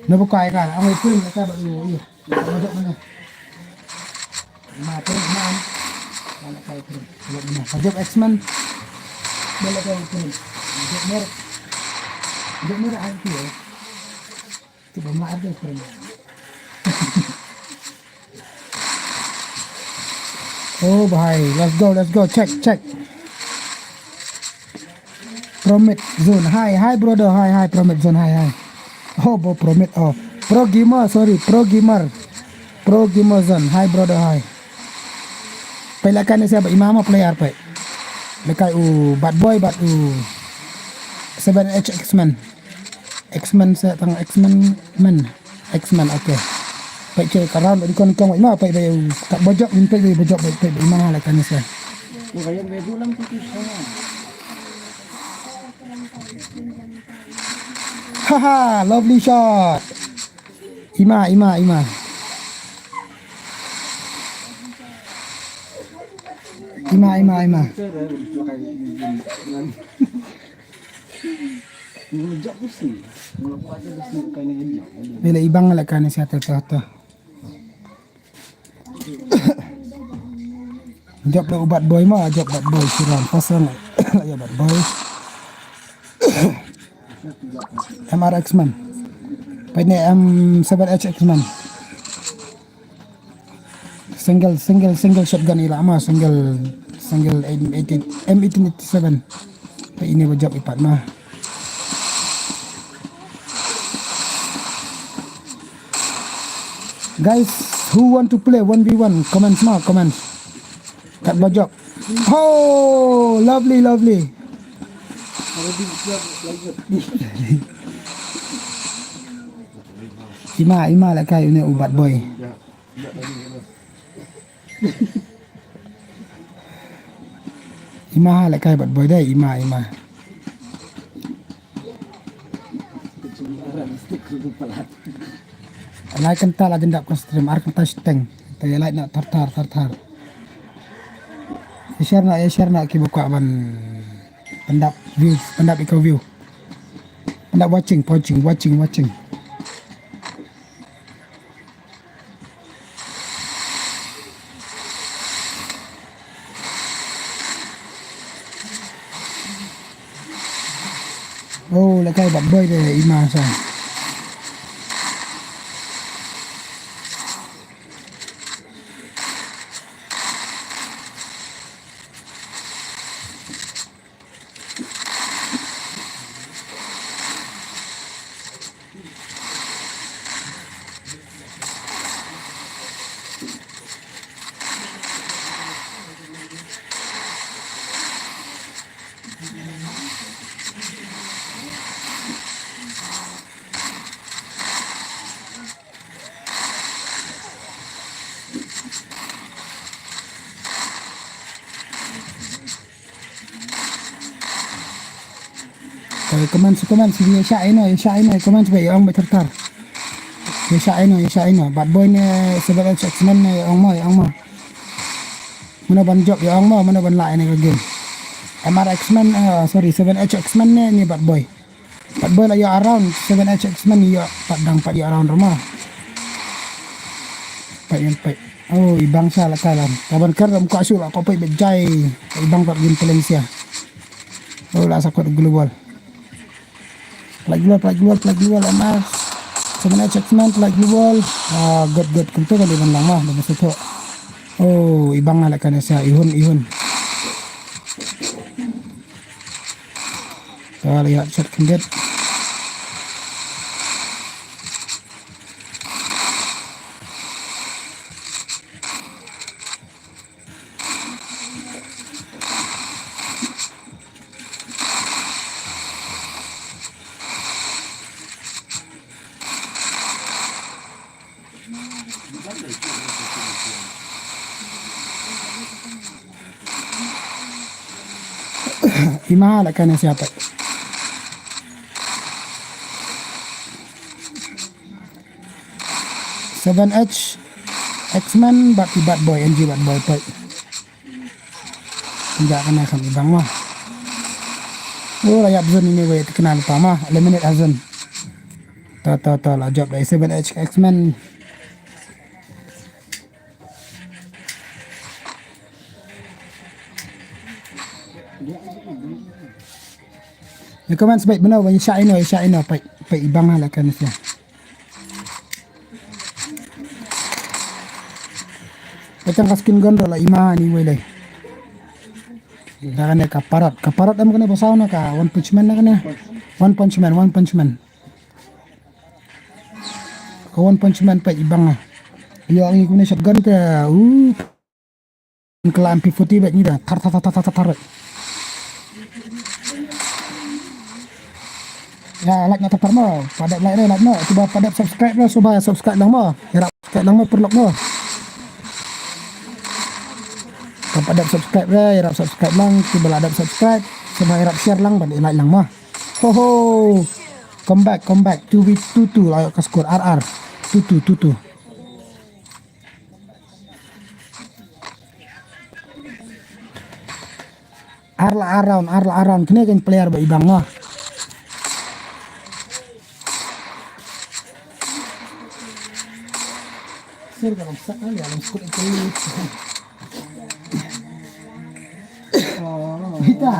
Nak buka kan? Awak pun nak baru. Masuk mana? Mati man. Mana kau tu? Mana? Hajab X-Men. Bela kau tu. Hajab merah ada tu. Tu bama ada tu. Oh bahai, let's go. Check. Promit Zone. Hi brother. Hi Promit Zone. Hi. Oh, Promit. Oh, Pro Gamer. Sorry, Pro Gamer. Pro Gamer Zone. Hi brother. Hi. Pailakan siapa imama player pai. Lekai bad boy bad 7H X-Men. X-Men saya tang X-Men men. X-Men okay. Pai ke karam di kon kong ima pai bai kat bojok min pai bojok pai imama lekan saya. Kaya medyo lang ko sana. Haha, lovely shot. Ima. Sir, Ngejak besi. Ngapa aja besi kayak ngejak. Bila ibang lekan saya tu. Job le ubat boy mah, job bad boy siram pasang ya bad boy. MRX man. Pai ni M7H X man. Single shotgun ilama single M1887. Pai ini job ipat mah. Guys, who want to play 1v1? Comments. Kat bojok. Oh, lovely. Ima lah kai ini ubat boy. Ima lah kai ubat boy dai, Ima. Lai kental aja ndak stream ar kental steng. Tay lai nak tartar. Share nak ki buka ban pendap view. Pendap watching. Oh, lekai bad boy deh Ima sa. Comments dia Syahino comments baik orang bertertar. Ya Syahino bad boy ni sebab X-Men ni orang mah. Mana ban job ya orang mah mana ban lain ni game. MRX-Men 7H X-Men ni bad boy. Bad boy lah ya around 7H X-Men ya padang ya around rumah. Pai. Oh, ibang sa la kalam. Kaban karam ko asul ako pai bejay. Ibang pat game Valencia. Oh, la sakot global. Plug luar emas. Sebenarnya checkman plug luar. God kentu kan ibang lang mah dapat itu. Oh, ibang ala kan siya ihun. Kita lihat shot kendet. Ima lah kan siapa? Seven H X-Men bad boy NG bad boy pai. Tidak kena kami bang mah. Oh layak zone ini we terkenal pertama eliminate azon. Ta lah job dari 7H X-Men. Ya komen sebaik benar banyak Syahino pai ibang halakan siya. Patang kaskin gondol lah ima ni we lay. Dah kan kaparat am kena pasau na ka One Punch Man na kena. One Punch Man. One Punch Man pa ibang ah. Iya ang ikut ni shotgun ke. Kalau MP40 bet ni dah tar. Ya, like nak tapar mo. Padat like mo. Cuba padat subscribe mo. Cuba subscribe lang mo. Hirap subscribe lang mo. Perlok mo. Kalau padat subscribe mo. Hirap subscribe lang. Cuba ladap subscribe. Cuba hirap share lang. Balik like lang mo. Ho. Come back. 2v22. Ayo ke skor. RR. Tutu. Arla around. Kena kan player ba ibang mo. Sir, kalau sakal ya, alam skut itu. Kita.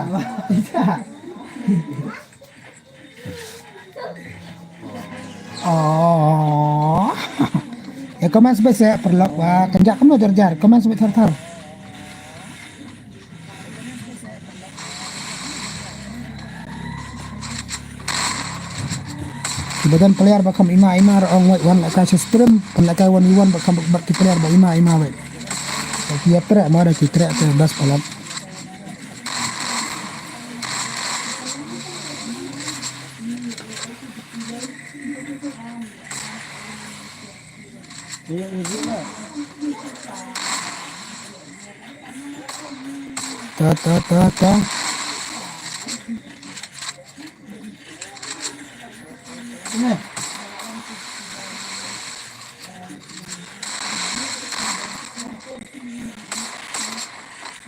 Ya komen sebesar perlok wah, kenjak kamu jar. Komen sebesar tar. Kemudian player bakam ima orang wan lakai stream lakai 1v1 bakam berki player ba ima we. Tapi ya tra mara ki tra te das palat. Ta.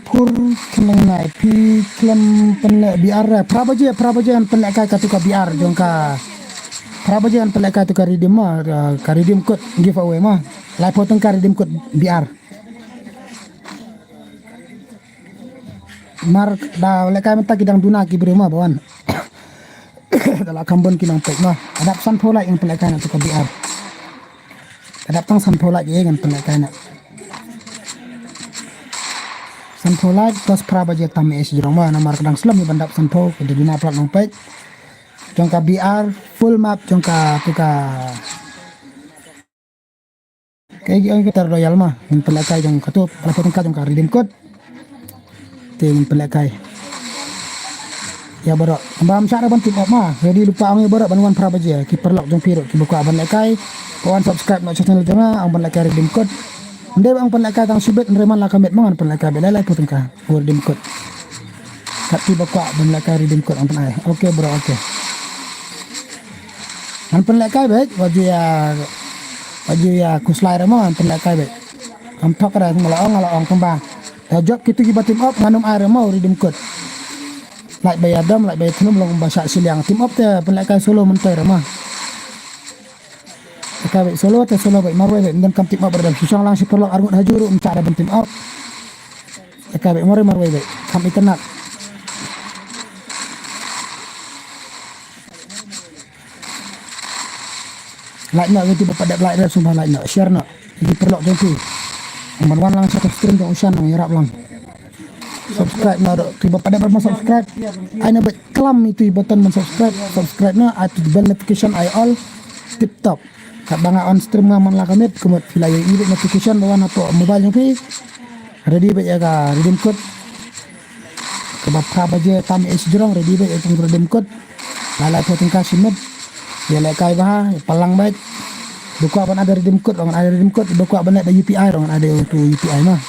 Pur kenang nai pi klem penlek biar prabajan penlek kai katuka biar jongka prabajan penlek kai tukar redeem ma redeem code giveaway ma lai potong redeem code biar mar da lekai menta kidang duna ki brema bawan dalam kambon kinang pek mah adap san phola yang pelakana tu biar adap tang san phola je yang pelakana san phola tos prabaje tam es jrong mah namar kadang slam ni bandap san pho ke dina plat nong pek jongka biar full map jongka tuka kayak yang kita royal mah yang pelakai jong katu lapor tengka jongka redeem code ting pelakai ya borok ambam cara bantu mah jadi lupa ang borok banwan prabaje ki perlok jong piro ki buka ban lekai kawan subscribe nak channel jama ang ban lekai redeem code ande ang ban lekai tang subet nreman la kamet mangan ban lekai belai potengka redeem code tapi buka ban lekai redeem code ang panai oke bro oke an ban lekai bet waju ya kuslai ramo an ban lekai bet am thokra ngala kembang job kitu ki batim up nganum air mau redeem code like bayar dam like bayar tenum long bahasa siliang tim up te penlaikai solo mentai ramah kabe solo baik marwai baik dan kam tim up berdam susang lang si perlok argut hajuru mencari bentim up kabe marwai baik kam itenak like nak gitu bapak like dah sumpah like nak share nak jadi perlok jengki amban lang satu stream jong usan nang yarap lang subscribe na tiba pada subscribe aina bet klam itu button subscribe na at bell notification I all tip top kat banga on stream ngaman la kamet kumot filay ibet notification bawa na to mobile nyopi ready bet ya ka redeem code kebab prabaje tam es jurong ready bet itu redeem code lala poting kasimut ya lekai bah palang baik buka ban ada redeem code buka ban ada UPI orang ada itu UPI mah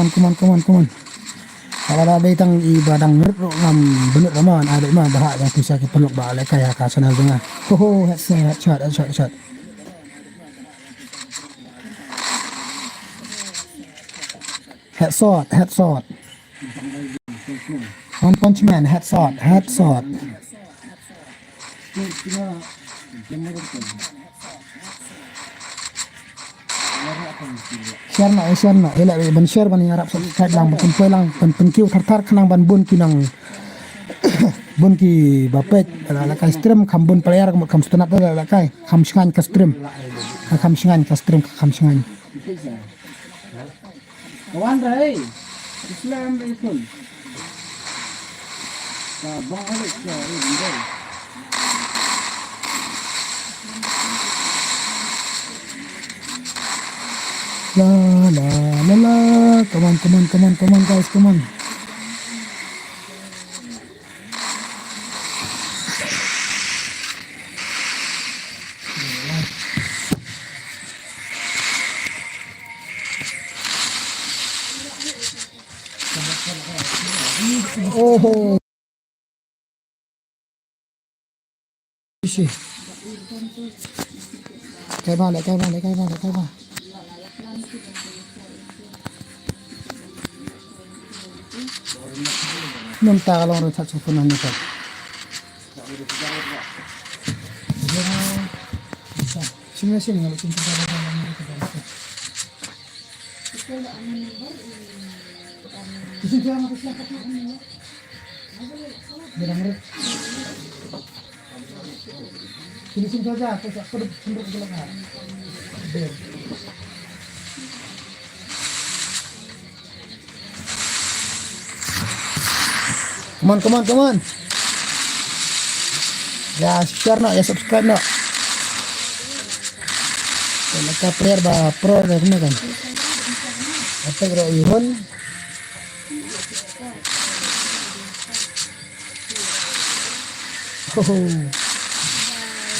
Kuman. Kalau ada itang ibadang ngeruk ngam bener raman ada mah bahak yang bisa kipelok balik kayak ka channel dengar. Headshot. Headshot. One Punch Man headshot. Share na elak ban share ban yarap subscribe lang ban lang ban penkiu tar kanang ban bun kinang bun ki bapet ala kai stream khambun player kam stunat ala kai kham singan ka stream kham singan ka stream kham singan Kawan rai. Islam betul. Bang Alex ya ini. la la la la come on guys come on oh isi cái ba Nunta kalau orang cak sukunan itu. Sini kalau cinta pada mereka itu. Itu jangan aku siapa tu ini. Berang. Sini saja, aku tak perlu sendiri belakang. Come on. Ya share nak, ya subscribe nak. Maka player ba pro dah kena kan. Apa kira ihun?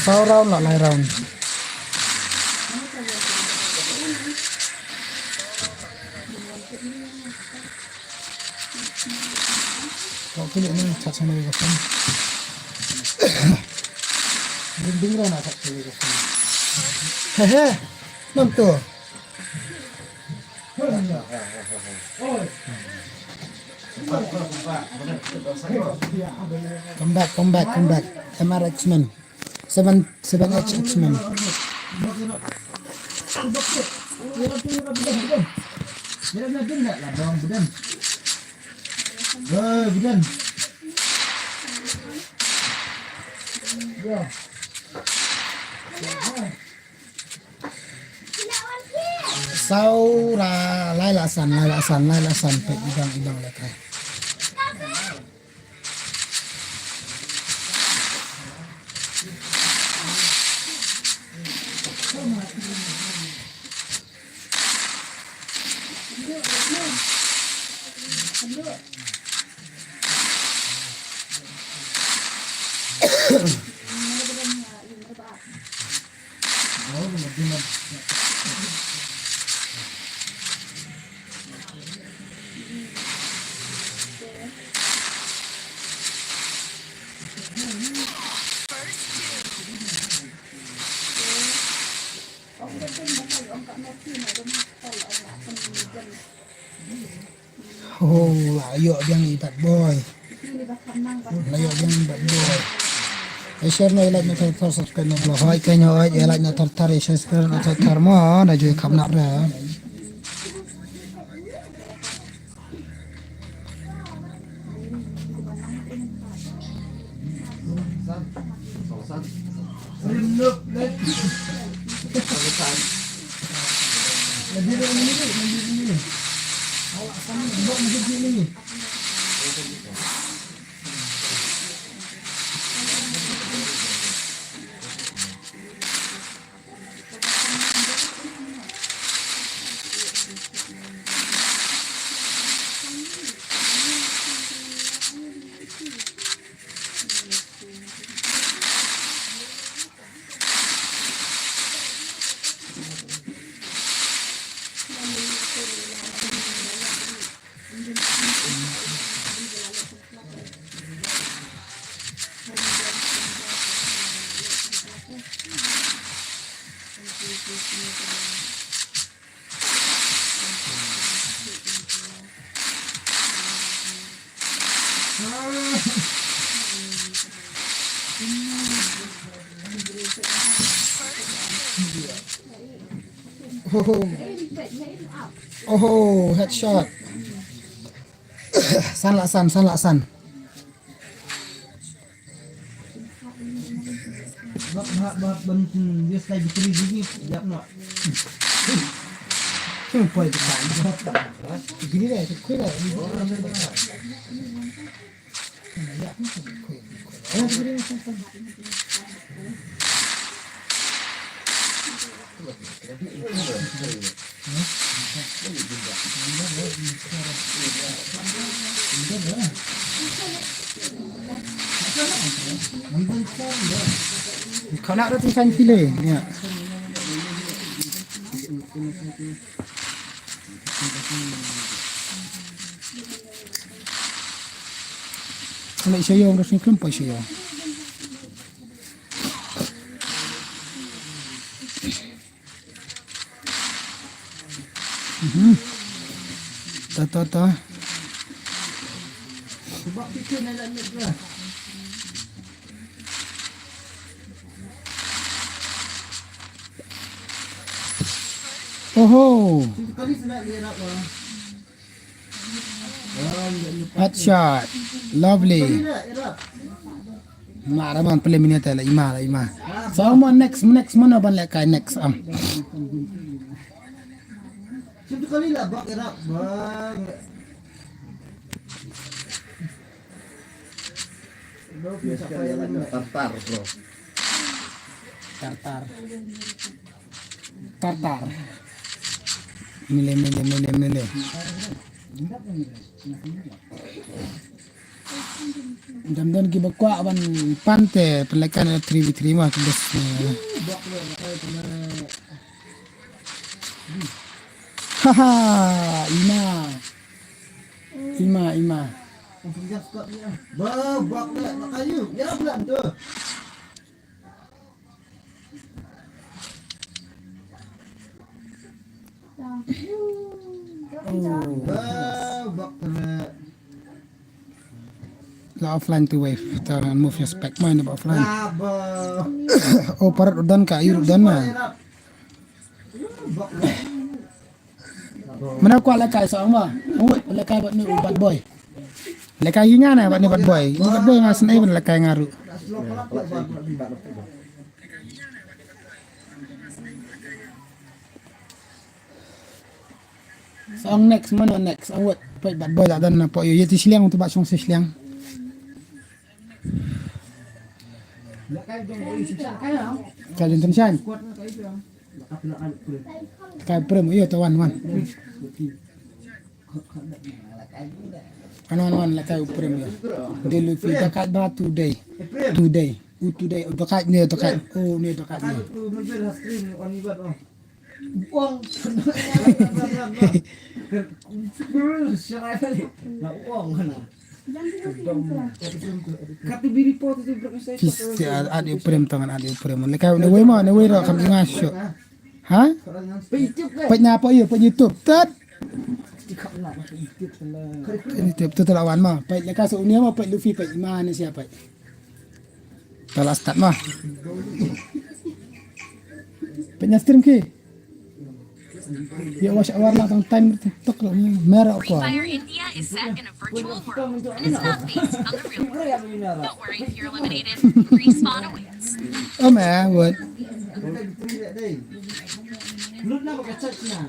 Sau round lah lai round. Kau pilih ni cat sama juga kan. Dinding lah nak cat sama juga kan. Hehe, nanti. Come back. MRX-Men. 7H X-Men. Budan. Saura lailasan pe idang lekai. Oh, layo biang ibat boy. Share na like na tar subscribe na blog. Hai kanya ai like na tar share na tar mo na jo kham na ra. Oh, headshot. San. Bahak dia sekali dikiri gini, siap nak. Poi tu kan. Gini deh, kuih deh. Kau nak roti kan pilih. Ya. Kalau saya orang sini kelompok saya. Ta. Sebab fikir nak nak lah. Oh, Kali senang dia nak lah. headshot. Lovely. Nak, erat. Maraman pala minute la ima. So mo next mana ban lekai next am. Satu kali lah bak erat bang. Biasa yang tartar bro. Tartar. Mile. Dan kita kuat ban pante pelekan 3v3 mah terus. Haha, Ima. Penjas kat ni lah. Bak nak kayu. Ya belan tu. Bak nak. La offline to wave. Ta move your spec mana offline. Abah. Oh parat udan ka ayur udan mah. Bak Mana kuat lekai seorang mah. Lekai buat ni bad boy. Lekai hinya na buat ni bad boy. Ni bad boy ngas nai ban lekai ngaru. Seorang next mana next awat pai bad boy lah dan apa yo yeti siliang untuk basong siliang. Kalian tension. Kai prem yo to wan. Wan lekai prem yo. Delu fi dekat ba today. Today dekat ni dekat. Oh ni dekat ni. tu mobil stream on ibat oh. Uang. Siapa ni? Nak uang mana? Kati biri pot tu berapa Fisti adi prem tangan adi prem. Lekai ni we ma ni we ra kam ngasyo. Ha? Penya apa yo pe YouTube tat. Ini tiap tu lawan mah. Pai lekai so ni mah pai Luffy pai Ima ni siapa? Telah start mah. Penya stream ke? Ya wash awar lah tang time TikTok lah merah Free apa. Fire India is set in a virtual world, and it's not based on the real world. Don't worry if you're eliminated. Respawn awaits. Oh meh, what? Belum nak pakai cat na.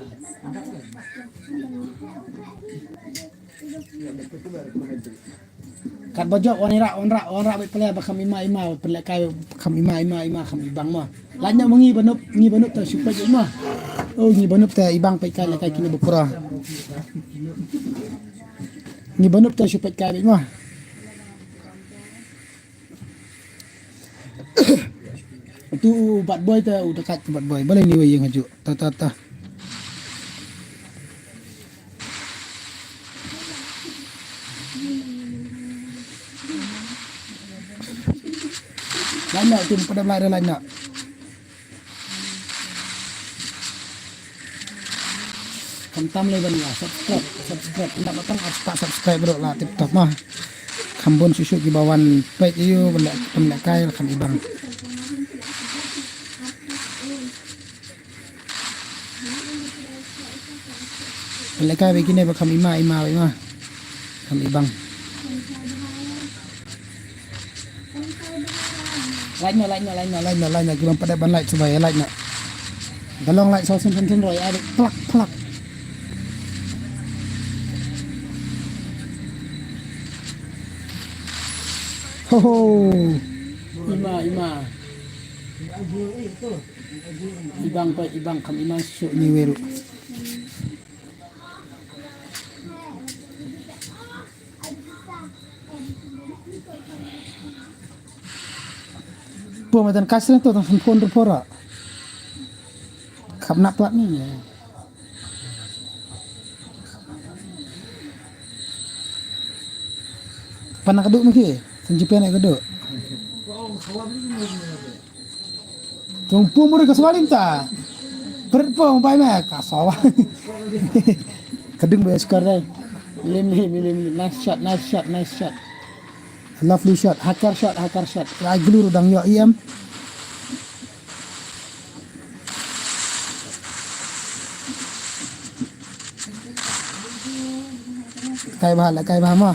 Kat bajak onra baik pelai bakam ima pelai kai kam ima kam ibang mah. Lanya mengi banup ta supaya ima. Oh ni banup ta ibang pai kai kai kini berkurang. Ni banup ta supaya kai ima. Itu bad boy ta dekat bad boy. Boleh ni we yang haju. Ta. Lanya tu pada belai lanya. Kentam le ban lah subscribe. Tidak batang tak subscribe bro lah TikTok mah. Kambon susu di bawan page you belak kai kam ibang. Belak kai begini bakam ima. Kam ibang. like na gimana pada ban like supaya like na. Galong like so sen roy ada plak. Ho. Ima. Ibang kami masuk ni weru. Macam kasih tu tentang phone repora. Kap nak plat ni. Panak keduk mungkin. Senjipan nak keduk. Tumpung murah kesualim ta. Berpong pai mak kasawa. Kedung bayar sekarang. Milim. Nice shot. Lovely shot, hacker shot. I glue dang yo iam. Kai bah mah.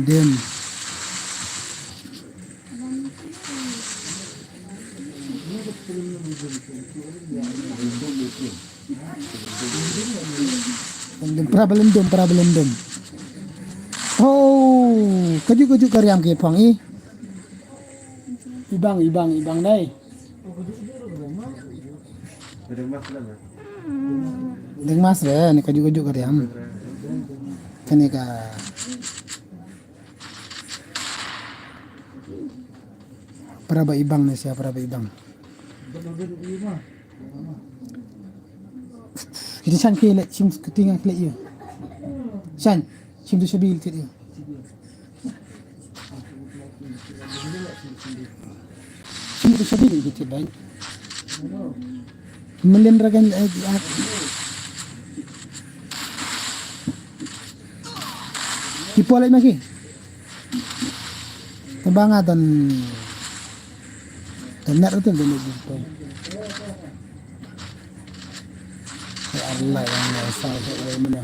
Diam. Problem dom. Oh, kaju karyam ke pang i. Ibang dai. Deng mas ni kaju karyam. Kani ka Praba ibang na siya, Praba ibang. Kita san kile, sim ketinggal kile iyo. San, sim tu sabil kile iyo. Sim tu sabil kile baik. Melendrakan Ipolay maki. Tabangatan Tenar itu dulu gitu. Ya Allah yang Esa saya mana.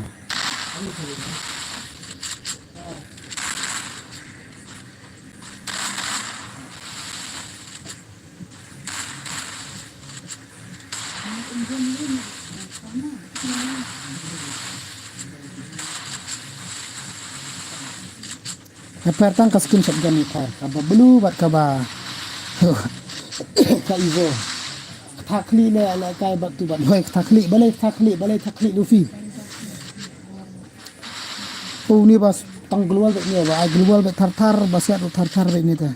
Pertang kaskin sabjan ni kar. Kaba belu bat kaba. Ka Ivo takli le ala kai batu bat hoi takli balai Luffy. Oh ni bas tang global bet ni ba global bet thar basiat thar bet ni ta.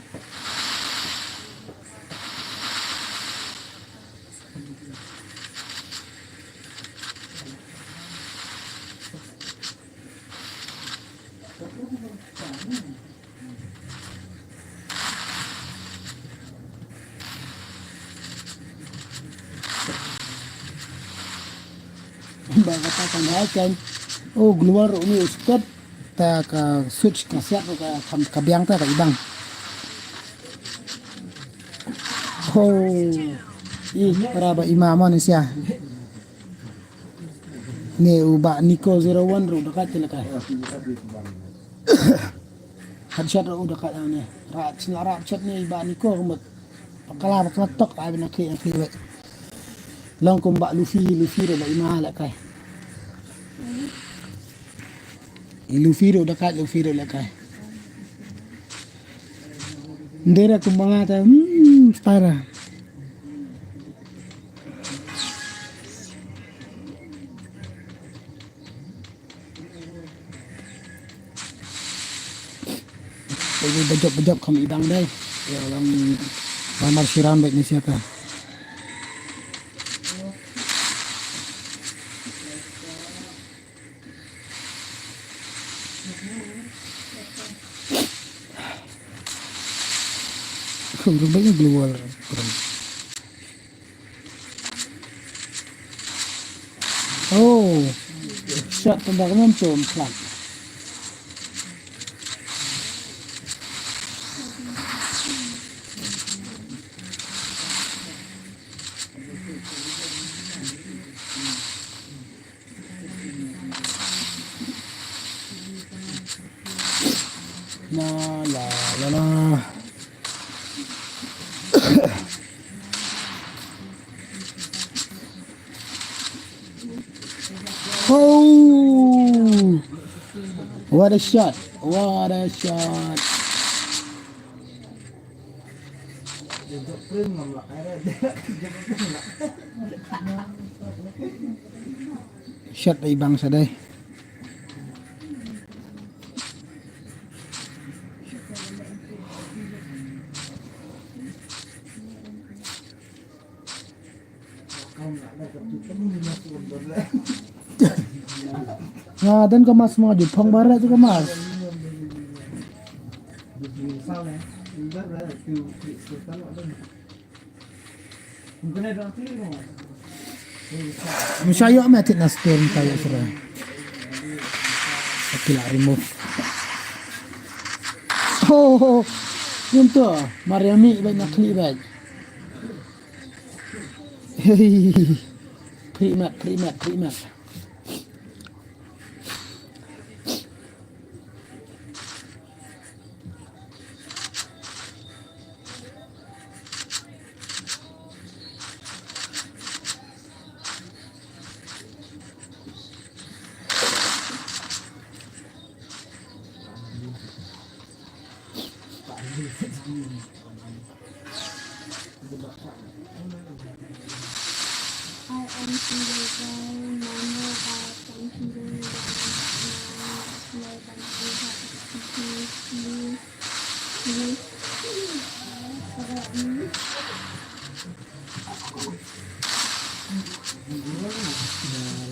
Katakan kan oh keluar ini ustad ta ka switch ka siap ka biang ta ka ibang oh para ba imama ni siya ni uba Nico 01 ro dekat ni ka headshot ro dekat ni rat chat ni iba Nico kemet pakala tok ay nak lang kumba Luffy ro ba imama la kai Luffy ro dekat lakai. Ndera kumbangata para. Jadi bejok kami idang dai. Ya orang Ramar Siram baik ni siapa? Rupanya keluar. Oh, shot tembakan pelan. La la la la. Oh, what a shot! What a shot! Shot ay bang sa day. Nga dan kemas mga Jepang barat tu kemas. Sau này rất là từ từ tao gọi đây mình cái này đoạn tiếp rồi Masaya amat na storm tayo sira. Akila remove. Oh, yun to. Mariami ba nakli ba? Primat.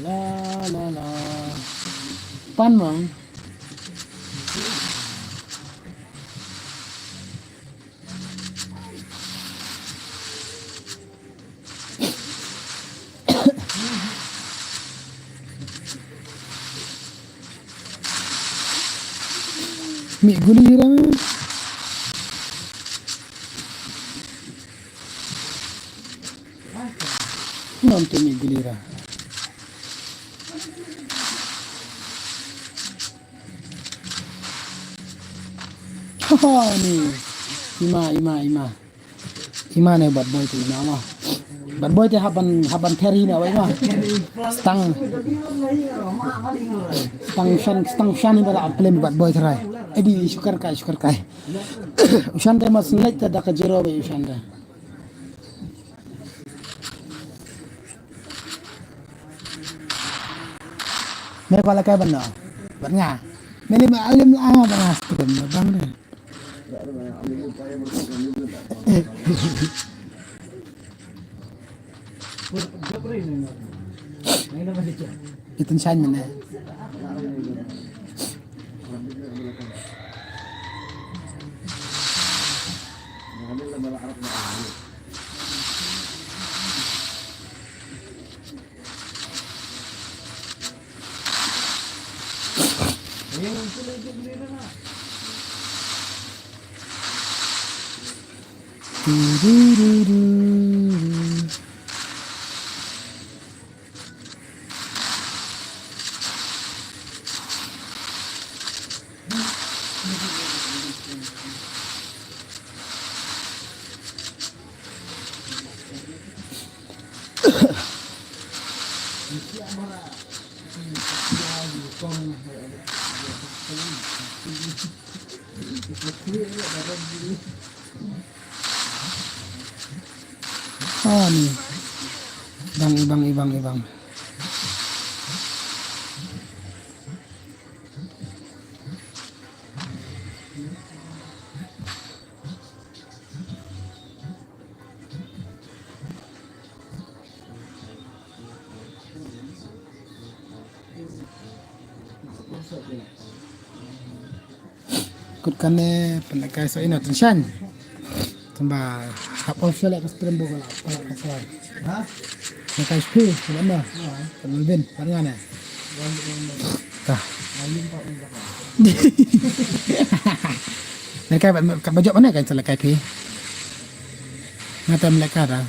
La. Pan mang. Mi gulira. Nanti mi gulira. Haha ni. Ima ne bad boy tu ima mah. Bad boy tu haban carry na awai mah. Stang shan ni bala plan bad boy terai. Edi syukar kai. Ushan de mas nilai ta dak jero be ushan de. Me pala kai banno. Banga. Meli ma alim banga strum bang de. Itu shan mana? Oh ni. Ibang. Kutkannya pendekai so ino tension. Tambah apa sila kastrim bola pala kasar. hả Nakai spi mana? Penelvin paringan ya. Tah. Nakai baju mana kan selakai pi? Ngata mereka dah.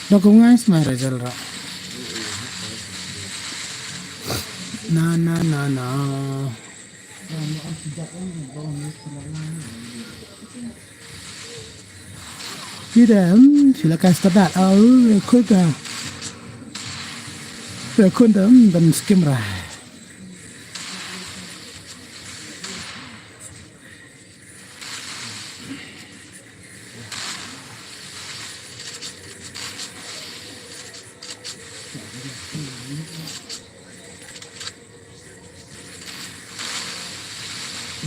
Dukungan semua Rizal ra. Na. Tidak, silakan start. Rekod dah. Rekod dah dan skim rah.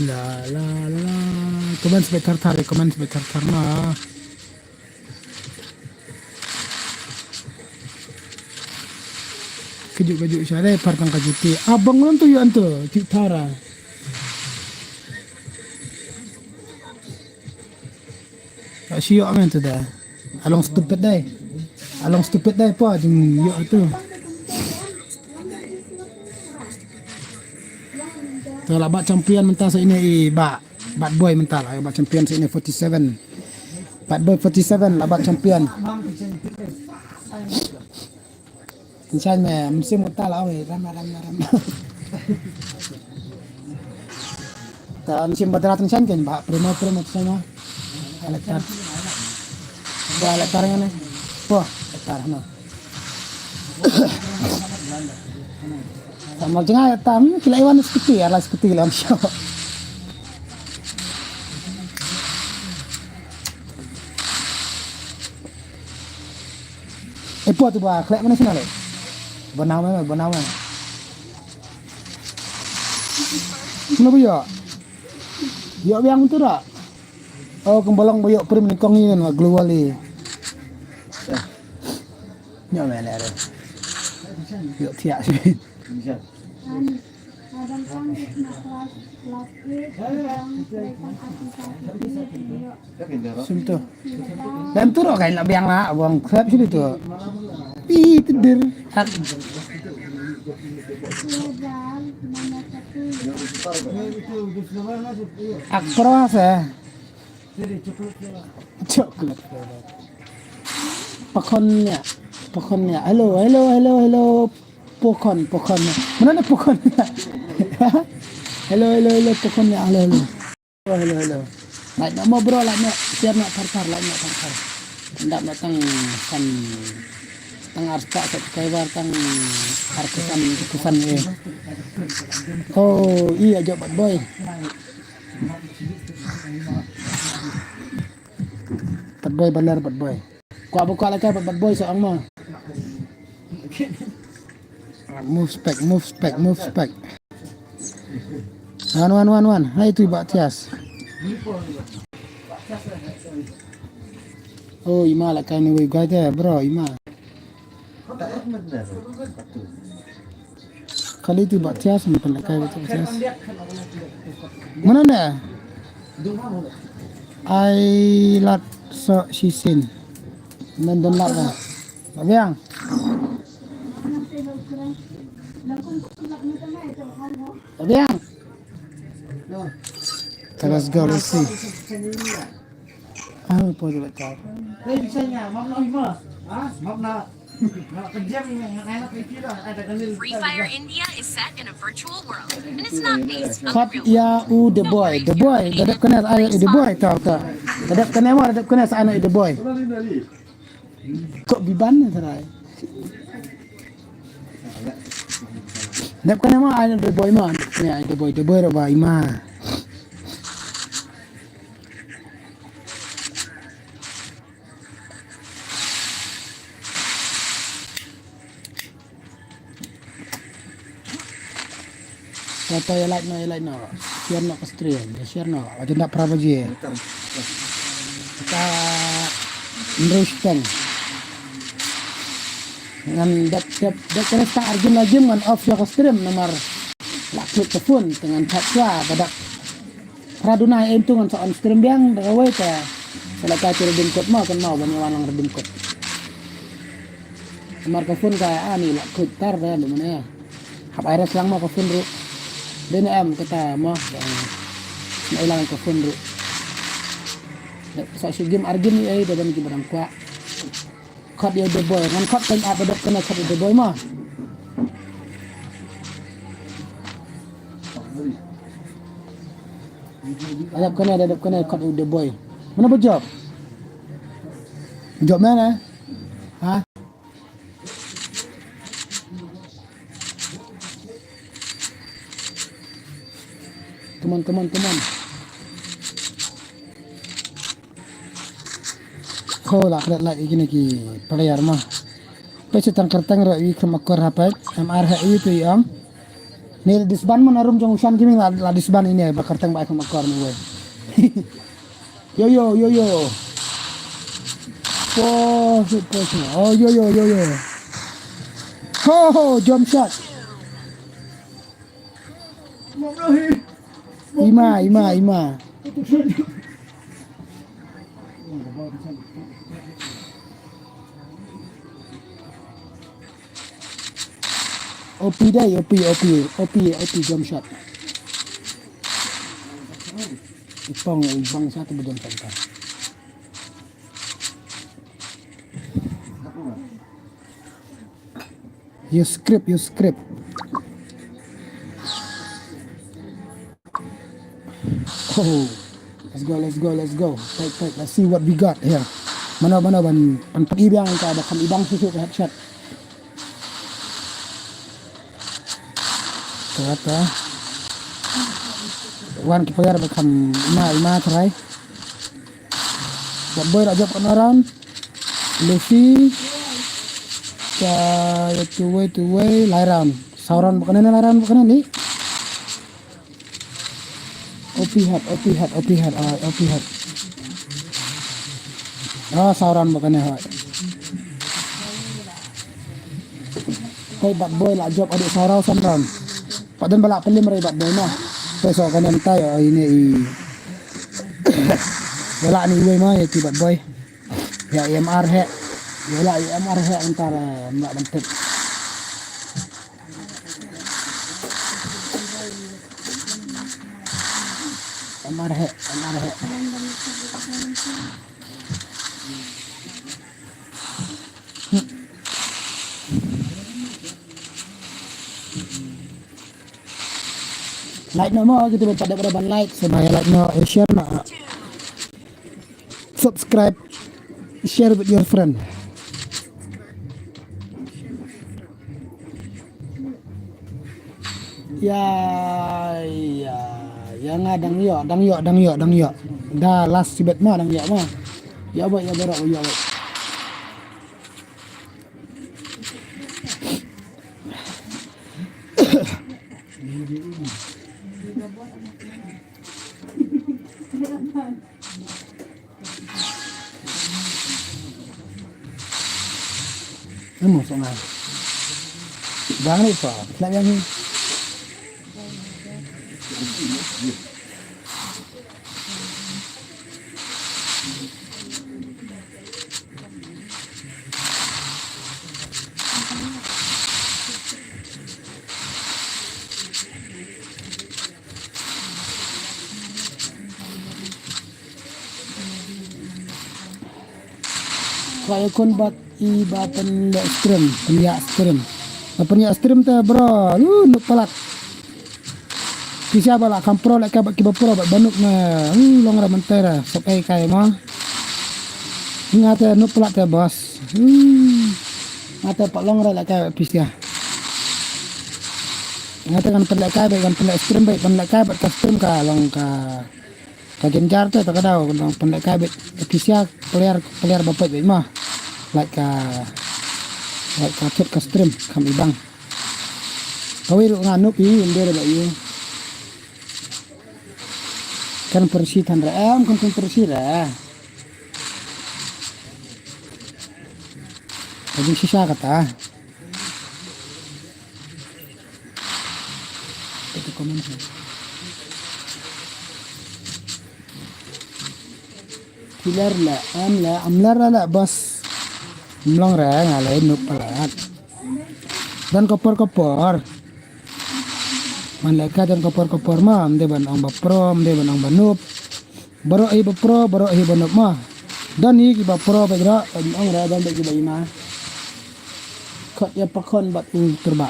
La. Komen sebentar nah. Kejuk saya partang kajuti. Abang lan tu yo antu, Cik Tara. Tak siok kan tu dah. Along stupid dai pa jeng yo tu. Tu lah bak champion mentah sa ini bak bad boy mentah lah bak champion sa ini 47. Bad boy 47 lah bak champion. Insan musim mentah lah ram. Ta musim badrat insan kan bak promo sama. Alektar. Alektar ngene. Wah, alektar no. Sama jangan tam kilaiwan seperti alas seperti lam show. Epo tu ba klek mana sini le? Bonau. Kenapa ya? Ya biang tu dah. Oh kembolong boyok prim nikong ini kan global ni. Ya mana ada. Yuk tiak sih. Sumto. Dan tu roh kain biang lah, buang klep sini tu. Ih tidur. Ak peras coklat. Pokonnya. Halo. Pokon. Mana ada pokonnya? Halo, pokonnya. Halo. Like nak ngobrol lah nak, siap nak tartar. Hendak datang kan tang arta subscriber tang arkesan ni. Oh, iya jawab bad boy. Bad boy benar bad boy. Kau buka lagi bad boy seorang mah. Move spec. Wan. Hai tu Pak Tias. Oh, Ima lah kan ni gua dia, bro, Ima. Kali tu Pak Tias ni pun kai Pak Tias. Mana dah? I lot so sisin. Nandon lah. Abiang. Abiang. Let's go, let's see. Apa tu betul? Bisanya, maaf nak kejam enak pikir ada kanil. Free Fire India is set in a virtual world, and it's not based on Kat the real world. the boy. Dadap kena ayat the boy tahu tak? Dadap kena sa anak the boy. Kok biban sarai. Dadap kena mah ayat the boy mah. Ya, the boy roba ima. Kata ya like no. Share no stream, share no. Aja nak pernah baje. Kita meneruskan. Dengan dak kena start arjun lagi dengan off your stream nomor klik telefon dengan chat badak Raduna entungan sa on stream biang dawai ta. Sala ka redeem code mo kan mau bang walang redeem code. Marka phone ka ani la code tar da lu mana ya. Hap iris lang mo ka phone ru. Den am kata mo na ilang ka phone ru. Sa si game argin ni ay dadan ki barang kwa. Code yo the boy kan code kan apa dok kana code the boy mo. Adap kena cut with the boy. Mana berjob? Job mana? Ha? Teman. Kau lah gini ki player mah. Pesi tang rai kemakor hapat. MR HI tu yang. Ni disban man arum jong usan kimi la disban ini bakar tang ba kemakor ni we. Yo. Oh, yo. Ho, jump shot. Ima. OP dai, OP jump shot. Ipang satu berjam shot. You script. Oh, let's go. Take. Let's see what we got here. Mana ban pag-ibang ka ba kam ibang susu ka headshot. Kata. Wan ki payar ba kam ima try. Bad boy ra job on around. Luffy. Two way lairan. Sauran bukan ni. OP hat. Sauran bukan ni. Kay bad boy la job adik sauraw samran. Padan balak pelim ray bad boy mah. Peso kanan tayo ini wala ni way mah ya ti bad boy. Ya MR he. Wala MR he antara mbak bentuk. MR he. Like na mo gitu pada like sama like no share na subscribe share with your friend. Ya ngadang yo. Dah last sibet mah dang yo mah. Ya berok yo. Masuk lah. Jangan lupa, like yang ni. Kaya kon bat iba penyak stream teh bro nuk pelat kisah bala kampro lek ka kiba pro bat banuk na long ra mentera sok ai kai mah ngate nuk pelat teh bos ngate pak long ra lek ka pisya ngate kan pelak kai kan pelak stream baik pelak kai bat custom ka long ka genjar teh tak ada long pelak kai bat pisya player bapak baik mah like ket stream kami bang kawil nganuk yi indere ba yi kan persi tan ra kan persi ra jadi sisa kata itu komen pilar la amlar la bas mlong ra ngalai nup palat dan kopor malaka dan kopor ma amde ban ang bapro amde ban ang banup baro ai bapro baro ai banup ma dan ni ki bapro bedra ang ra dan de ki baima kot ya pakon bat turba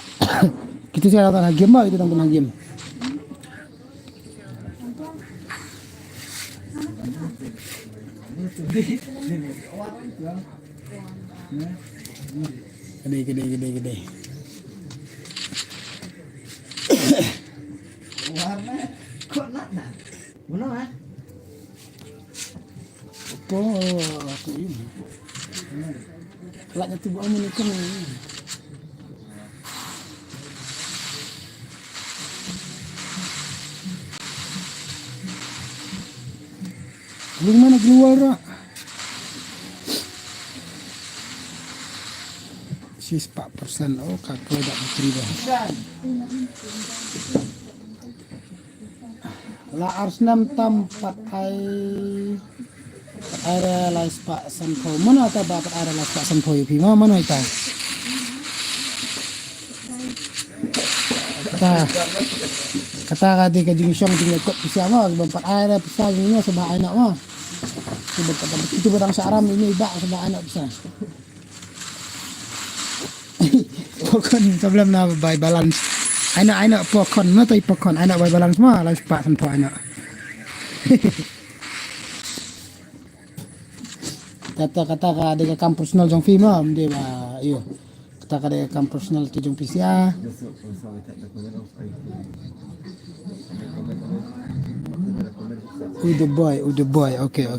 kita saya kata game ma itu tentang game gede. Warna kok nak. Mana ah? Aku ini. Laknya tubuh angin itu nih. Belum mana keluar rak. Sis 4%. Oh kakak tak berterima. La Arsnam tempat area lais Pak Sanpo. Mana ta ba area lais Pak Sanpo yu pima mana ita? Kata kadi ka jingsyong ting ikut pisah mah tempat area pisah ini sebab anak mah. Sebab itu barang saram ini ibak sebab anak pisah. Pokon sebelum na by balance. Anak pokon na tay pokon anak by balance mah lais Pak Sanpo anak. Kata ada ke kampus nol jong film dia ba iyo kata ada kampus nol ti jong pisia the boy okay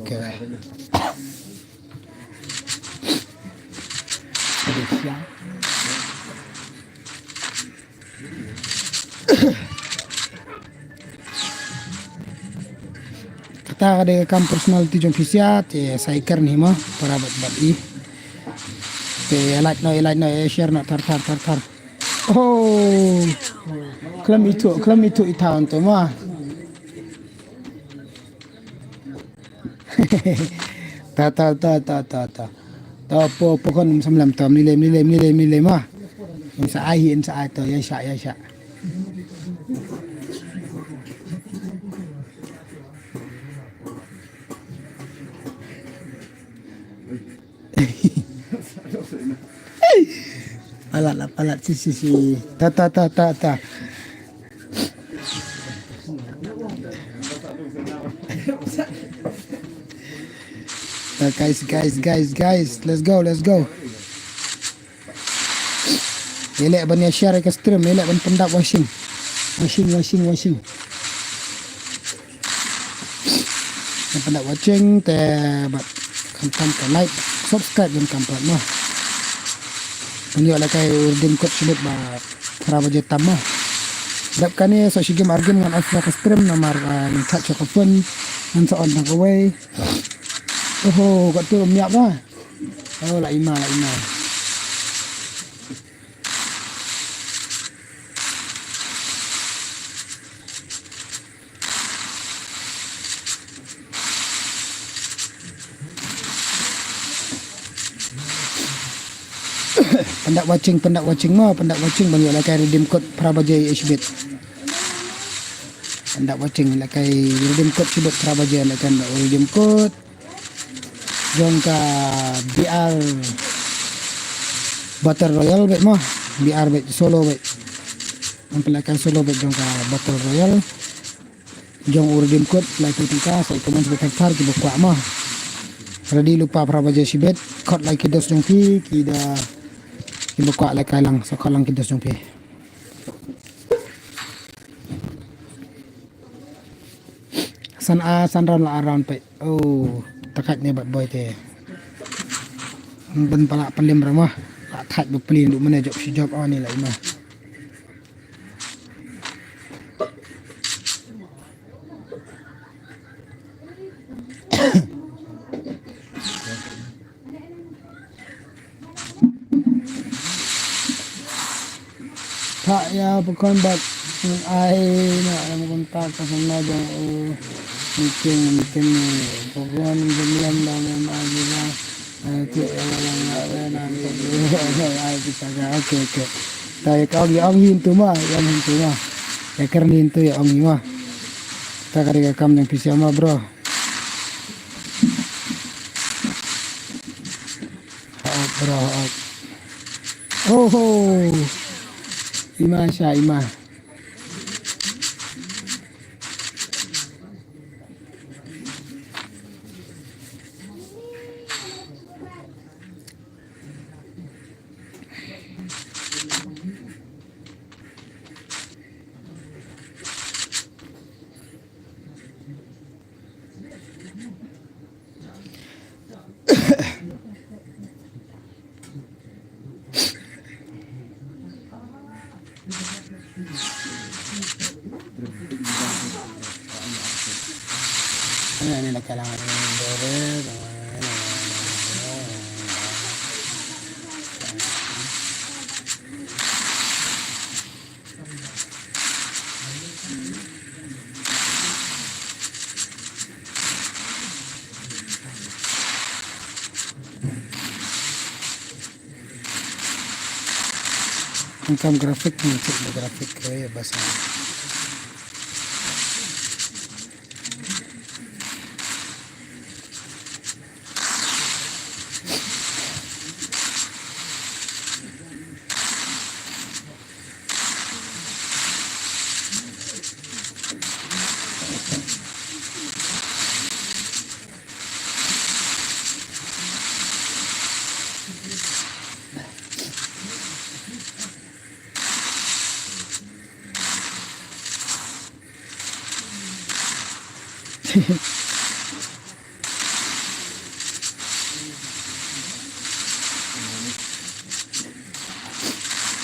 kata ada kampus nol ti jong pisia te saiker ni mah para bat i te like no share no tar oh klam itu itaon to mah ta pokon samlam tom nilai mah sa ai sa to ya sya palat si ta guys let's go elek ban share ke stream elek ban pendak washing pendak watching te bat kantam ke like subscribe dan kampat mah Penyo la kay urdim kot sulit ba para budget tama. Dap kani so sige margin ngan asla ka stream na mar catch ka phone ngan sa on na away. Oh, kat tu miap lah. Oh, la ima. Pendak watching banyak lah kay redeem code Prabajay HBet. Pendak watching lah kay redeem code HBet Prabajay lah kan redeem code. Jong ka BR Battle Royale bet mah BR bet solo bet. Mempelakan solo bet jong ka Battle Royale. Jong redeem code like kita saya komen sebentar kita kuat mah. Ready lupa Prabajay HBet code like dos jong pi kita buka like lang so kalang kita sumpi san ran la around pe oh takat ni bat boy te ben pala pelim ramah tak that bu pelin duk mana job si job on ni la imah tak ya bukan bat ai nak kontak pasal nak mungkin pokoknya jemlan dalam aja itu yang nanti bisa oke tapi kau di angin tu mah yang itu mah ya karena itu ya angin mah kita kerja kam yang bisa mah bro bro oh Ima Syah Ima ini nak kalangan income grafik nih cek grafik kayak bahasa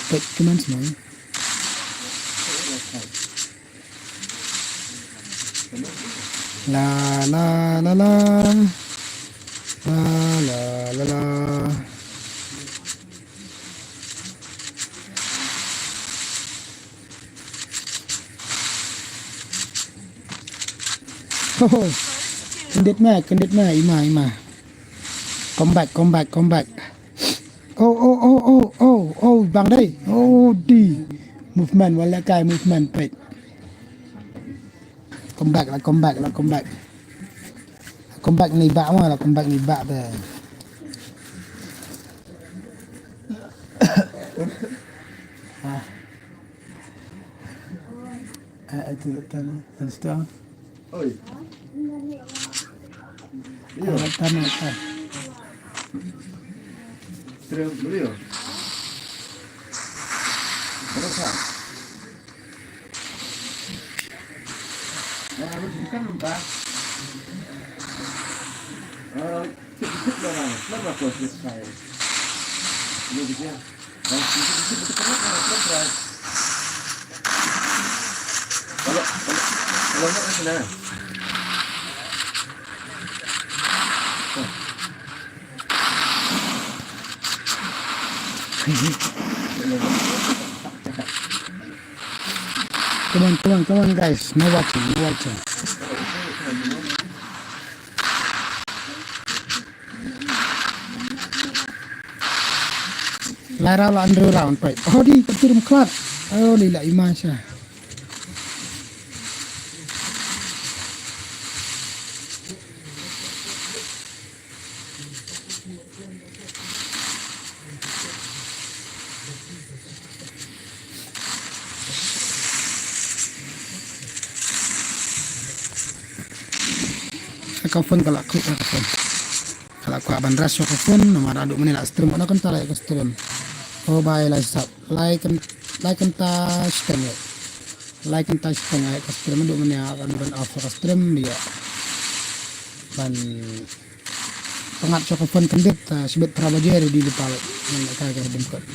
baik teman semuanya la la la la la la la la oh kendit mah Ima come back oh bang đây oh đi movement wala kai movement pet come back ni bạ mà là come back ni bạ về itu tan Oi. tan Terus beliau. Terus ah. Nah, lu bukan Mbak. Sedikit orang, kenapa kau selesai? Ini dia. Kalau sedikit kenapa selesai? Kalau enggak ke sana. Come on guys, no watching. Lara lo underground, right? Oh di terkirim club. Oh lila Imasya. Kafun kalau aku aban rasyo kafun nomor aduk menilai stream mana kan talai ke stream oh bye like and touch kan ya ke stream aduk menilai akan ban off ke stream dia ban pengat kafun kendit sebut prabajer di depan yang kagak dengkot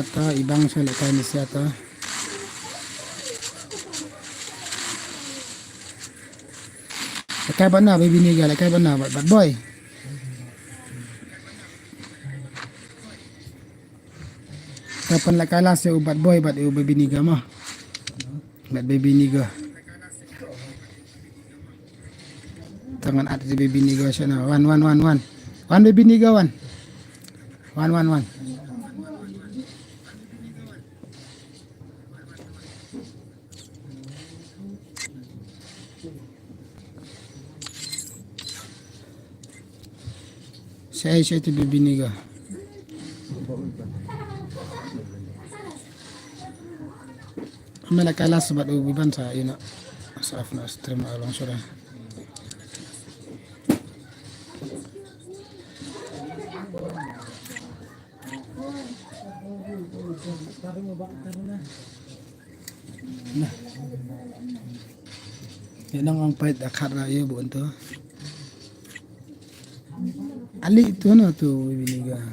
ta ibang sa lakay ni siya ta lakay ba na baby niga lakay ba na bad boy Kapan lah kalah saya ubat boy, ubat baby niga mah. Ubat baby niga. Tangan at si baby niga siya na. One. One baby niga, one. One. Saya itu baby niga. Mela kala sabat ubiban sa ina sa afna stream along sura. Nah. Yan ang pahit akar na iyo buon to. Ali itu na to biniga.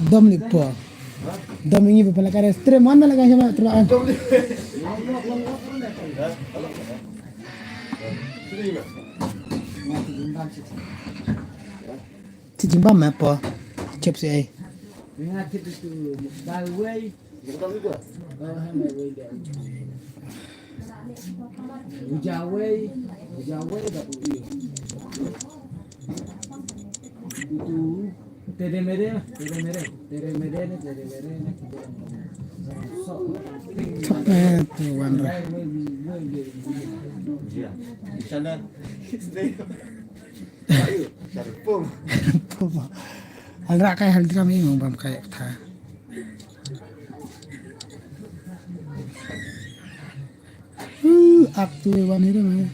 Dom ni po. Dom ini pala kare stream mana lagi sama teraan. Cijimbam me po. Chips ai. Ingat itu Dalway. Ujaway dah itu. Tere mere. Sampai tu wandra. Sana. Ayo, cari pom. Alra kay haldra mi mong bam kay tha. Aktu wan hira me.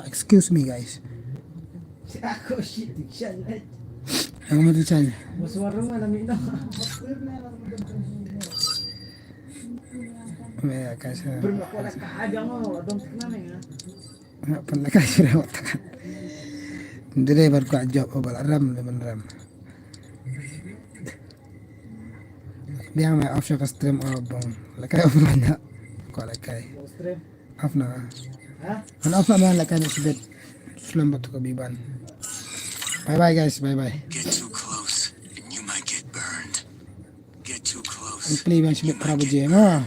Excuse me guys. Ako shit, siya. Ang mo dichan. Maswaro malam ito. Me kasi. Wala ka ada mo, adong namin ha. Pala kay sira wata. Dire bar ko job o bal ram le man ram. Dia may option ka stream o bong. Lakay off na. Ko lakay. Stream. Off na. Ha? An off na man lakay ni sibet. Sulam bato ka biban. Bye guys, bye. Get too close and you might get burned. Get too close. Ang play bang sibet para bo jemo.